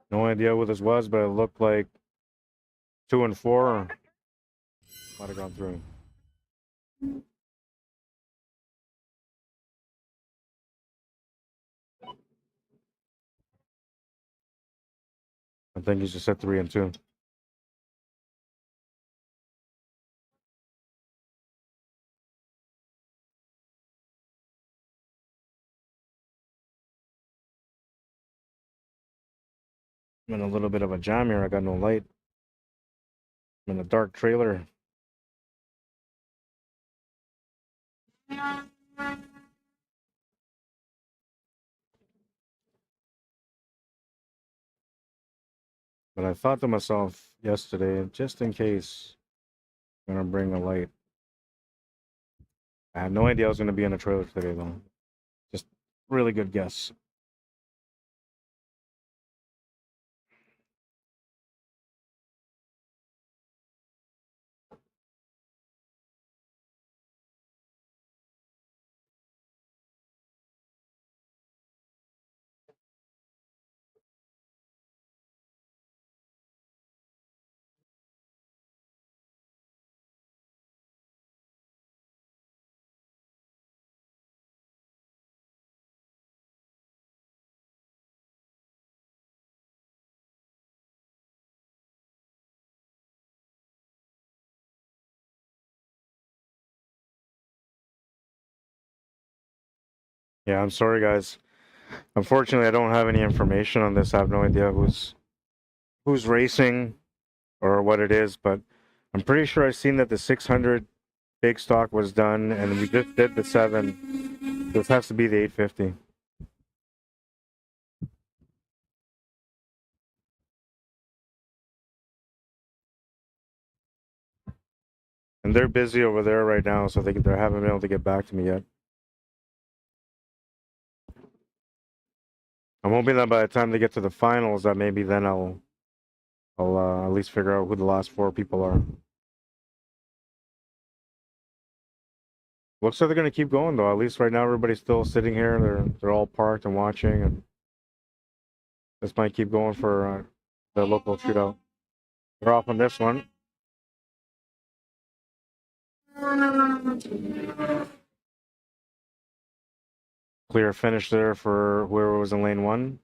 No idea what this was, but it looked like 2 and 4 might have gone through. I think he's just said 3 and 2. I'm in a little bit of a jam here. I got no light. I'm in a dark trailer. But I thought to myself yesterday, just in case, I'm gonna bring a light. I had no idea I was gonna be in a trailer today, though. Just really good guess. Yeah, I'm sorry, guys. Unfortunately, I don't have any information on this. I have no idea who's racing or what it is, but I'm pretty sure I've seen that the 600 big stock was done, and we just did the 7. This has to be the 850. And they're busy over there right now, so they haven't been able to get back to me yet. I'm hoping that by the time they get to the finals, that maybe then I'll at least figure out who the last 4 people are. Looks like they're gonna keep going though. At least right now, everybody's still sitting here. They're all parked and watching, and this might keep going for the local shootout. They're off on this one. Clear finish there for whoever was in lane 1.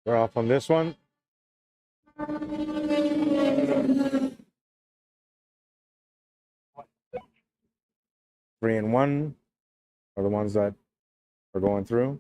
We're off on this one. 3 and 1 are the ones that are going through.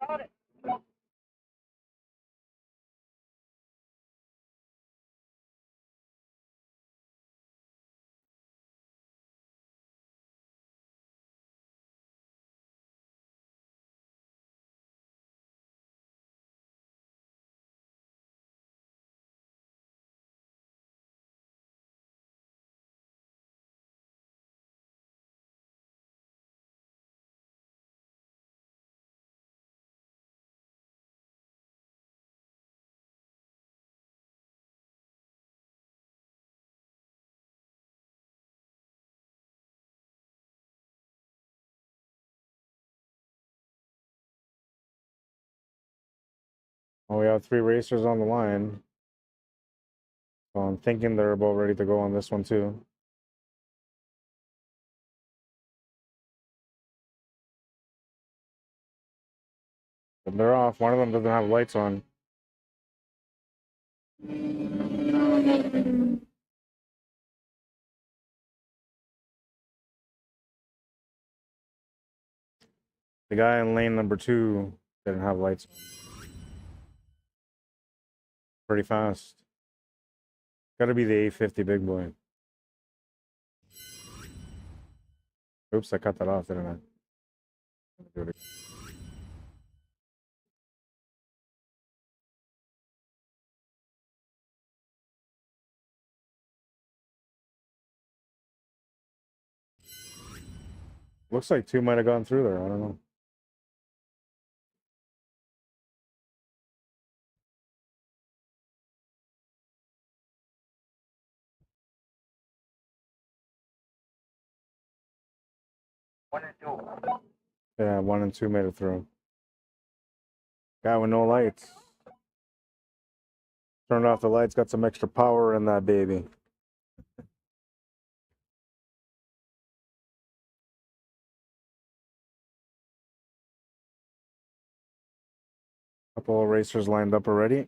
Got it. Oh, we have 3 racers on the line. So I'm thinking they're about ready to go on this one too. But they're off. One of them doesn't have lights on. The guy in lane number 2 didn't have lights on. Pretty fast. Gotta be the 850 big boy. Oops, I cut that off, didn't I? Do it again. Looks like 2 might have gone through there. I don't know. One and two. Yeah, 1 and 2 made it through. Guy with no lights. Turned off the lights, got some extra power in that baby. Couple of racers lined up already.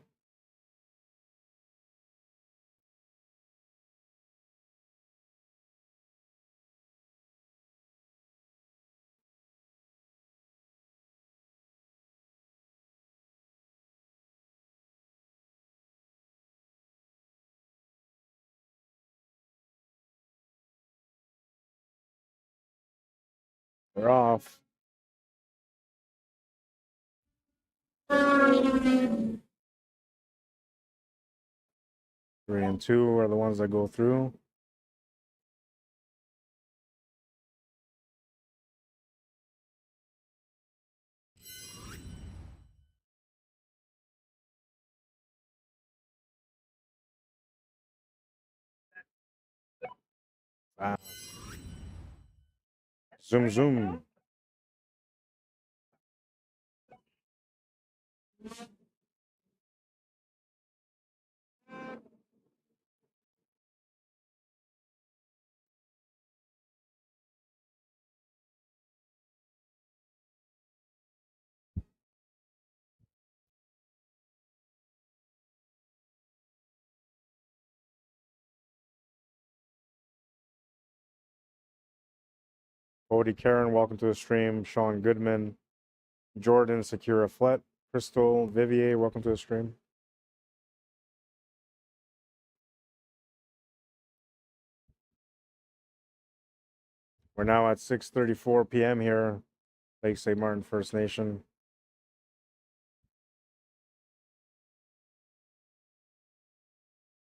They're off. 3 and 2 are the ones that go through. Wow. Zoom, zoom. Cody Karen, welcome to the stream. Sean Goodman, Jordan, Sakura Flet, Crystal, Vivier, welcome to the stream. We're now at 6:34 p.m. here, Lake St. Martin First Nation.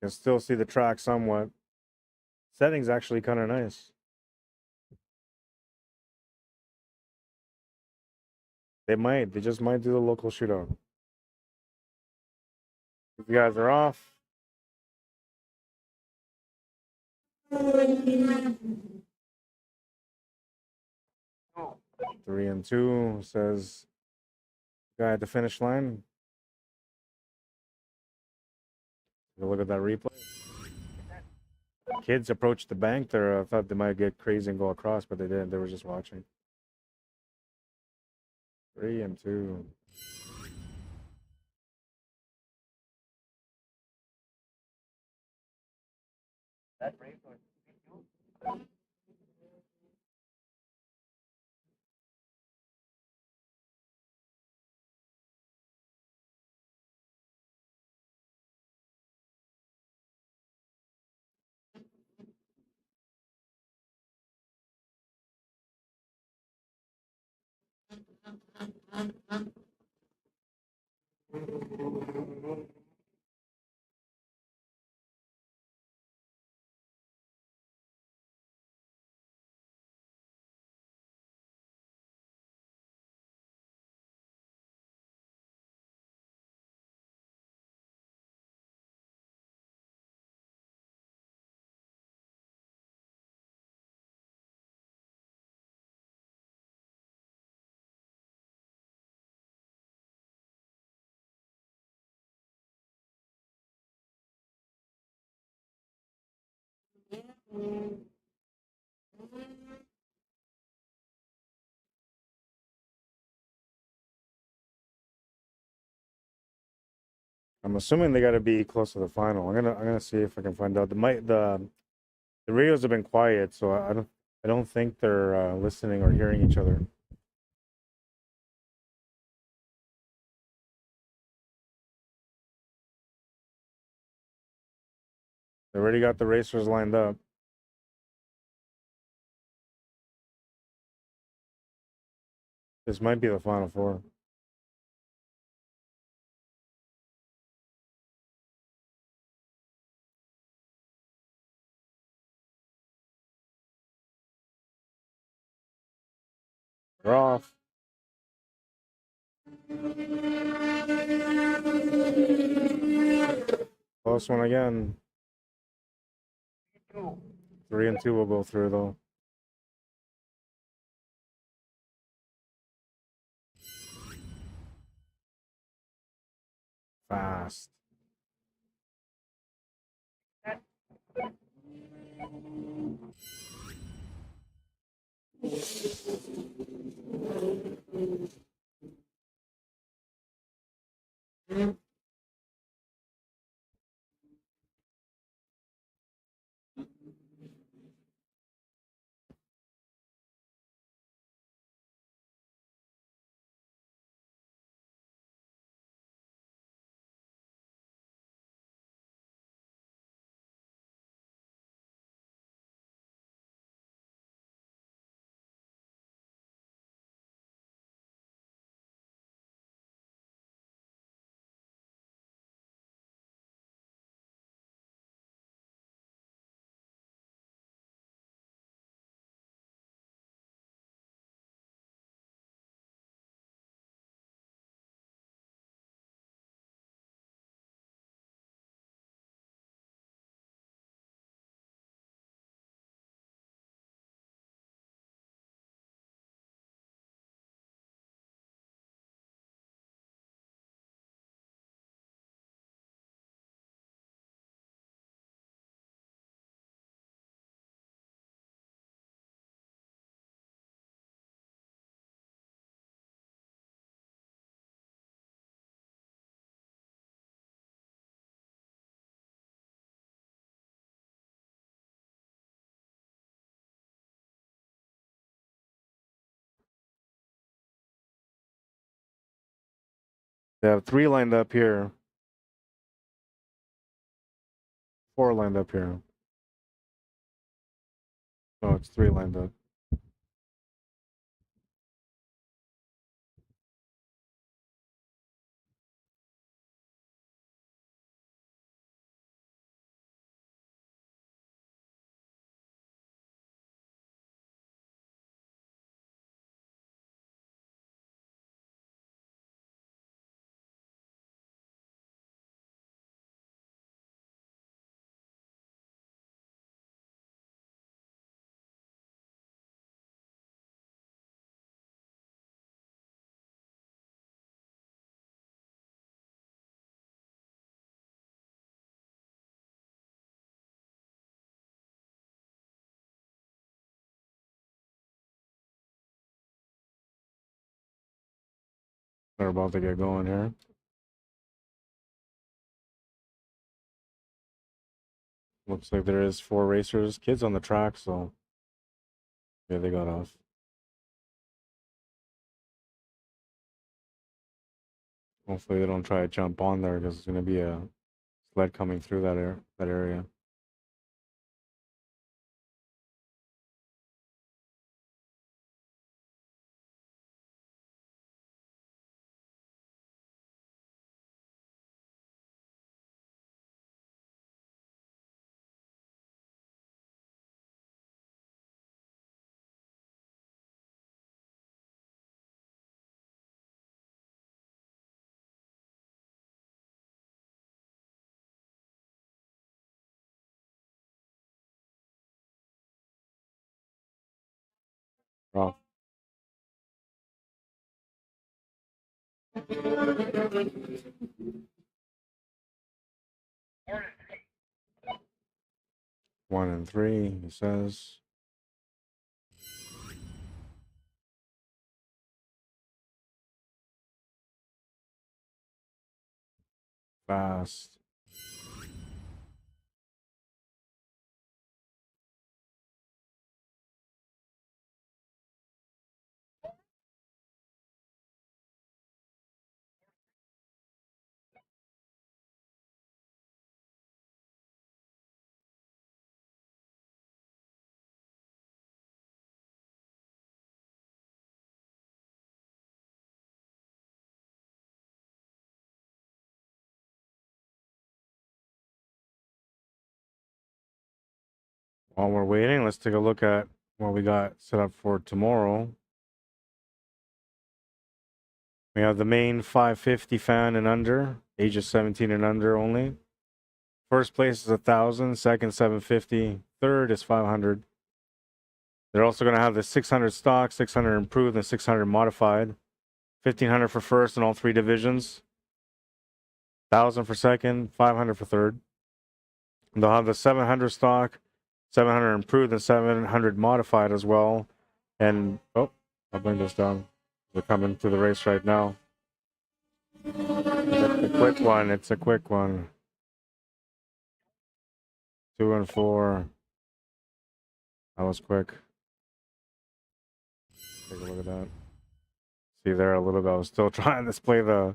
You can still see the track somewhat. Setting's actually kind of nice. They just might do the local shootout. You guys are off. Two. 3 and 2 says guy at the finish line. Look at that replay. Kids approached the bank there. I thought they might get crazy and go across, but they didn't. They were just watching. 3 and 2. That race was 3-2. I'm assuming they got to be close to the final. I'm gonna see if I can find out. The radios have been quiet, so I don't think they're listening or hearing each other. They already got the racers lined up. This might be the final four. They're off. Close one again. 3-2. 3 and 2 will go through though. Fast. They have 3 lined up here. 4 lined up here. Oh, it's 3 lined up. They're about to get going here. Looks like there is 4 racers, kids on the track, so yeah, they got off. Hopefully they don't try to jump on there because there's going to be a sled coming through that area. Oh. One and 3, he says. Fast. While we're waiting, let's take a look at what we got set up for tomorrow. We have the main 550 fan and under, ages 17 and under only. First place is 1,000, second 750, third is 500. They're also going to have the 600 stock, 600 improved, and 600 modified. 1,500 for first in all 3 divisions. 1,000 for second, 500 for third. And they'll have the 700 stock, 700 improved, and 700 modified as well. And, oh, I'll bring this down. They're coming to the race right now. It's a quick one. It's a quick one. 2 and 4. That was quick. Take a look at that. See there a little bit. I was still trying to display the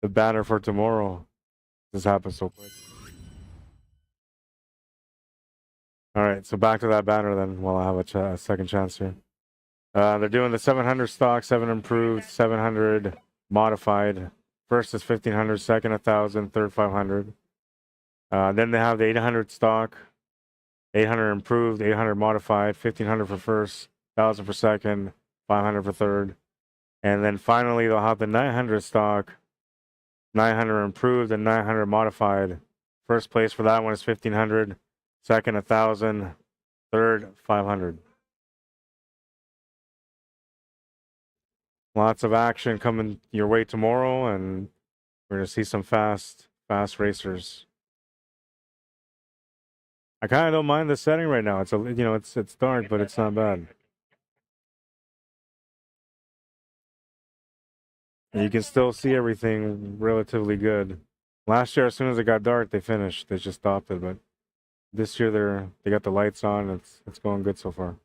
banner for tomorrow. This happened so quick. All right, so back to that banner then while I have a second chance here. They're doing the 700 stock, 7 improved, 700 modified. First is 1,500, second 1,000, third 500. Then they have the 800 stock, 800 improved, 800 modified, 1,500 for first, 1,000 for second, 500 for third. And then finally they'll have the 900 stock, 900 improved, and 900 modified. First place for that one is 1,500, second 1,000, third 500. Lots of action coming your way tomorrow, and we're gonna see some fast racers. I kind of don't mind the setting right now. It's it's dark, but it's not bad. And you can still see everything relatively good. Last year, as soon as it got dark, they finished. They just stopped it, but this year they got the lights on. It's going good so far.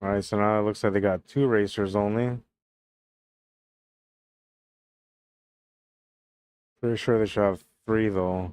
All right, so now it looks like they got 2 racers only. Pretty sure they should have 3 though.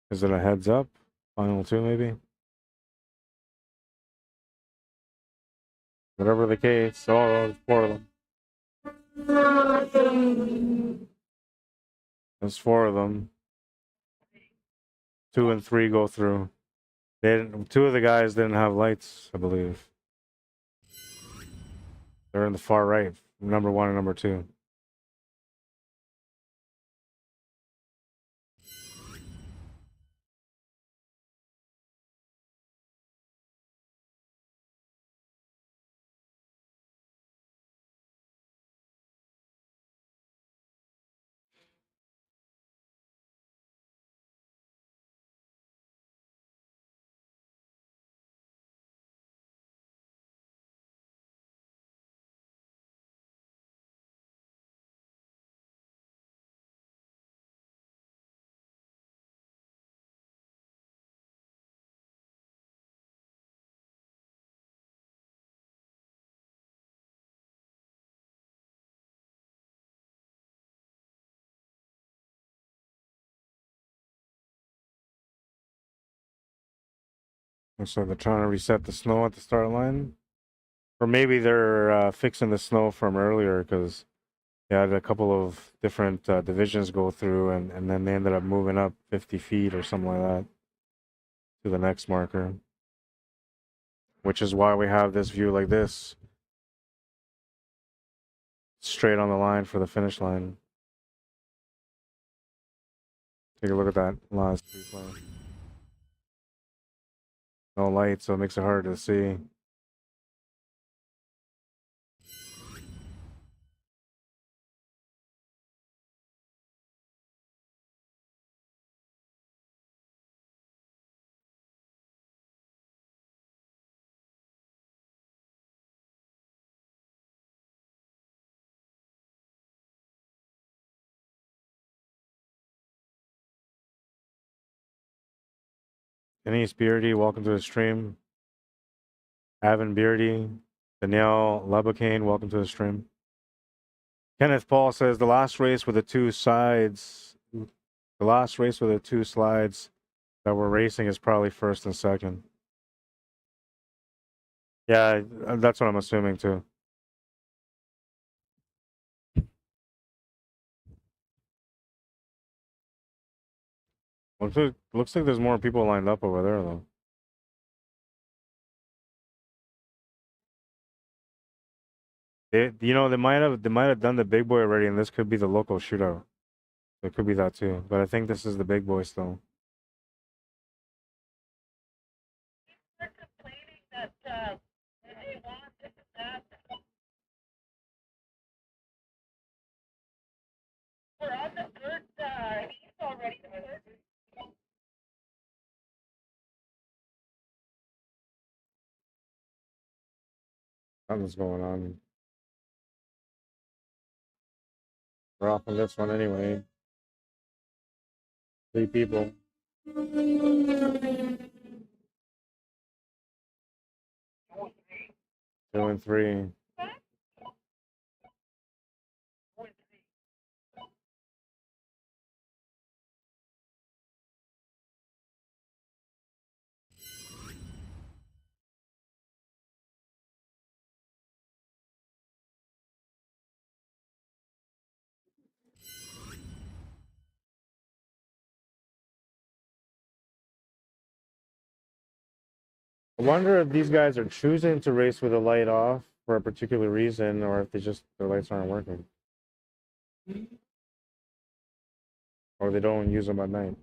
Is it a heads up? Final 2 maybe? Whatever the case, there's 4 of them. There's 4 of them. 2 and 3 go through. They didn't, 2 of the guys didn't have lights, I believe. They're in the far right, number 1 and number 2. So they're trying to reset the snow at the start line. Or maybe they're fixing the snow from earlier because they had a couple of different divisions go through and then they ended up moving up 50 feet or something like that to the next marker. Which is why we have this view like this. Straight on the line for the finish line. Take a look at that last replay. No light, so it makes it hard to see. Denise Beardy, welcome to the stream. Avin Beardy, Danielle Labocane, welcome to the stream. Kenneth Paul says the last race with the 2 sides, the last race with the 2 slides that we're racing is probably first and second. Yeah, that's what I'm assuming too. Looks like there's more people lined up over there though. They might have done the big boy already, and this could be the local shootout. It could be that too, but I think this is the big boy still. They're complaining that they want this and that. We're on the third heat already. Something's going on. We're off on this one anyway. 3 people. 2 and 3. I wonder if these guys are choosing to race with the light off for a particular reason, or if their lights aren't working, or they don't use them at night.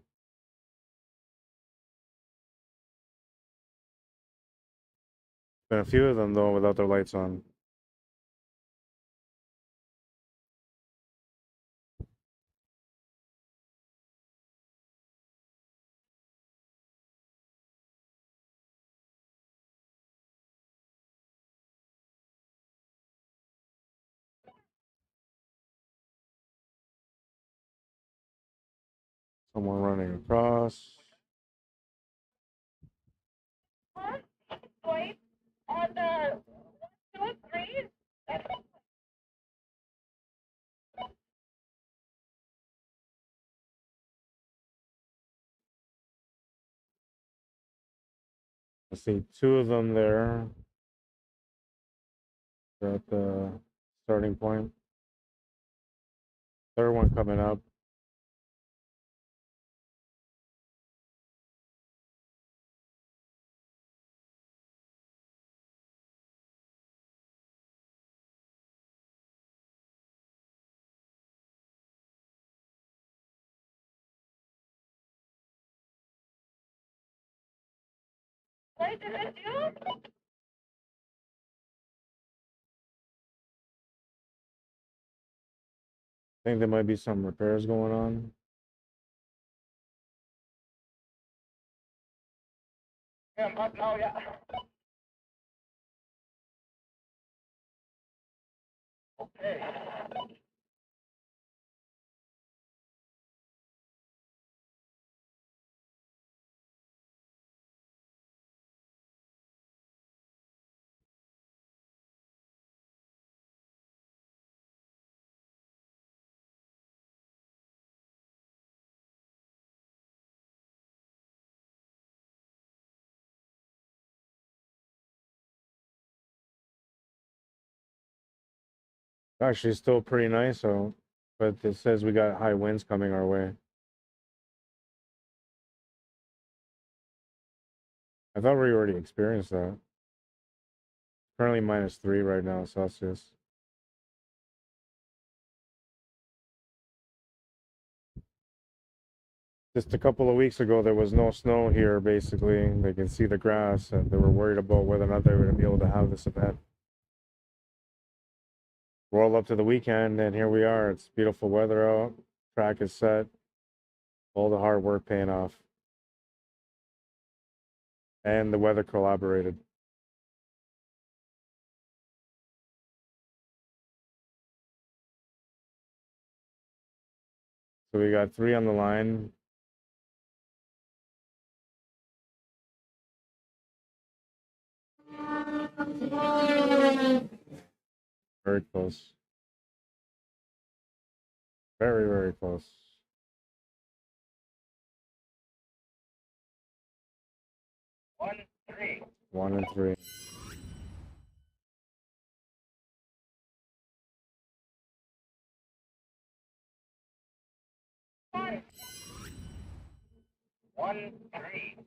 Been a few of them though without their lights on. Someone running across. Wait, on the 2 and 3. I see 2 of them there. They're at the starting point. Third one coming up. Wait, is it you? I think there might be some repairs going on. Yeah, I'm up now, yeah. Okay. Actually, still pretty nice, so, but it says we got high winds coming our way. I thought we already experienced that. Currently -3 right now, Celsius. Just a couple of weeks ago, there was no snow here, basically. They can see the grass, and they were worried about whether or not they were going to be able to have this event. Roll up to the weekend, and here we are. It's beautiful weather out. Track is set. All the hard work paying off. And the weather collaborated. So we got 3 on the line. Very close. Very, very close. 1-3. 1 and 3. One. 1-3.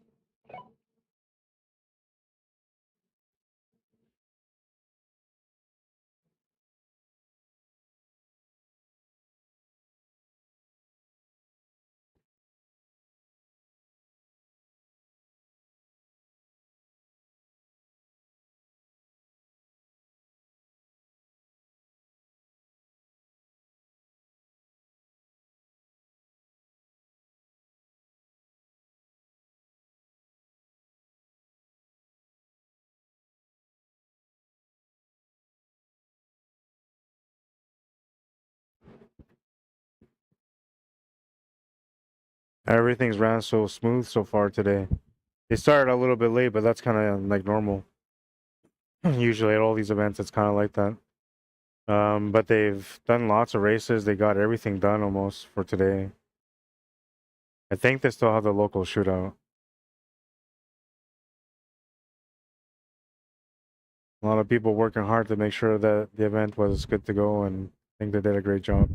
Everything's ran so smooth so far today. They started a little bit late, but that's kind of like normal. Usually at all these events, it's kind of like that. But they've done lots of races. They got everything done almost for today. I think they still have the local shootout. A lot of people working hard to make sure that the event was good to go, and I think they did a great job.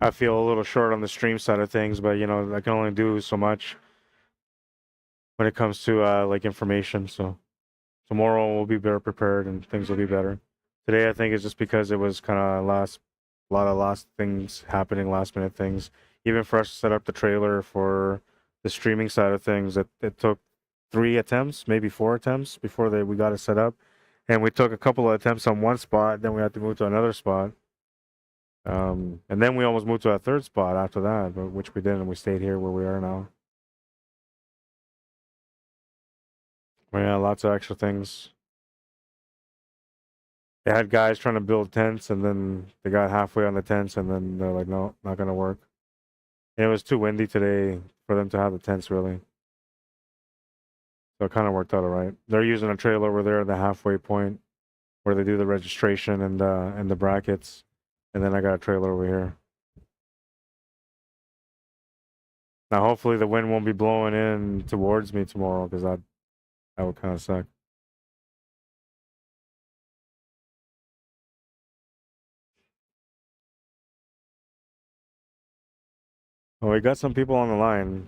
I feel a little short on the stream side of things, but you know, I can only do so much when it comes to like information. So tomorrow we'll be better prepared and things will be better. Today I think it's just because it was kind of a lot of last things happening, last minute things. Even for us to set up the trailer for the streaming side of things, it took 3 attempts, maybe 4 attempts before we got it set up. And we took a couple of attempts on one spot, then we had to move to another spot. And then we almost moved to a third spot after that, but which we didn't, and we stayed here where we are now. But yeah, lots of extra things. They had guys trying to build tents, and then they got halfway on the tents, and then they're like, no, not gonna work. And it was too windy today for them to have the tents, really. So it kind of worked out all right. They're using a trailer over there at the halfway point where they do the registration and the brackets, and then I got a trailer over here. Now, hopefully, the wind won't be blowing in towards me tomorrow, because that would kind of suck. Oh, we got some people on the line.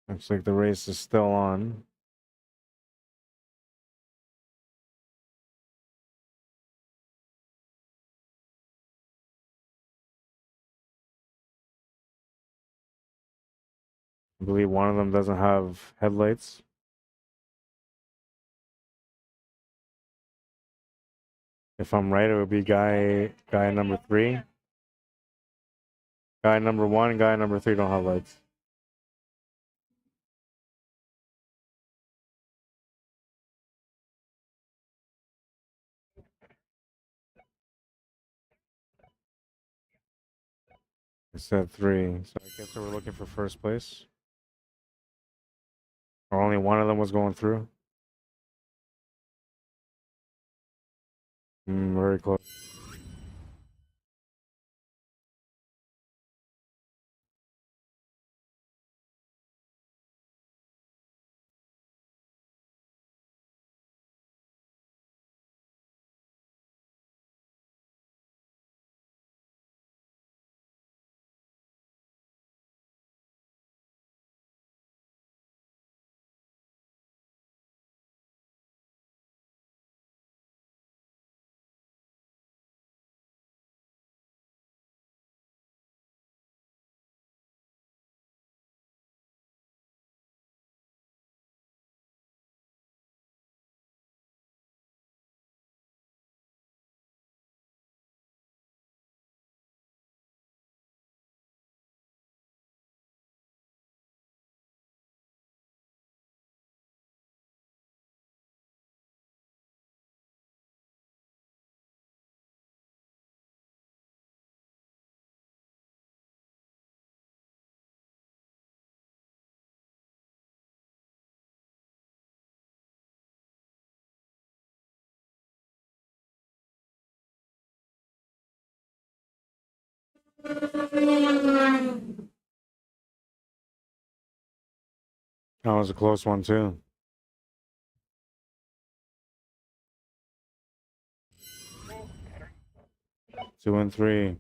Looks like the race is still on. I believe one of them doesn't have headlights. If I'm right, it would be guy number 3. Guy number 1 and guy number 3 don't have lights. I said 3, so I guess they were looking for first place. Or only one of them was going through. Very close. That was a close one too. 2 and 3.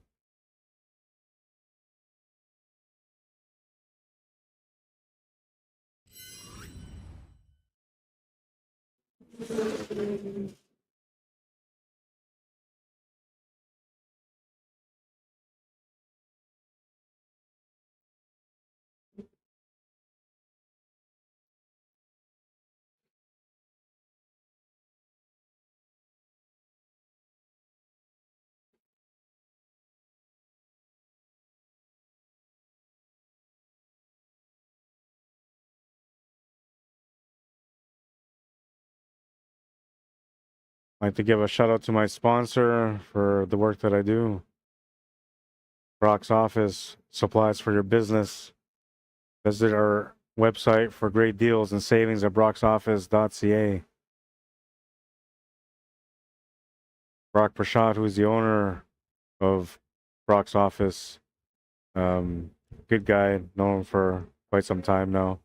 I'd like to give a shout out to my sponsor for the work that I do. Brock's Office, supplies for your business. Visit our website for great deals and savings at brocksoffice.ca. Brock Prashad, who's the owner of Brock's Office, good guy, known for quite some time now.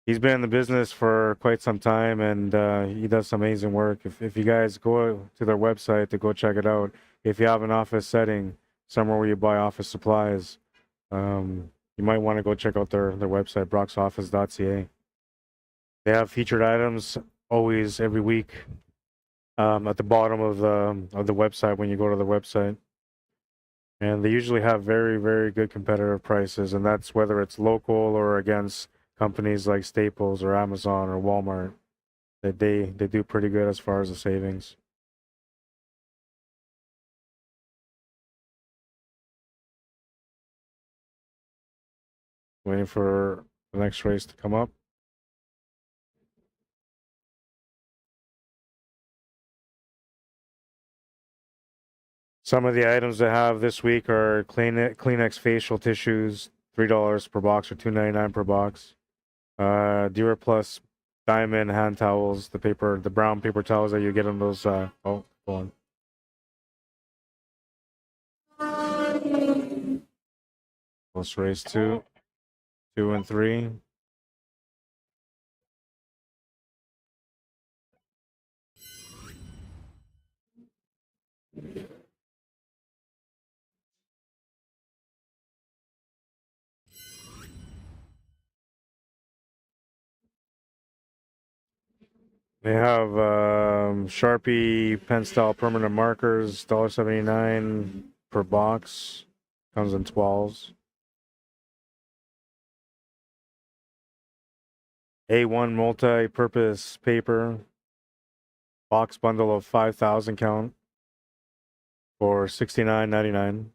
He's been in the business for quite some time, and he does some amazing work. If you guys go to their website to go check it out, if you have an office setting somewhere where you buy office supplies, you might want to go check out their website, brocksoffice.ca. They have featured items always every week at the bottom of the website when you go to the website. And they usually have very, very good competitive prices, and that's whether it's local or against companies like Staples or Amazon or Walmart. They do pretty good as far as the savings. Waiting for the next race to come up. Some of the items they have this week are Kleenex facial tissues, $3 per box or $2.99 per box. Duraplus diamond hand towels, the brown paper towels that you get in those. Oh, go on. Let's race 2 and 3. They have Sharpie pen style permanent markers, $1.79 per box. Comes in 12s. A1 multi-purpose paper. Box bundle of 5,000 count for $69.99.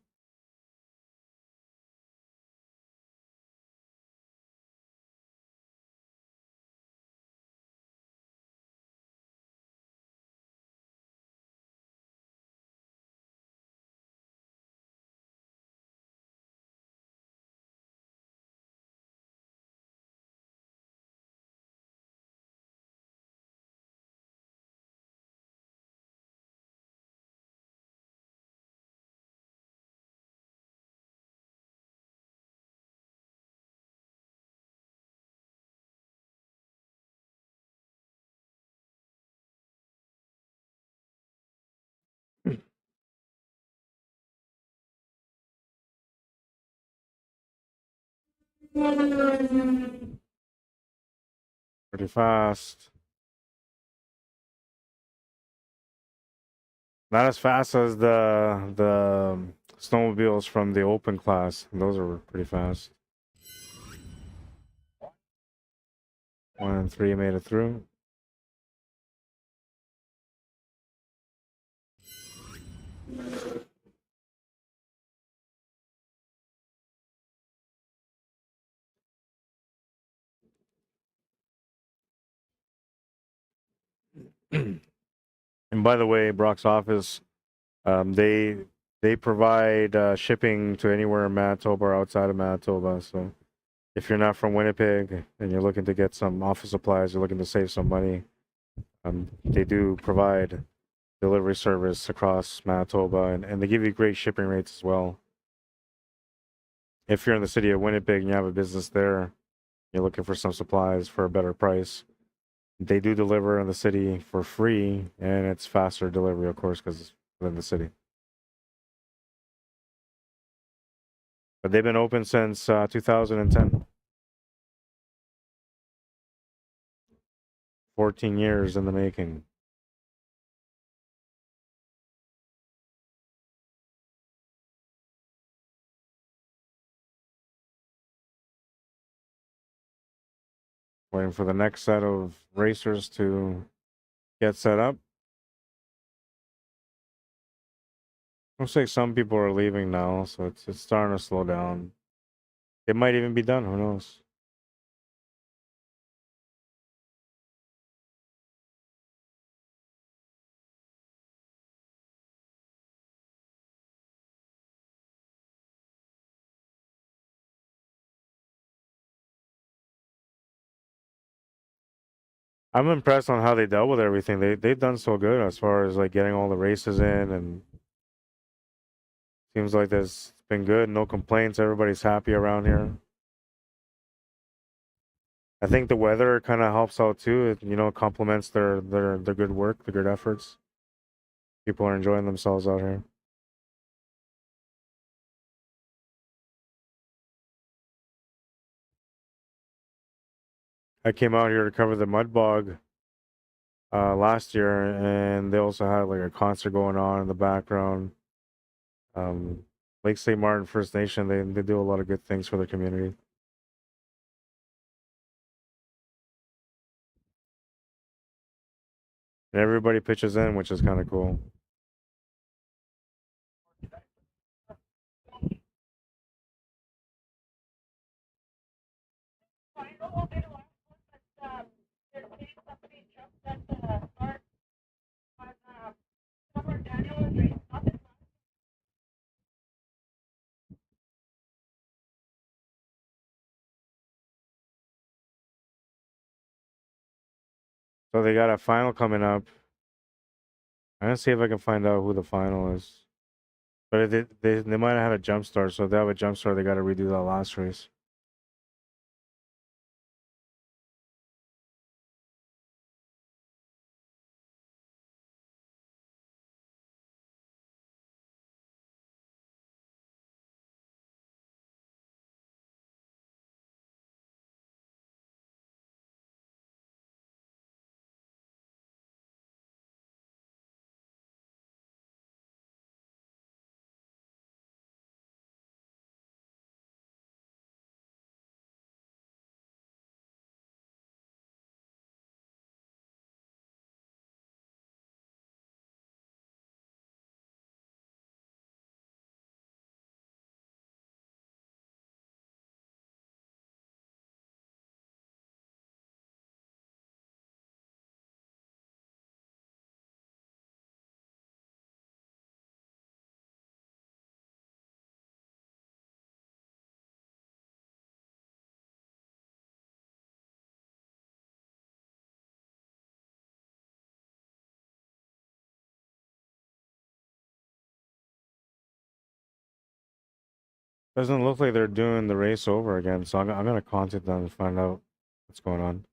Pretty fast. Not as fast as the snowmobiles from the open class. Those are pretty fast. 1 and 3 made it through. And by the way, Brock's office, they provide shipping to anywhere in Manitoba or outside of Manitoba. So if you're not from Winnipeg and you're looking to get some office supplies, you're looking to save some money, they do provide delivery service across Manitoba, and they give you great shipping rates as well. If you're in the city of Winnipeg and you have a business there, you're looking for some supplies for a better price, they do deliver in the city for free, and it's faster delivery, of course, because it's within the city. But they've been open since 2010. 14 years in the making. Waiting for the next set of racers to get set up. Looks like some people are leaving now, so it's starting to slow down. It might even be done, who knows? I'm impressed on how they dealt with everything. They've done so good as far as like getting all the races in, and seems like there's been good, no complaints. Everybody's happy around here. I think the weather kind of helps out too. It, you know, complements their good work, their good efforts. People are enjoying themselves out here. I came out here to cover the mud bog last year, and they also had like a concert going on in the background. Lake St. Martin First Nation, they do a lot of good things for their community. And everybody pitches in, which is kind of cool. I know we'll be the last one, but there's somebody jumped at the start on summer Daniel and race nothing. So they got a final coming up. I'm gonna see if I can find out who the final is. But they might have had a jump start, so if they have a jump start, they got to redo that last race. Doesn't look like they're doing the race over again, so I'm gonna contact them and find out what's going on.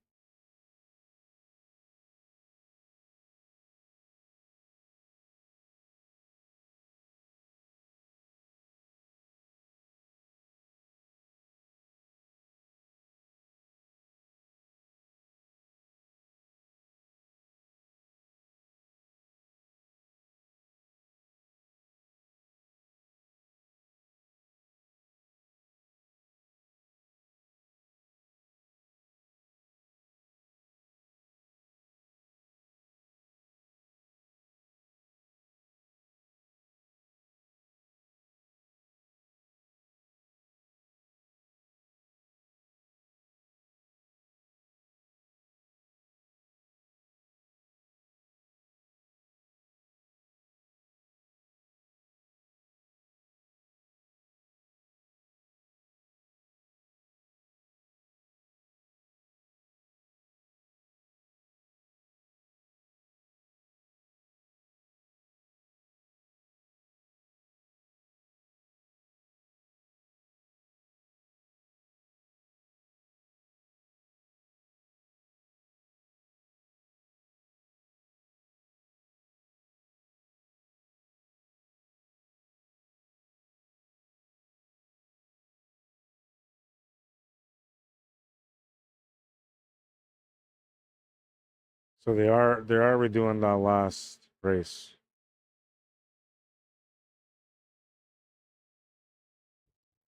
So they are redoing that last race.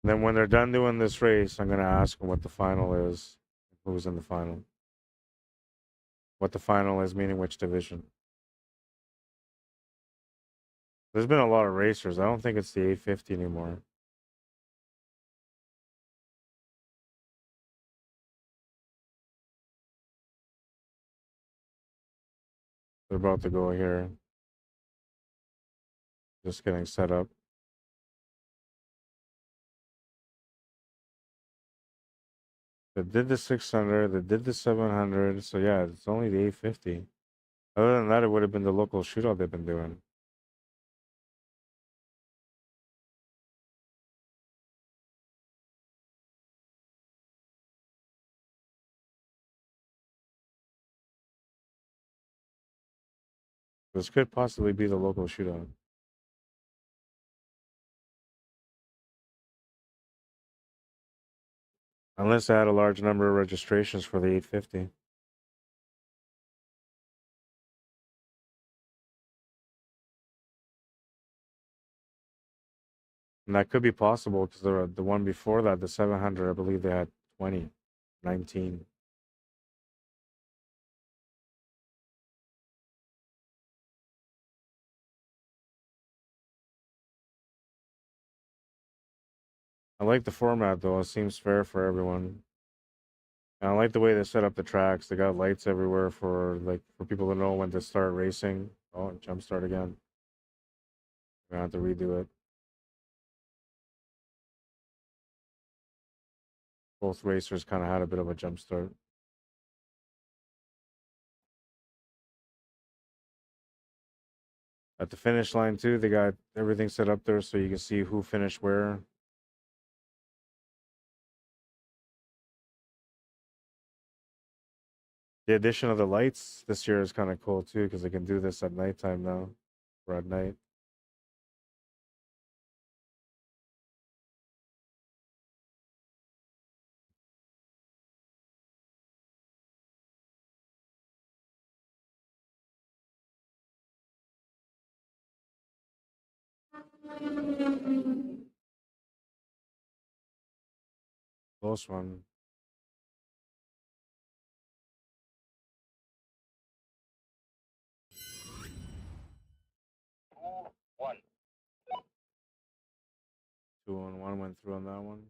And then when they're done doing this race, I'm gonna ask them what the final is, who's in the final. What the final is, meaning which division. There's been a lot of racers. I don't think it's the 850 anymore. They're about to go here. Just getting set up. They did the 600, they did the 700. So yeah, it's only the 850. Other than that, it would have been the local shootout they've been doing. This could possibly be the local shootout. Unless I had a large number of registrations for the 850. And that could be possible because the one before that, the 700, I believe they had 20, 19. I like the format though. It seems fair for everyone. And I like the way they set up the tracks. They got lights everywhere for people to know when to start racing. Oh, jump start again. We're gonna have to redo it. Both racers kind of had a bit of a jump start. At the finish line too, they got everything set up there so you can see who finished where. The addition of the lights this year is kind of cool too because they can do this at nighttime now, or at night. Close one. 2-1. 2-1 went through on that one.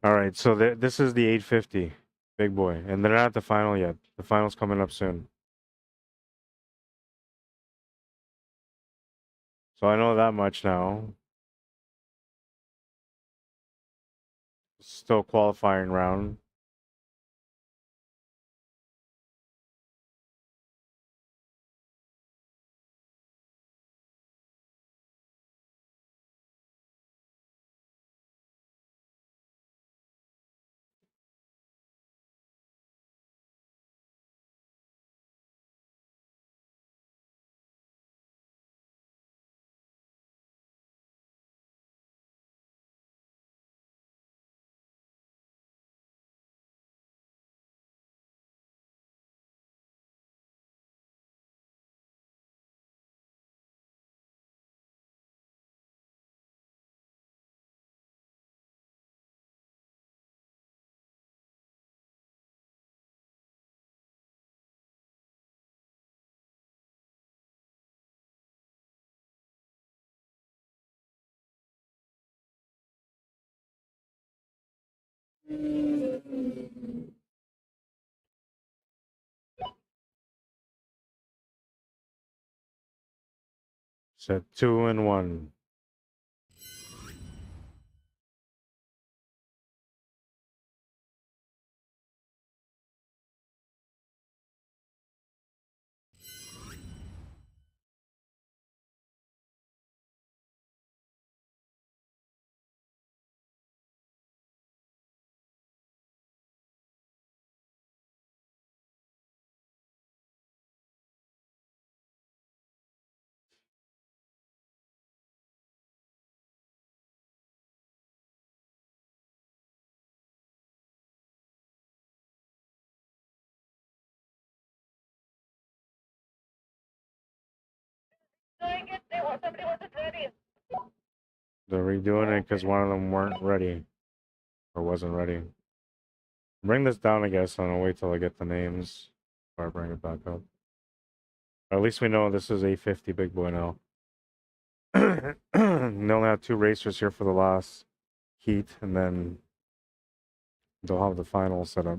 All right, so this is the 850 big boy, and they're not at the final yet. The final's coming up soon. So I know that much now. Still qualifying round. Set 2 and 1. Doing it. Somebody wasn't ready. They're redoing it because one of them weren't ready or wasn't ready. Bring this down, I guess, and I'll wait till I get the names before I bring it back up. Or at least we know this is 850 big boy now. They only have 2 racers here for the last heat, and then they'll have the final set up.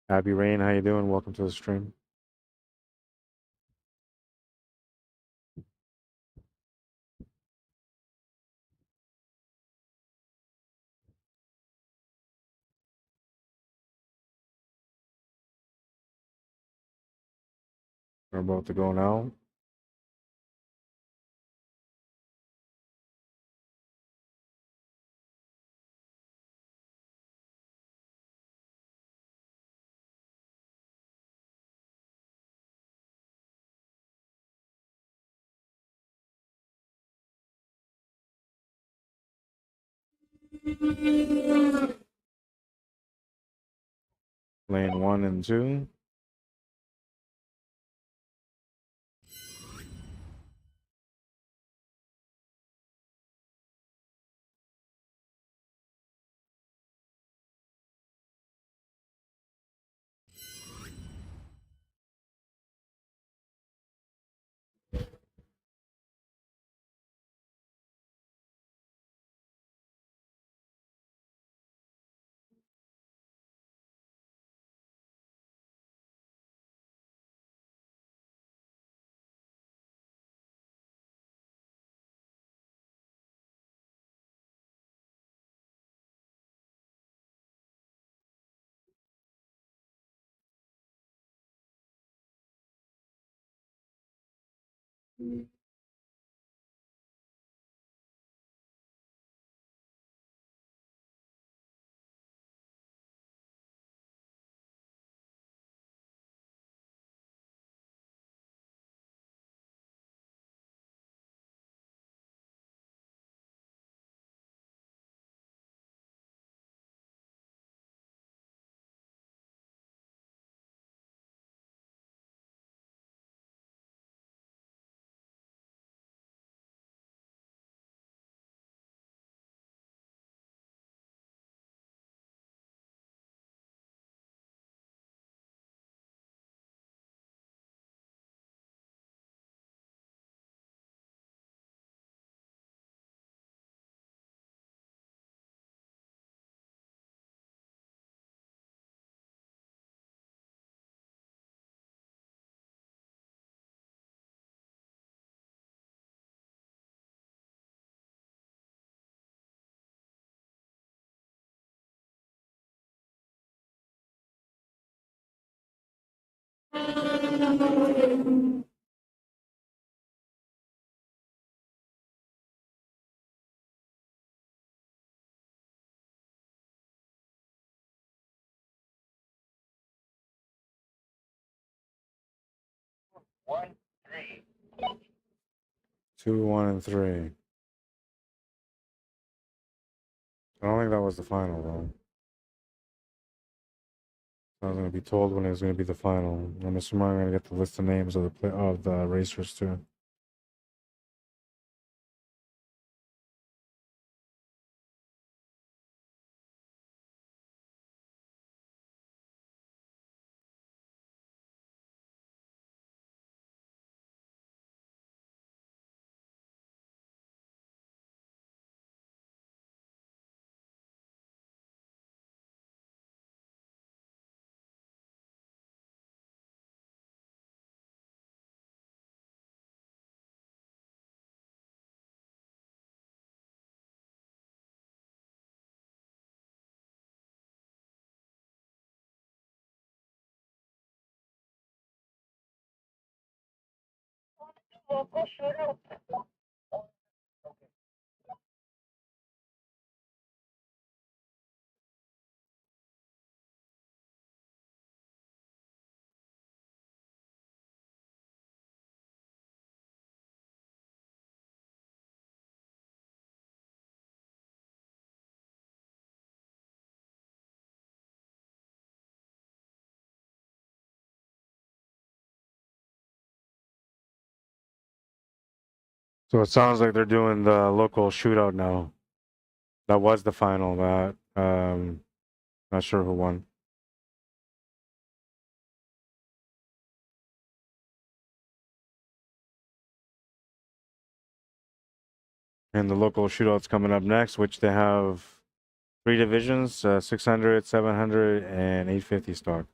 Abby Rain, how you doing? Welcome to the stream. We're about to go now. Lane 1 and 2. 1, 3. 2, 1, and 3. I don't think that was the final, though. I was gonna be told when it was gonna be the final. I'm assuming I'm gonna get the list of names of the racers too. Local shootout. So it sounds like they're doing the local shootout now. That was the final. That not sure who won. And the local shootout's coming up next, which they have 3 divisions: 600, 700, and 850 stock.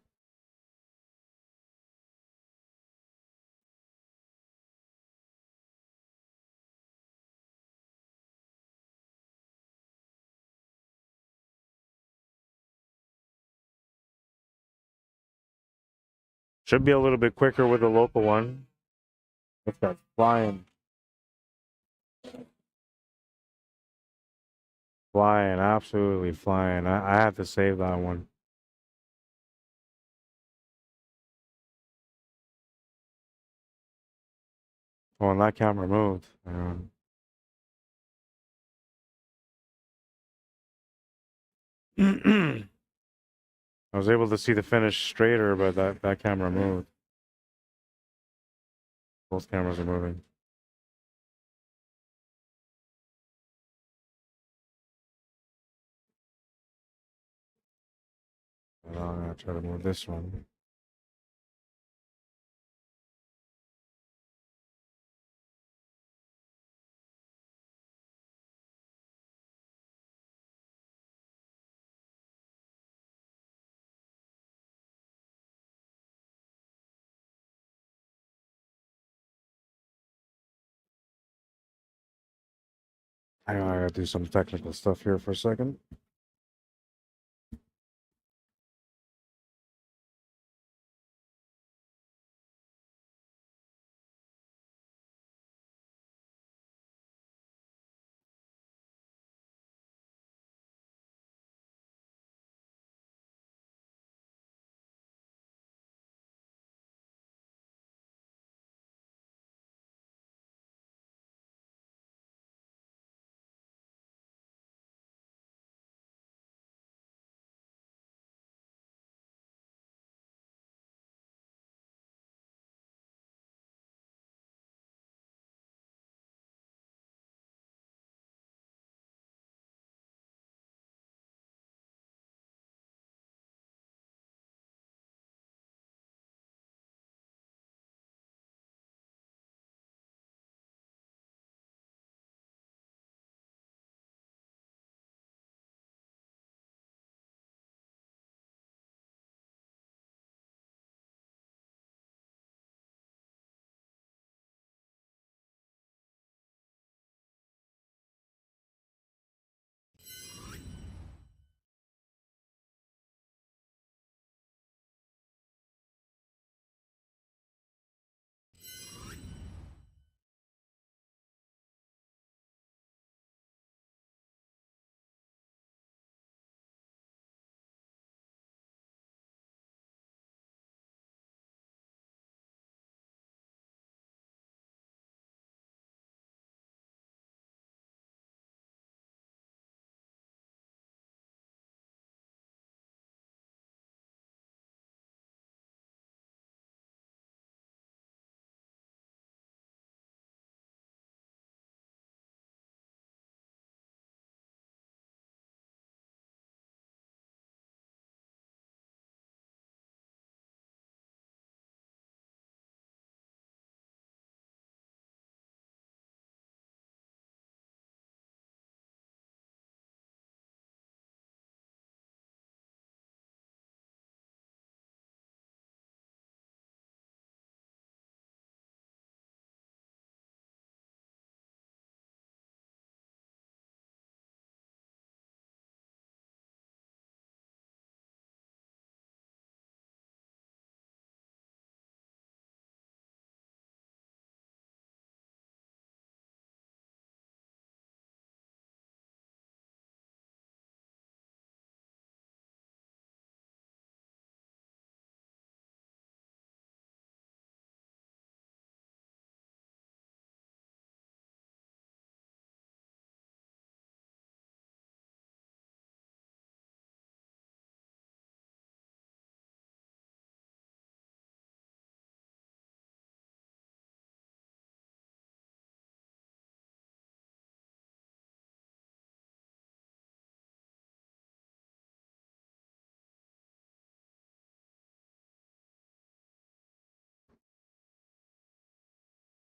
Should be a little bit quicker with the local one. It's got flying. Flying, absolutely flying. I had to save that one. Oh, and that camera moved. I was able to see the finish straighter, but that camera moved. Both cameras are moving. And I'm gonna try to move this one. Hang on, I gotta do some technical stuff here for a second.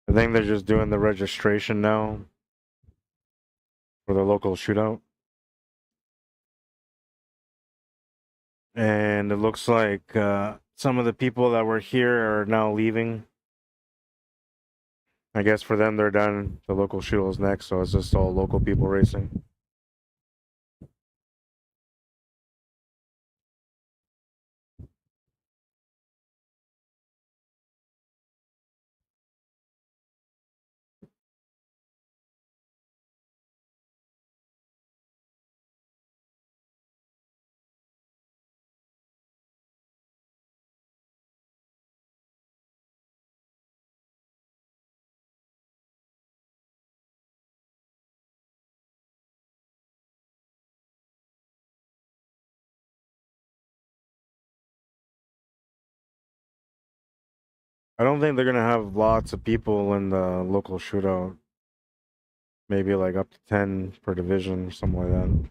I think they're just doing the registration now for the local shootout. And it looks like some of the people that were here are now leaving. I guess for them, they're done. The local shootout is next, so it's just all local people racing. I don't think they're gonna have lots of people in the local shootout. Maybe like up to 10 per division or something like that.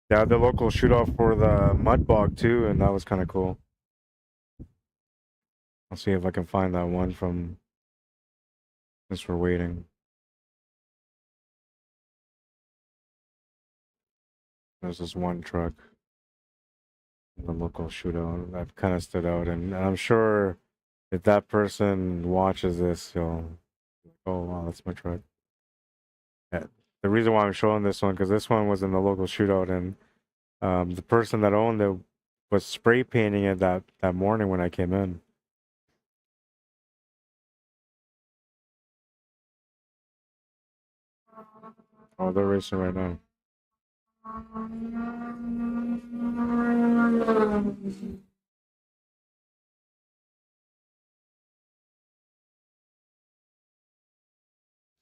Yeah, the local shootout for the mud bog too, and that was kind of cool. I'll see if I can find that one from since we're waiting. There's this one truck in the local shootout that kind of stood out, and I'm sure if that person watches this, he'll, oh wow, that's my truck. Yeah. The reason why I'm showing this one because this one was in the local shootout, and the person that owned it was spray painting it that morning when I came in. Oh, they're racing right now. So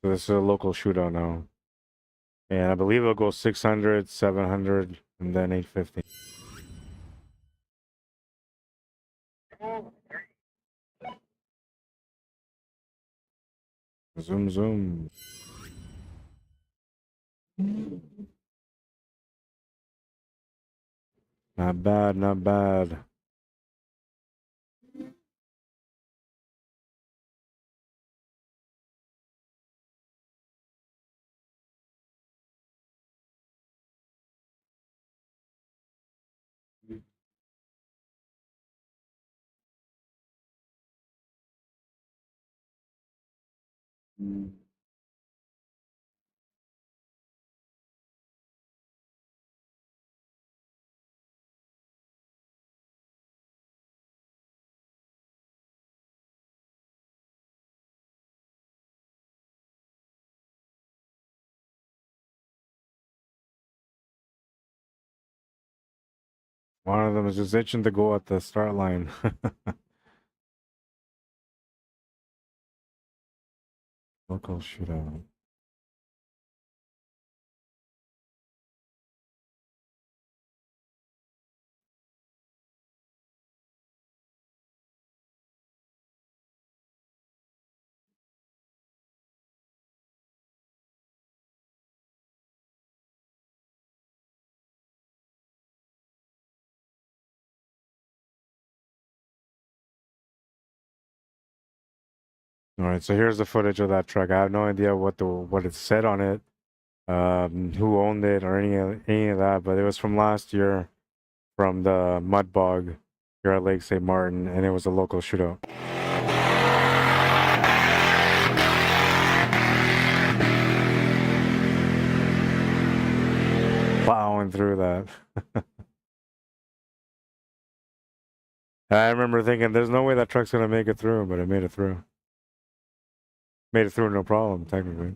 this is a local shootout now. And I believe it'll go 600, 700, and then 850. Zoom, zoom. Not bad, not bad. One of them is just itching to go at the start line. Local shootout. All right, so here's the footage of that truck. I have no idea what it said on it, who owned it or any of that, but it was from last year, from the mud bog here at Lake St. Martin, and it was a local shootout. Plowing through that. I remember thinking, there's no way that truck's gonna make it through, but it made it through. Made it through no problem, technically.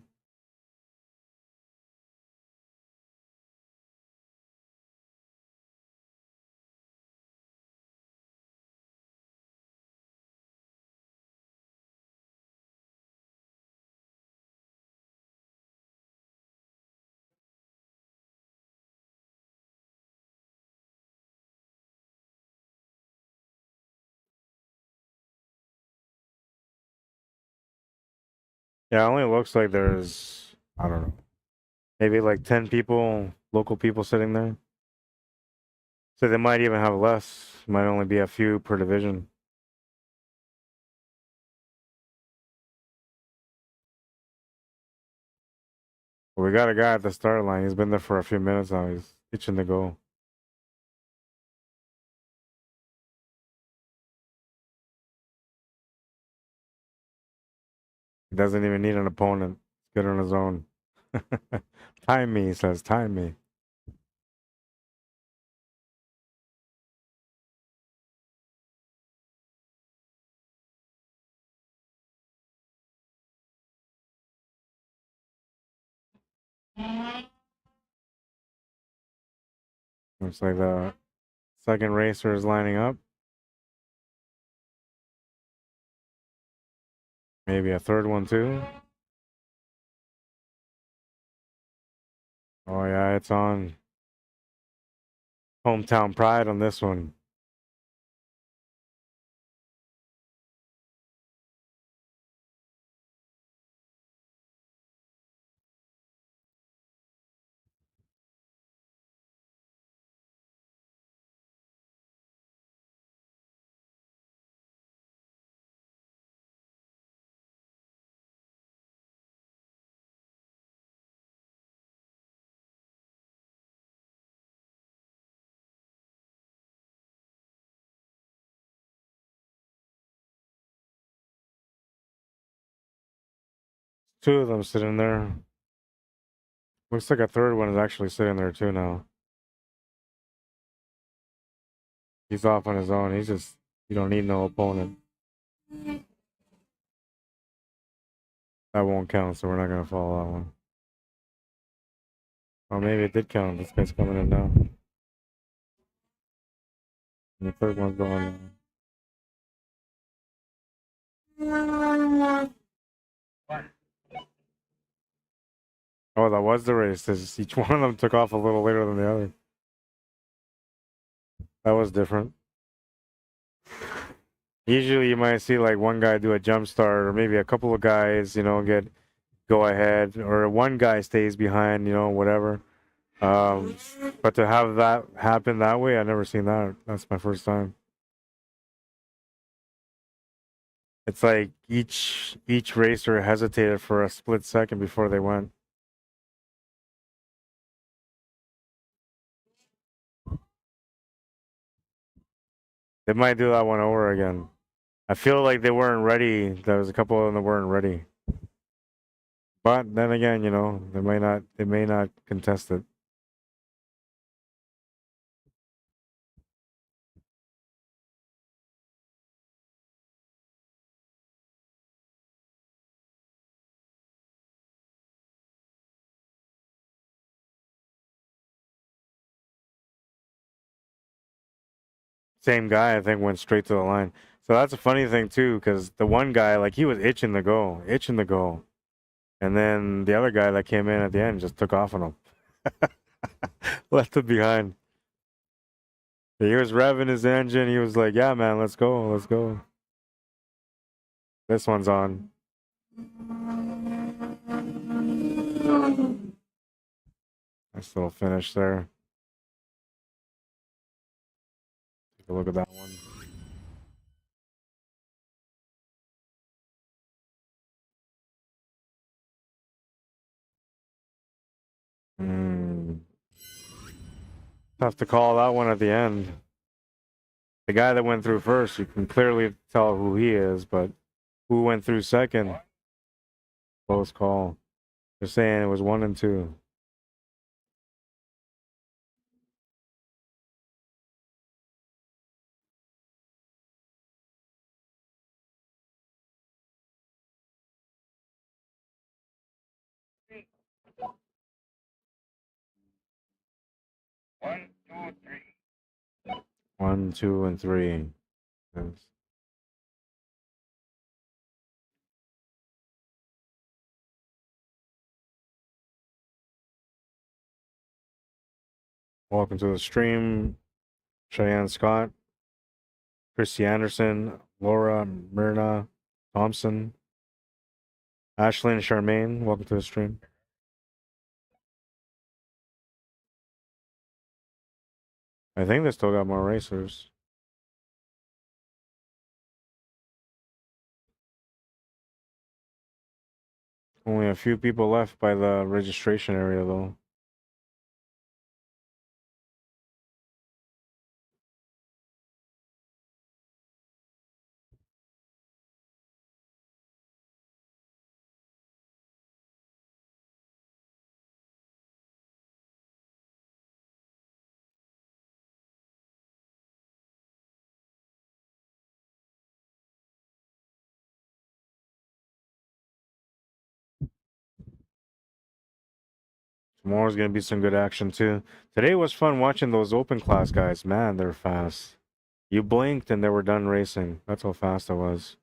Yeah, it only looks like there's, I don't know, maybe like 10 people, local people sitting there. So they might even have less. Might only be a few per division. Well, we got a guy at the start line. He's been there for a few minutes now. He's itching to go. He doesn't even need an opponent. He's good on his own. Time me, he says. Time me. Looks like the second racer is lining up. Maybe a third one too. Oh yeah, it's on. Hometown pride on this one. Two of them sitting there. Looks like a third one is actually sitting there too now. He's off on his own. He's just, you don't need no opponent. That won't count, so we're not gonna follow that one. Or maybe it did count. This guy's coming in now. And the third one's going. Oh, that was the race. Each one of them took off a little later than the other. That was different. Usually you might see like one guy do a jump start, or maybe a couple of guys, go ahead, or one guy stays behind, whatever. But to have that happen that way, I've never seen that. That's my first time. It's like each racer hesitated for a split second before they went. They might do that one over again. I feel like they weren't ready. There was a couple of them that weren't ready. But then again, they may not contest it. Same guy, I think, went straight to the line. So that's a funny thing too, because the one guy, like, he was itching to go. And then the other guy that came in at the end just took off on him. Left him behind. He was revving his engine. He was like, yeah, man, let's go. Let's go. This one's on. Nice little finish there. Take a look at that one. Tough to call that one at the end. The guy that went through first, you can clearly tell who he is, but who went through second? Close call. They're saying it was 1 and 2. One, two, three. 1, 2, and 3. Yes. Welcome to the stream, Cheyenne Scott, Christy Anderson, Laura, Myrna, Thompson, Ashlyn, Charmaine. Welcome to the stream. . I think they still got more racers. Only a few people left by the registration area, though. Tomorrow's gonna be some good action too. Today was fun watching those open class guys. Man, they're fast. You blinked and they were done racing. That's how fast it was.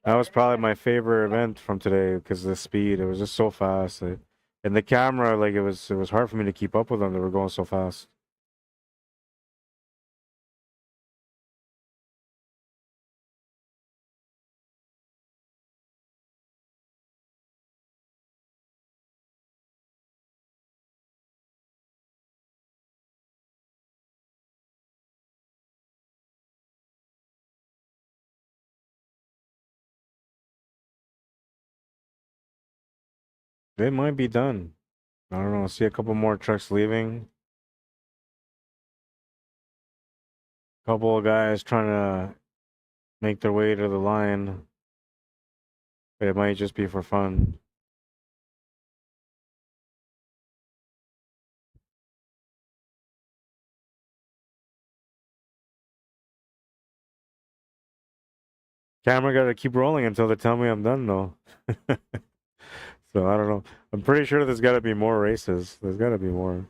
That was probably my favorite event from today because the speed. It was just so fast. And the camera, like it was hard for me to keep up with them. They were going so fast. They might be done. I don't know. See a couple more trucks leaving. Couple of guys trying to make their way to the line. But it might just be for fun. Camera gotta keep rolling until they tell me I'm done though. So I don't know. I'm pretty sure there's gotta be more races. There's gotta be more.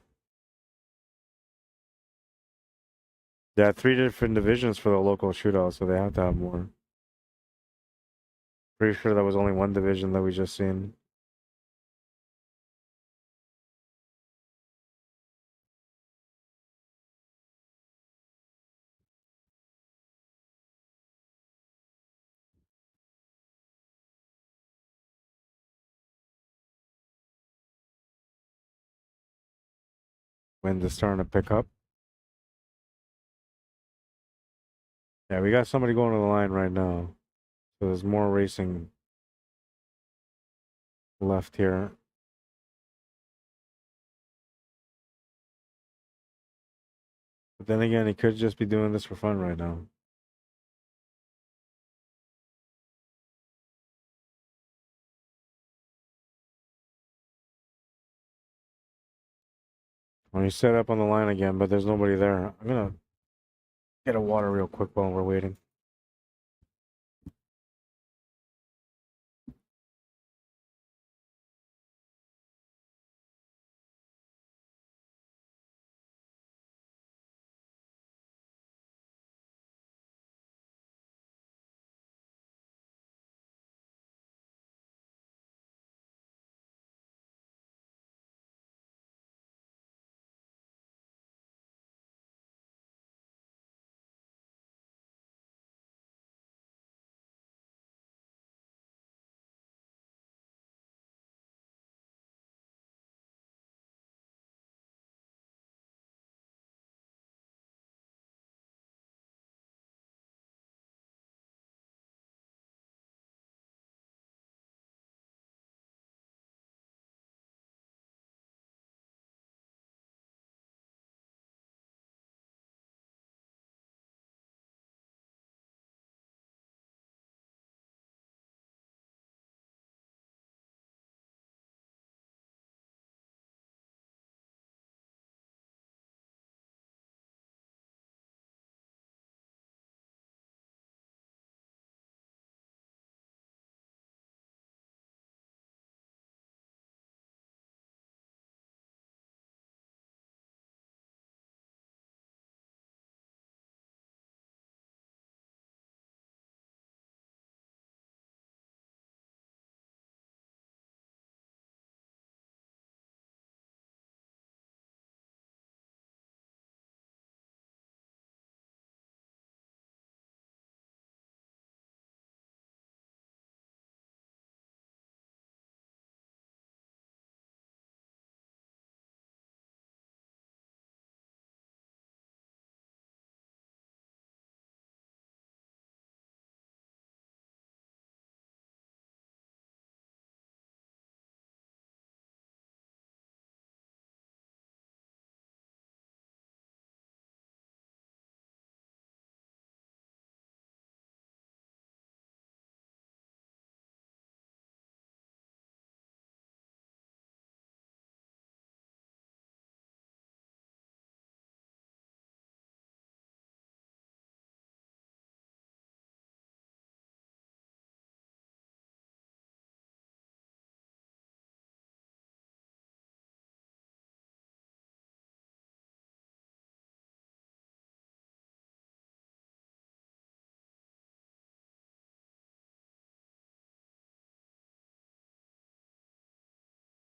They had 3 different divisions for the local shootout, so they have to have more. Pretty sure that was only one division that we just seen. Wind is starting to pick up. Yeah, we got somebody going to the line right now. So there's more racing left here. But then again, he could just be doing this for fun right now. Well, he's set up on the line again, but there's nobody there. I'm gonna get a water real quick while we're waiting.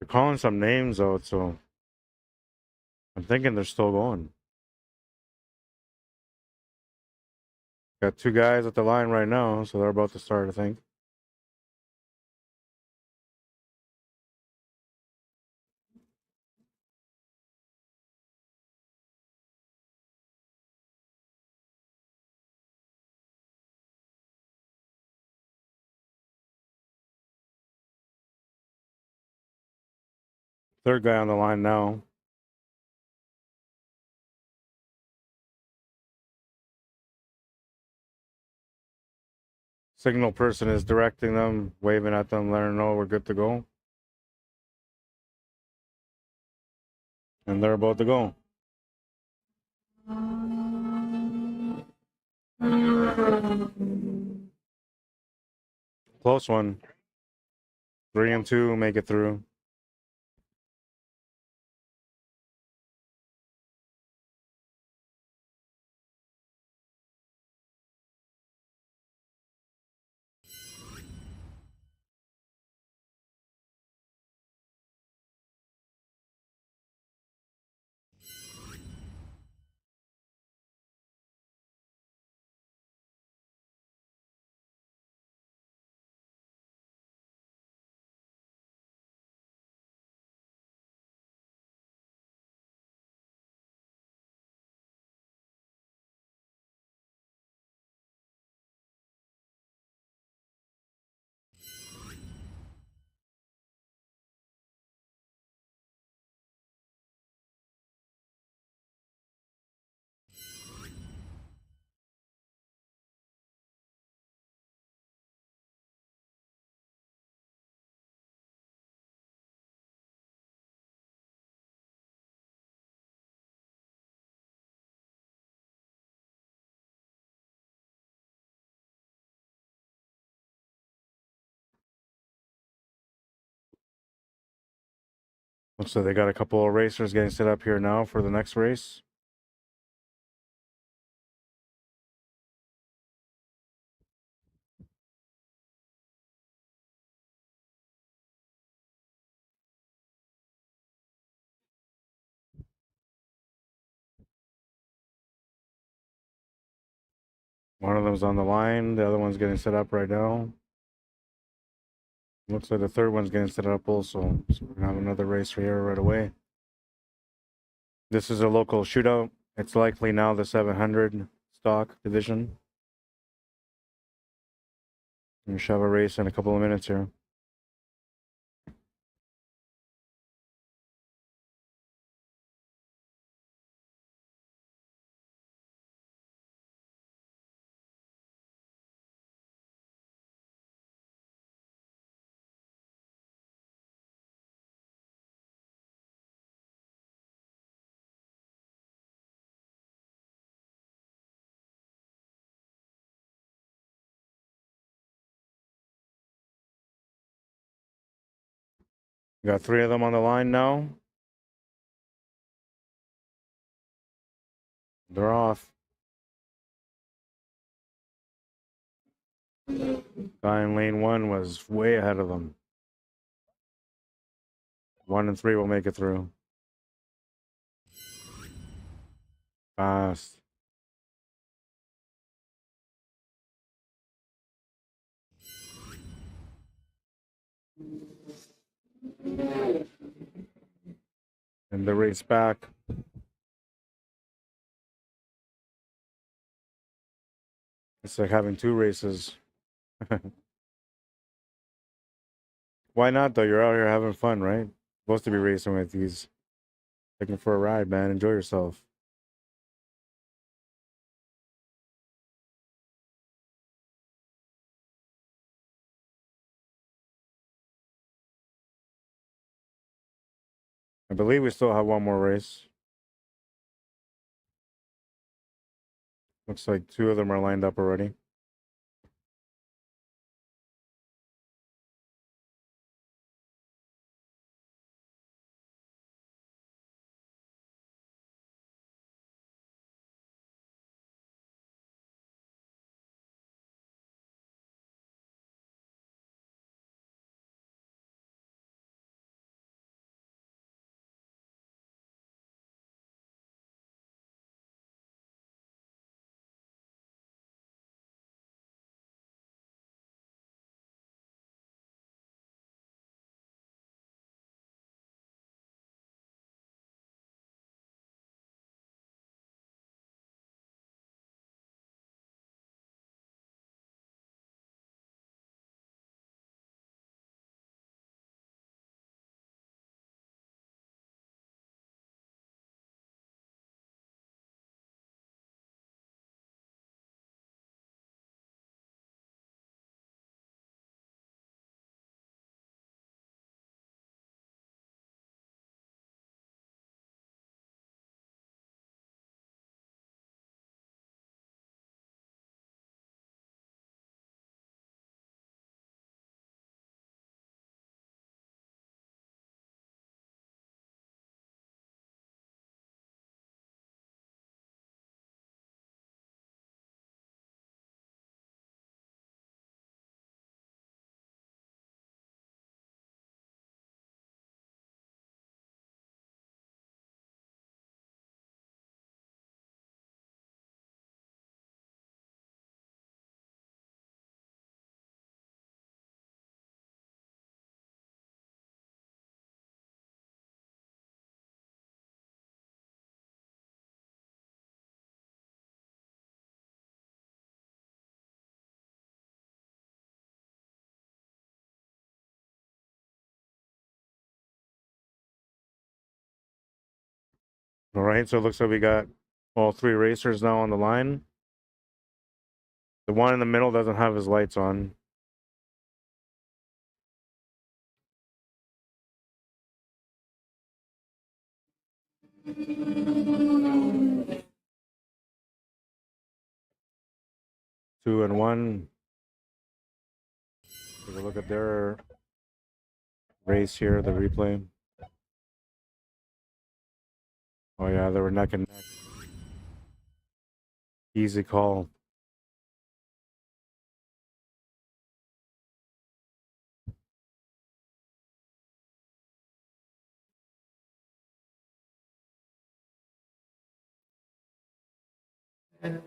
They're calling some names out, so I'm thinking they're still going. Got 2 guys at the line right now, so they're about to start, I think. Third guy on the line now. Signal person is directing them, waving at them, letting them know we're good to go. And they're about to go. Close one. 3 and 2 make it through. Looks like they got a couple of racers getting set up here now for the next race. One of them's on the line. The other one's getting set up right now. Looks like the third one's getting set up also. So we're gonna have another race here right away. This is a local shootout. It's likely now the 700 stock division. We should have a race in a couple of minutes here. We got 3 of them on the line now. They're off. Guy in lane 1 was way ahead of them. 1 and 3 will make it through. Fast. And the race back. It's like having 2 races. Why not though? You're out here having fun, right? Supposed to be racing with these. Taking for a ride, man. Enjoy yourself. I believe we still have one more race. Looks like 2 of them are lined up already. All right, so it looks like we got all 3 racers now on the line. The one in the middle doesn't have his lights on. Two and one. Take a look at their race here, the replay. Oh yeah, they were neck and neck. Easy call. I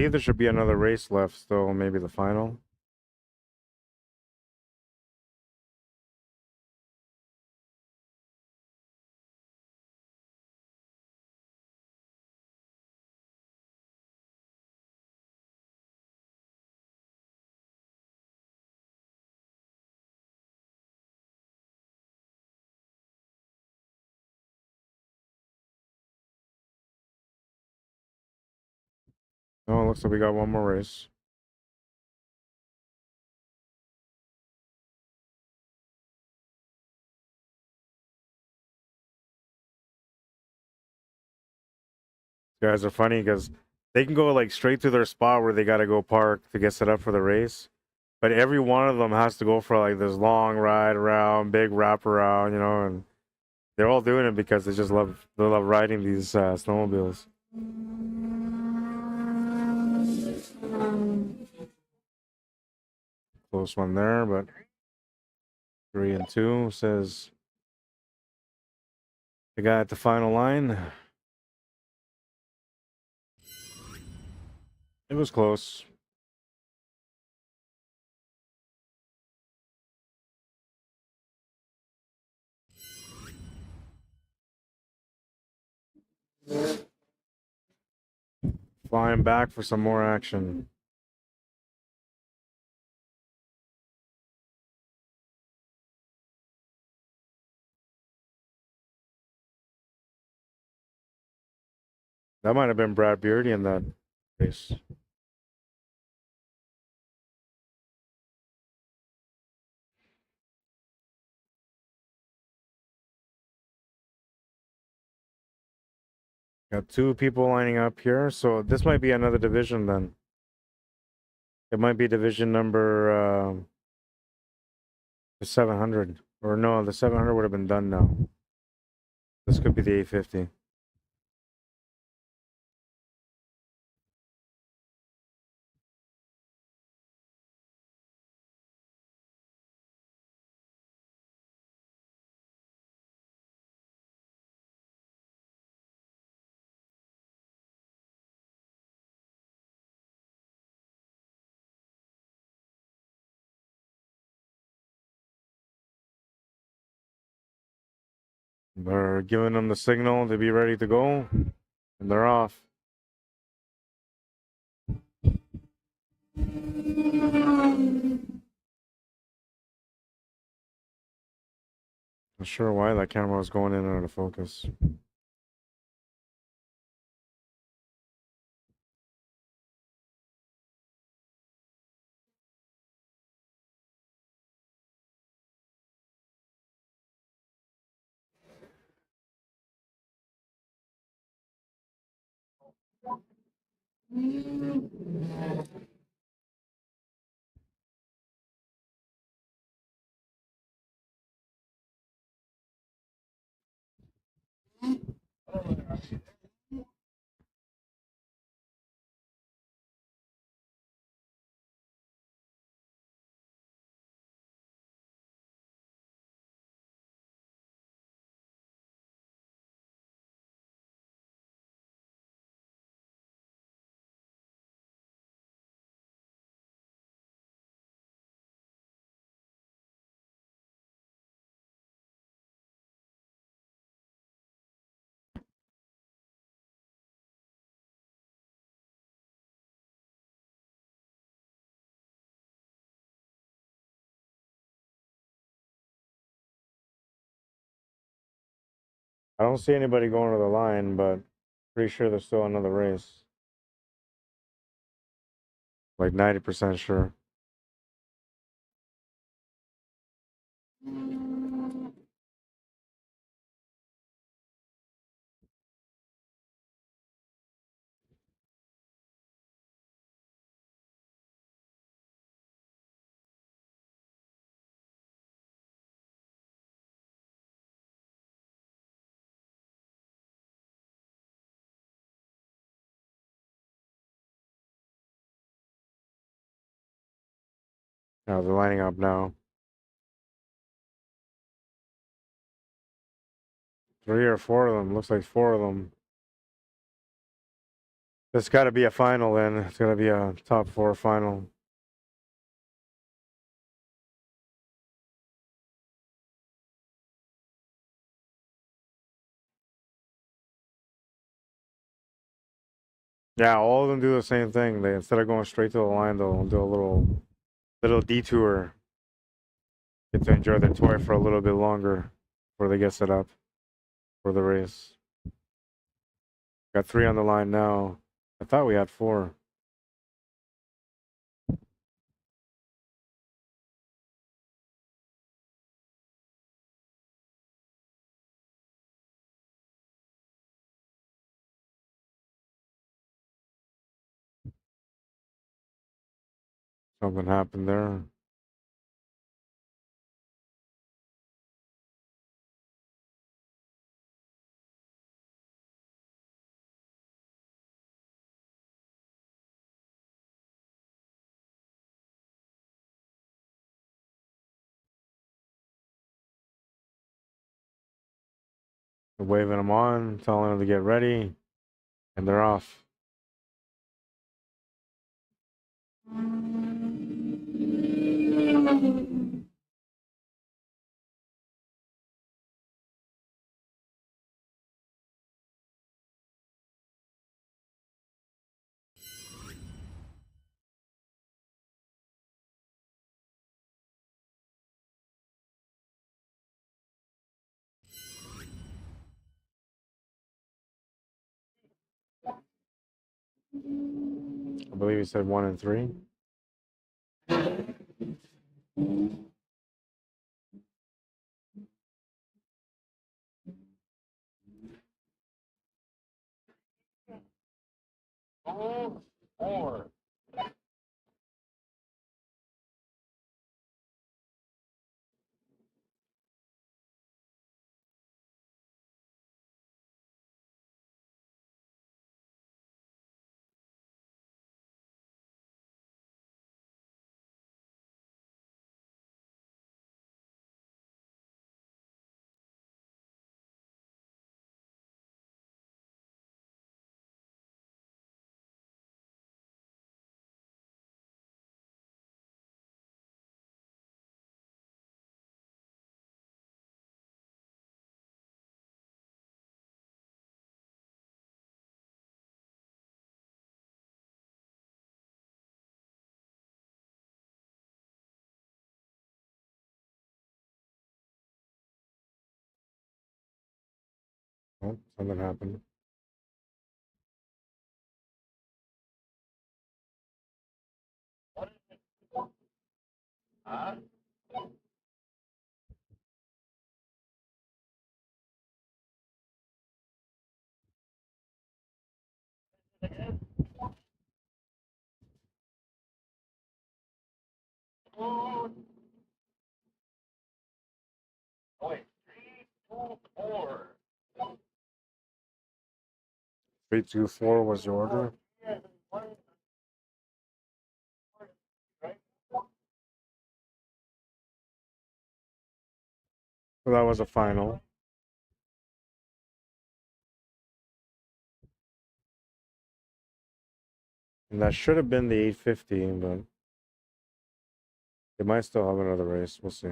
believe there should be another race left still, maybe the final. Oh, looks like we got one more race. These guys are funny because they can go like straight to their spot where they got to go park to get set up for the race. But every one of them has to go for like this long ride around, big wrap around, you know, and they're all doing it because they love riding these snowmobiles. Close one there, but 3 and 2 says the guy at the final line. It was close. Flying back for some more action. That might have been Brad Beardy in that race. Got 2 people lining up here, so this might be another division then. It might be division number 700. Or no, the 700 would have been done now. This could be the 850. They're giving them the signal to be ready to go, and they're off. Not sure why that camera was going in and out of focus. I don't see anybody going to the line, but pretty sure there's still another race. Like 90% sure. Now they're lining up now. 3 or 4 of them. Looks like 4 of them. This got to be a final then. It's got to be a top 4 final. Yeah, all of them do the same thing. They, instead of going straight to the line, they'll do a little detour. Get to enjoy their toy for a little bit longer before they get set up for the race. Got 3 on the line now. I thought we had 4. Something happened there. They're waving them on, telling them to get ready, and they're off. I believe he said 1 and 3. Two, four. Oh, something happened. Huh? Two. Oh, wait. 3, 2, 4. 3, 2, 4 was the order. Yeah, one. Right? So that was a final. And that should have been the 850, but they might still have another race. We'll see.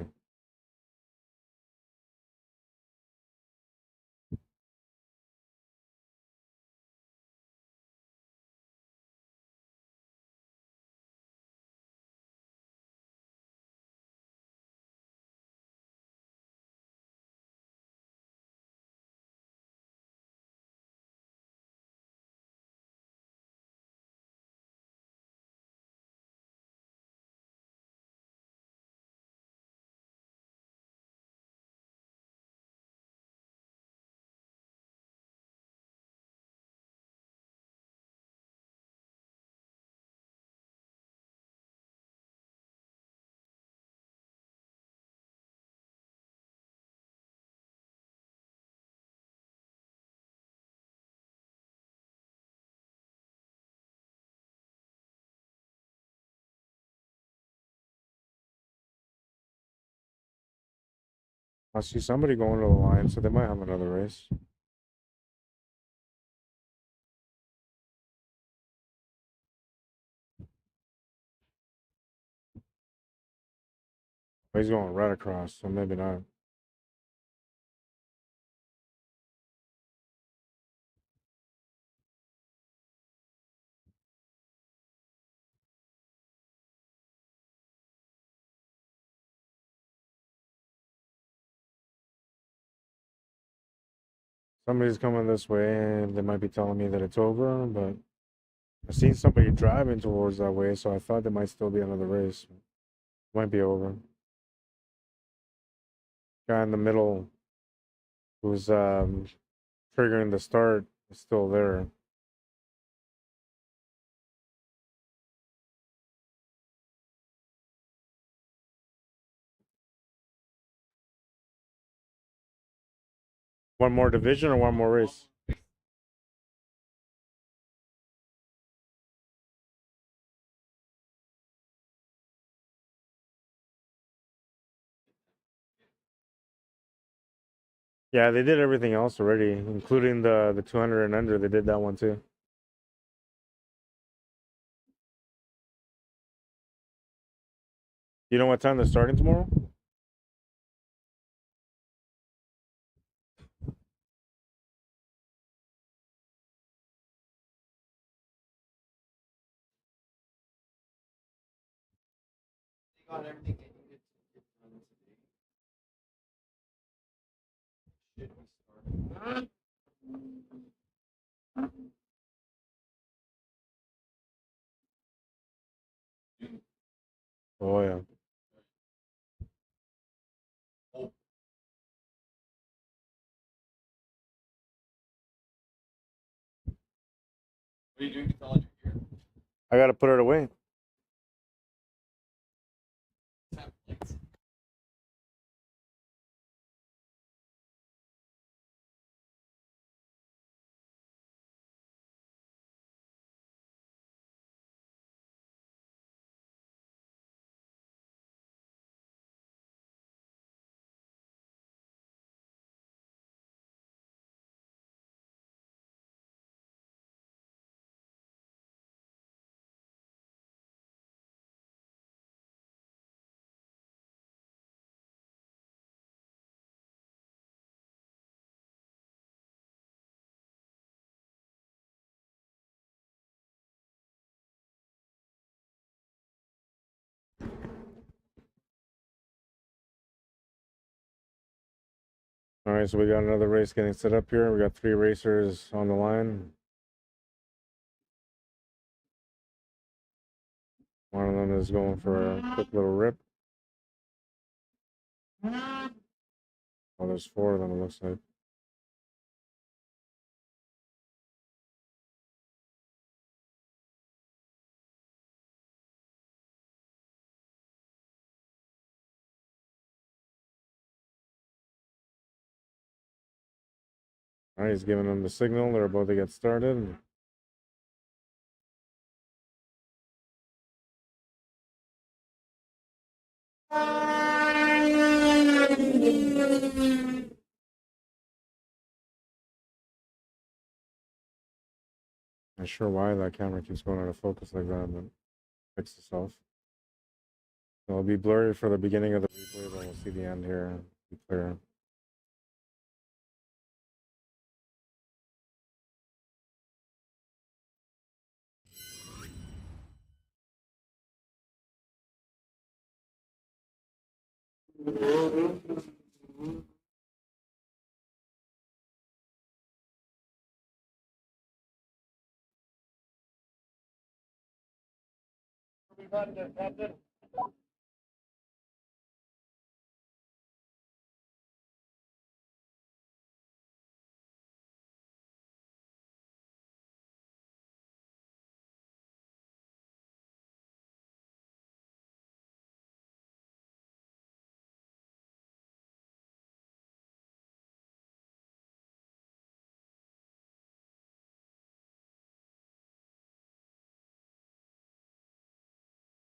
I see somebody going to the line, so they might have another race. But he's going right across, so maybe not. Somebody's coming this way, and they might be telling me that it's over, but I've seen somebody driving towards that way, so I thought there might still be another race. Might be over. Guy in the middle who's triggering the start is still there. One more division or one more race? Yeah, they did everything else already, including the 200 and under. They did that one too. You know what time they're starting tomorrow? They got everything they needed to get done today. Should be starting. Oh yeah. Oh. What are you doing with all your gear? I gotta put it away. Tap lights. All right, so we got another race getting set up here. We got 3 racers on the line. One of them is going for a quick little rip. Oh, there's 4 of them, it looks like. All right, he's giving them the signal. They're about to get started. Not sure why that camera keeps going out of focus like that, but fix itself. It'll be blurry for the beginning of the replay, but we'll see the end here. Be clear. We got this, Captain.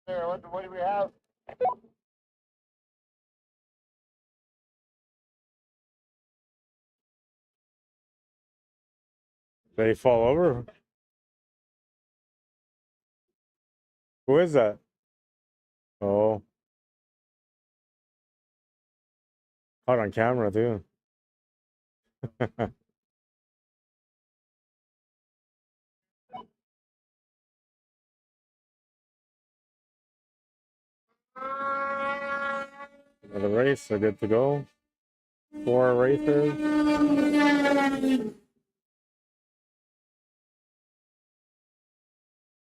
There, what do we have? They fall over. Who is that? Oh, caught on camera too. Another race, they're good to go. 4 racers.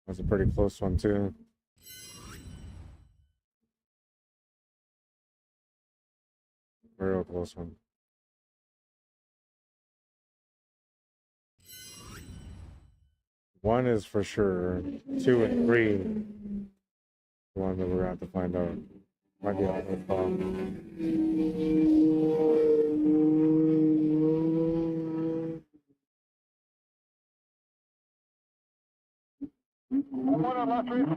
That's a pretty close one too. Real close one. One is for sure. 2 and 3. The one that we're gonna have to find out. Might be on the phone. One on last race.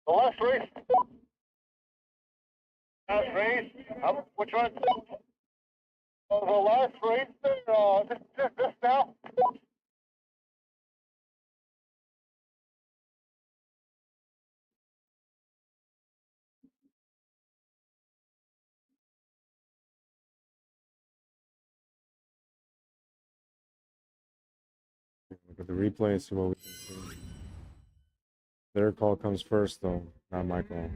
The last race. Last race. Which one? The last race. This now. Look at the replay, see what we can see. Their call comes first though, not my call.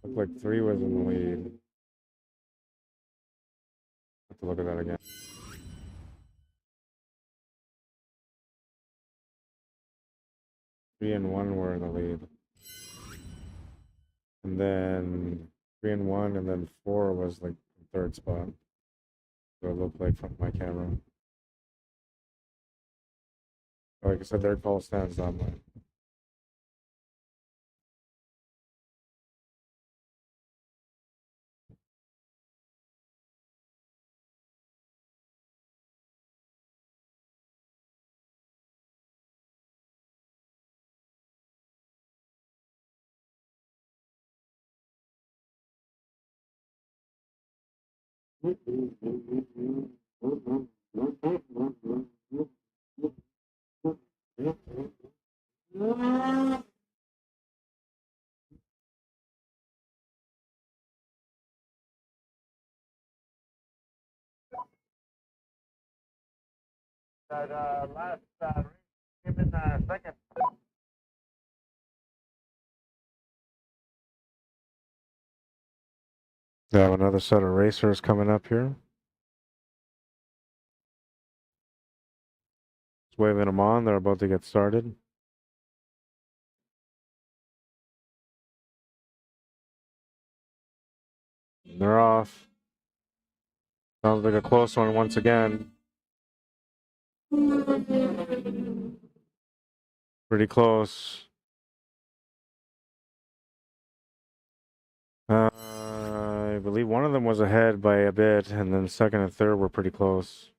Looked like 3 was in the lead. Have to look at that again. 3 and 1 were in the lead. And then 3 and 1, and then 4 was like the 3rd spot. So it looked like from my camera. Like I said, their call stands on mine. That last race came in second. They have another set of racers coming up here. Just waving them on. They're about to get started. They're off. Sounds like a close one once again. Pretty close. I believe one of them was ahead by a bit, and then second and third were pretty close.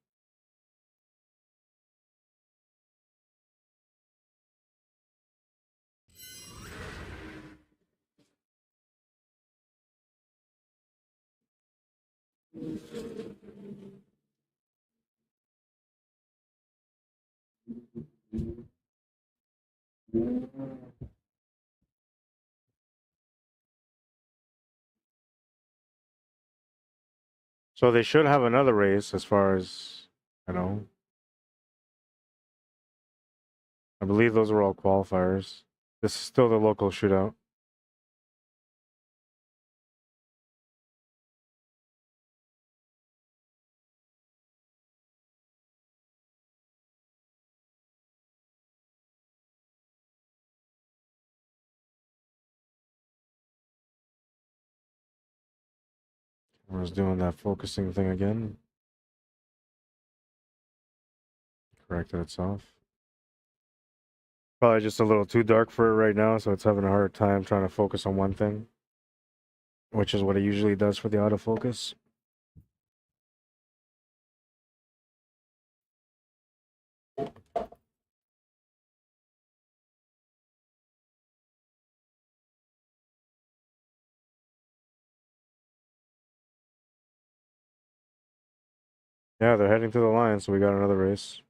So they should have another race as far as I know. I believe those are all qualifiers. This is still the local shootout. I was doing that focusing thing again. Corrected itself. Probably just a little too dark for it right now, so it's having a hard time trying to focus on one thing, which is what it usually does for the autofocus. Yeah, they're heading to the line, so we got another race.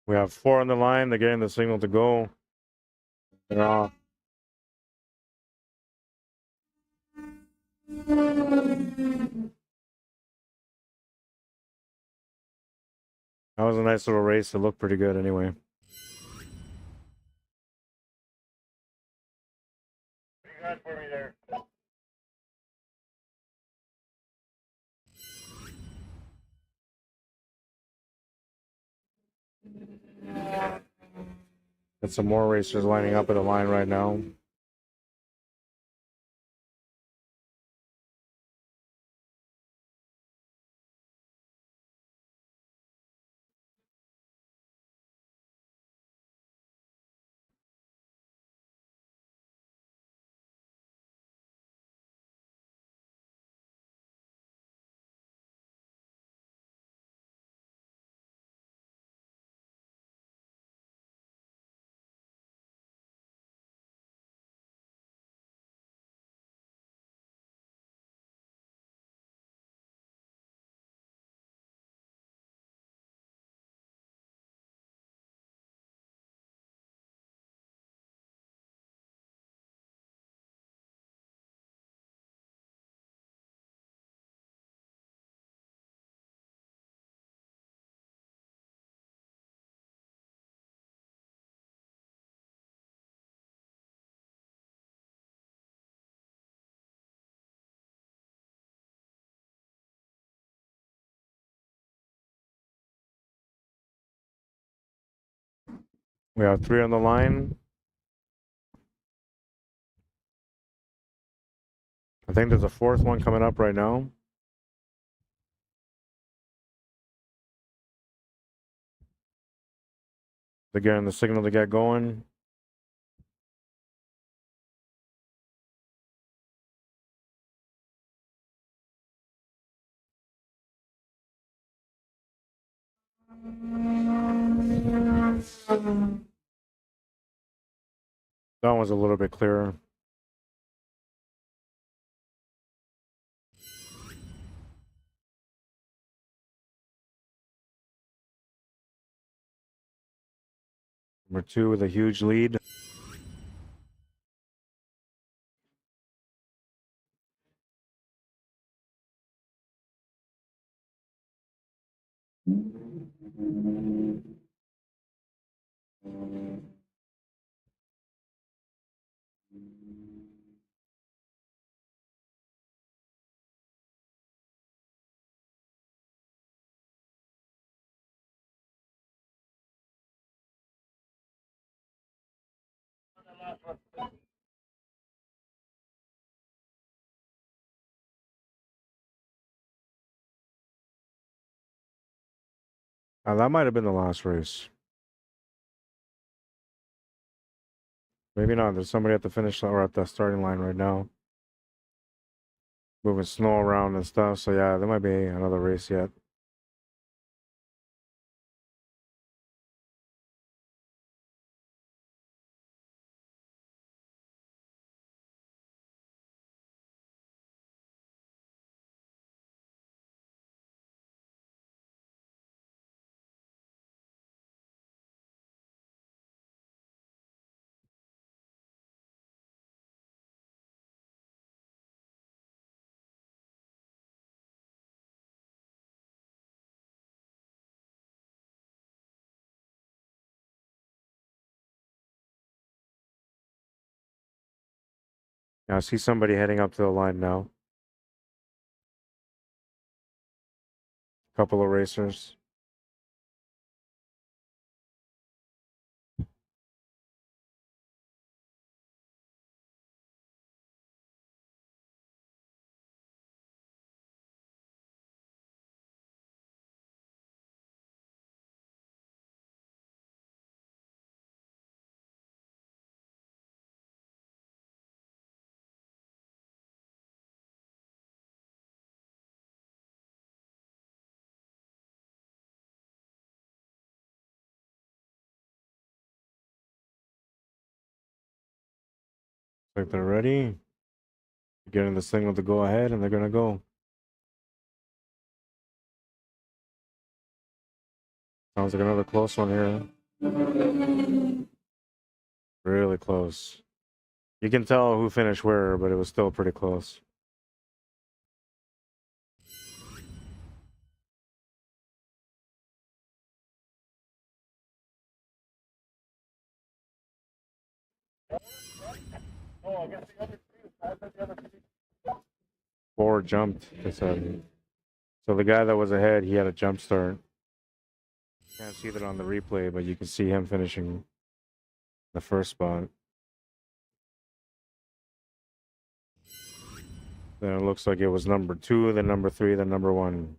We have 4 on the line. They're getting the signal to go. They're off. That was a nice little race. It looked pretty good anyway. What do you got for me there? Got some more racers lining up at the line right now. We have 3 on the line. I think there's a 4th one coming up right now. They're getting the signal to get going. That one's a little bit clearer. Number 2 with a huge lead. That might have been the last race. Maybe not. There's somebody at the finish line or at the starting line right now. Moving snow around and stuff. So yeah, there might be another race yet. I see somebody heading up to the line now. Couple of racers. Like they're ready. Getting the signal to go ahead, and they're gonna go. Sounds like another close one here. Really close. You can tell who finished where, but it was still pretty close. Oh, I guess the other three, I bet the other three. 4 jumped, they said. So the guy that was ahead, he had a jump start. Can't see that on the replay, but you can see him finishing the first spot. Then it looks like it was number 2, then number 3, then number 1.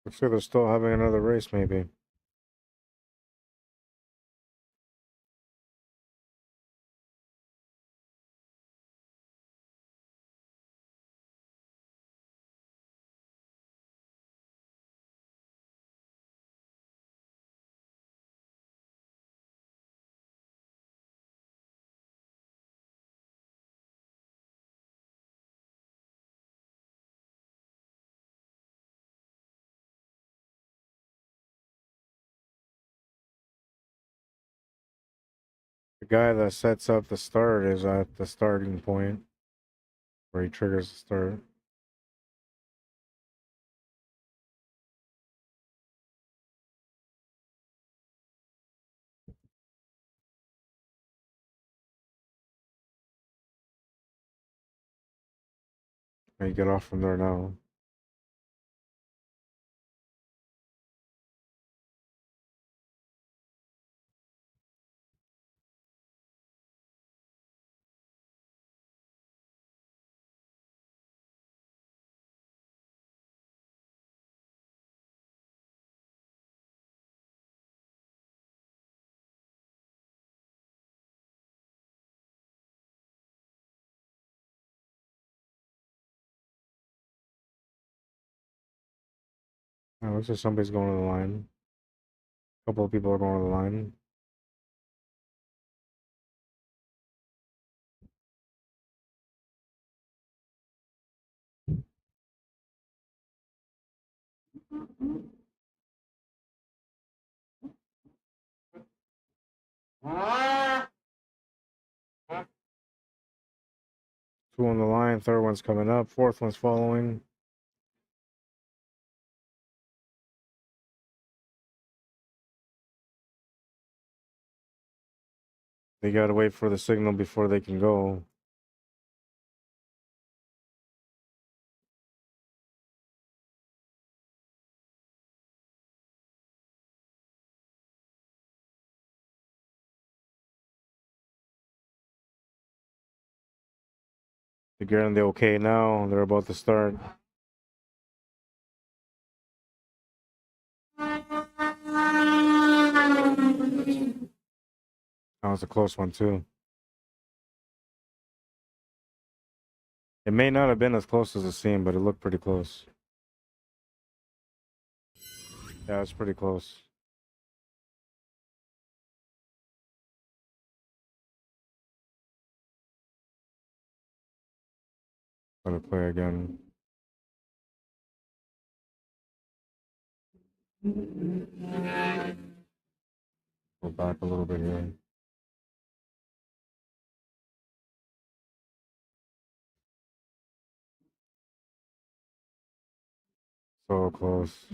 Looks like they're still having another race, maybe. The guy that sets up the start is at the starting point where he triggers the start. And you get off from there now. Oh, looks like somebody's going to the line. A couple of people are going to the line. Two on the line, third one's coming up, fourth one's following. They gotta wait for the signal before they can go. They're getting the okay now. They're about to start. That was a close one too. It may not have been as close as it seemed, but it looked pretty close. Yeah, it's pretty close. Let it play again. Go back a little bit here. So close.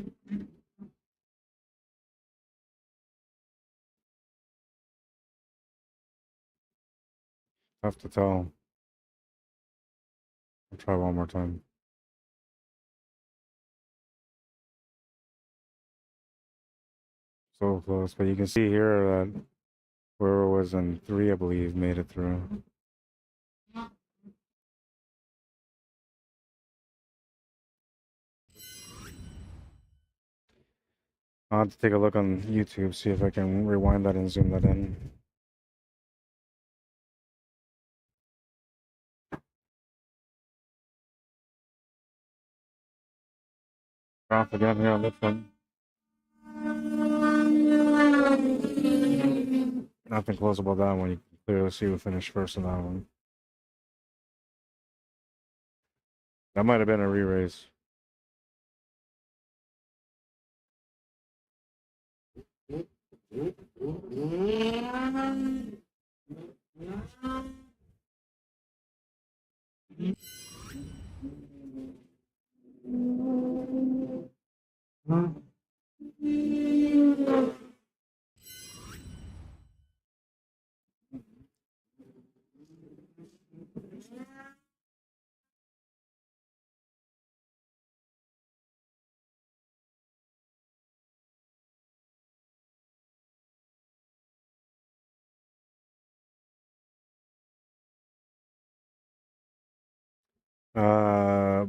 Tough to tell. I'll try one more time. So close, but you can see here that whoever was in 3, I believe, made it through. I'll have to take a look on YouTube, see if I can rewind that and zoom that in. Off again here on this one. Nothing close about that one. You can clearly see who finished first in that one. That might have been a re-race.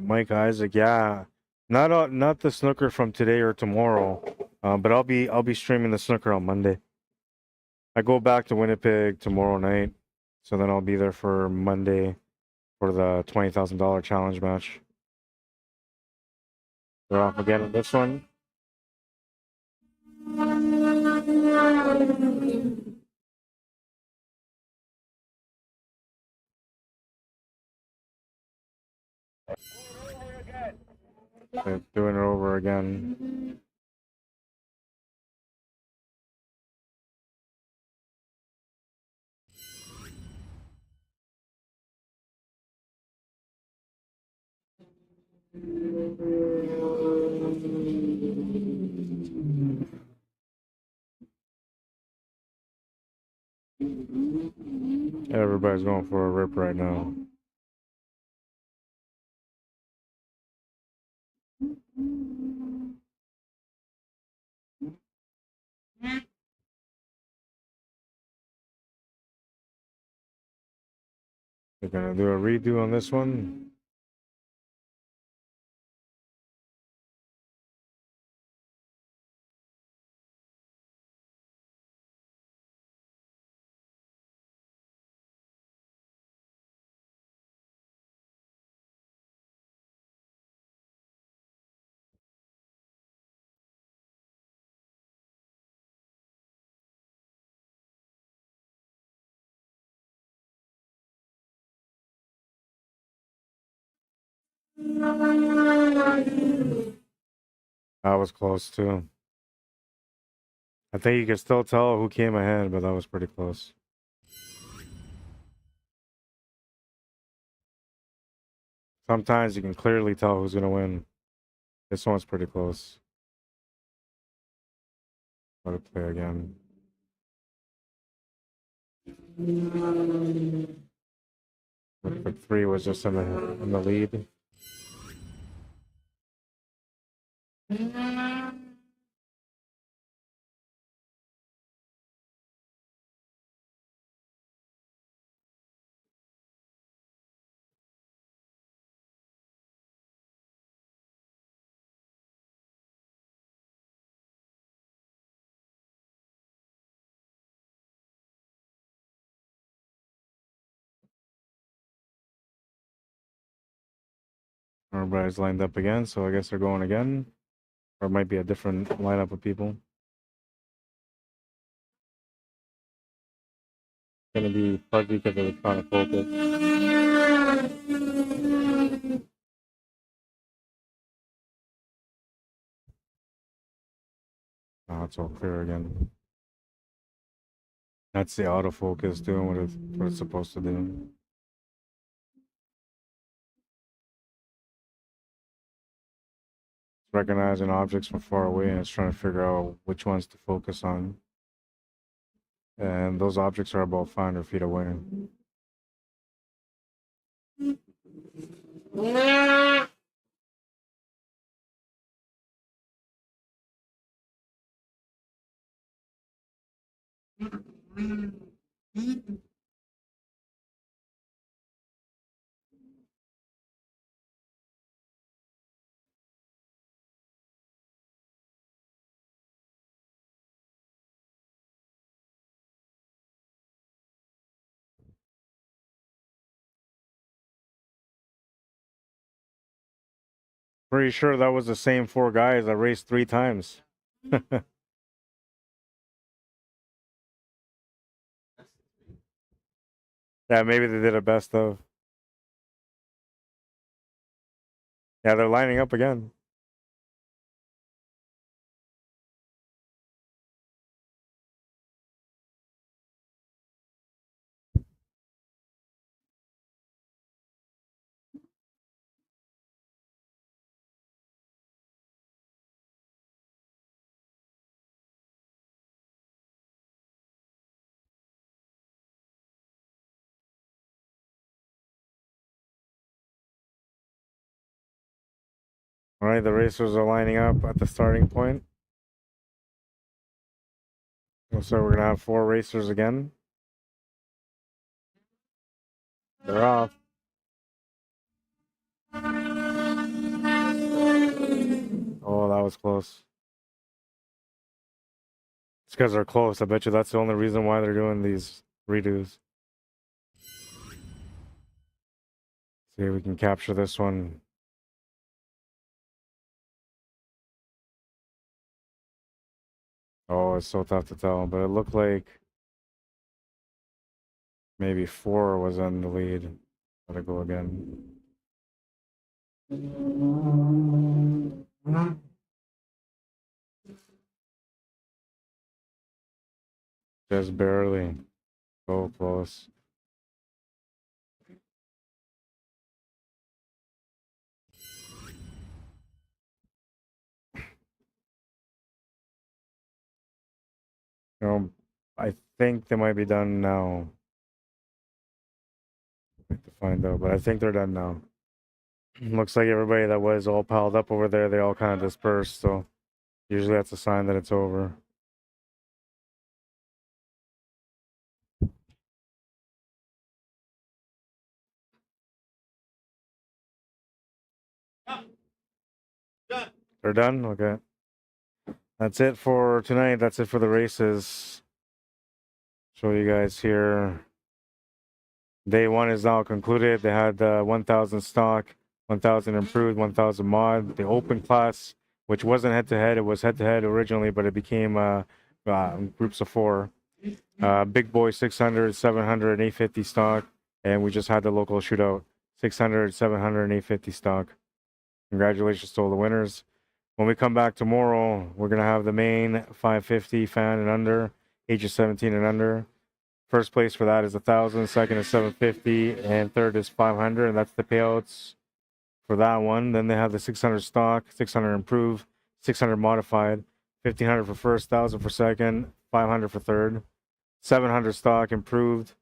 Mike Isaac, yeah, not the snooker from today or tomorrow, but I'll be streaming the snooker on Monday. I go back to Winnipeg tomorrow night, so then I'll be there for Monday for the $20,000 challenge match. They're off again on this one. They're doing it over again. Everybody's going for a rip right now. They're gonna do a redo on this one. That was close too. I think you can still tell who came ahead, but that was pretty close. Sometimes you can clearly tell who's gonna win. This one's pretty close. Let it play again. Looks like 3 was just in the lead. Everybody's lined up again, so I guess they're going again. Or it might be a different lineup of people. It's gonna be fuzzy because of the trying to focus. Oh, it's all clear again. That's the autofocus doing what it's supposed to do. It's recognizing objects from far away and it's trying to figure out which ones to focus on. And those objects are about 500 feet away. Pretty sure that was the same 4 guys that raced 3 times. Yeah, maybe they did a best of. Yeah, they're lining up again. All right, the racers are lining up at the starting point. So we're gonna have 4 racers again. They're off. Oh, that was close. It's because they're close. I bet you that's the only reason why they're doing these redos. See if we can capture this one. Oh, it's so tough to tell, but it looked like maybe 4 was in the lead. Gotta go again. Just barely. So close. You know, I think they might be done now. I have to find out, but I think they're done now. Looks like everybody that was all piled up over there, they all kind of dispersed, so usually that's a sign that it's over. Done. They're done? Okay. That's it for tonight. That's it for the races. Show you guys here. Day 1 is now concluded. They had 1,000 stock, 1,000 improved, 1,000 mod. The open class, which wasn't head-to-head, it was head-to-head originally, but it became groups of 4. Big boy 600, 700, and 850 stock. And we just had the local shootout. 600, 700, and 850 stock. Congratulations to all the winners. When we come back tomorrow, we're going to have the main 550 fan and under, ages 17 and under. First place for that is 1,000, second is 750, and third is 500, and that's the payouts for that one. Then they have the 600 stock, 600 improved, 600 modified, 1,500 for first, 1,000 for second, 500 for third, 700 stock improved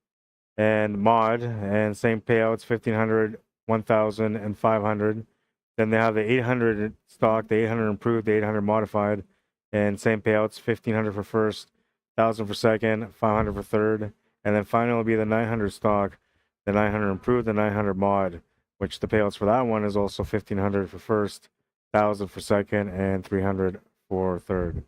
and mod, and same payouts, 1,500, 1,000, and 500. Then they have the 800 stock, the 800 improved, the 800 modified, and same payouts, 1,500 for first, 1,000 for second, 500 for third, and then finally will be the 900 stock, the 900 improved, the 900 mod, which the payouts for that one is also 1,500 for first, 1,000 for second, and 300 for third.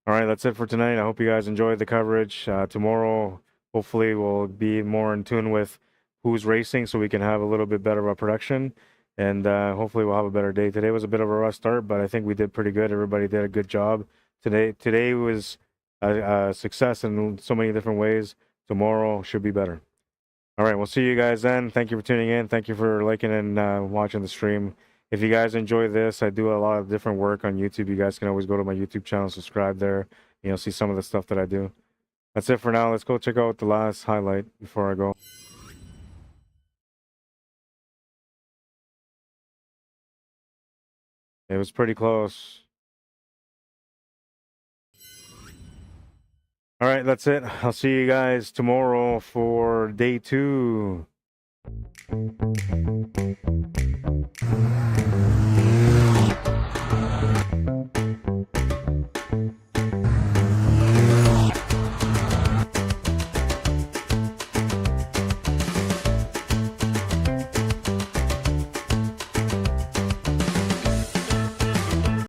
All right, that's it for tonight. I hope you guys enjoyed the coverage. Tomorrow, hopefully, we'll be more in tune with who's racing so we can have a little bit better of a production. and hopefully we'll have a better day. Today was a bit of a rough start, but I think we did pretty good. Everybody did a good job. Today was a success in so many different ways. Tomorrow should be better. All right, we'll see you guys then. Thank you for tuning in. Thank you for liking and watching the stream. If you guys enjoy this, I do a lot of different work on YouTube. You guys can always go to my YouTube channel, subscribe there. You'll see some of the stuff that I do. That's it for now. Let's go check out the last highlight before I go. It was pretty close. All right, that's it. I'll see you guys tomorrow for day 2.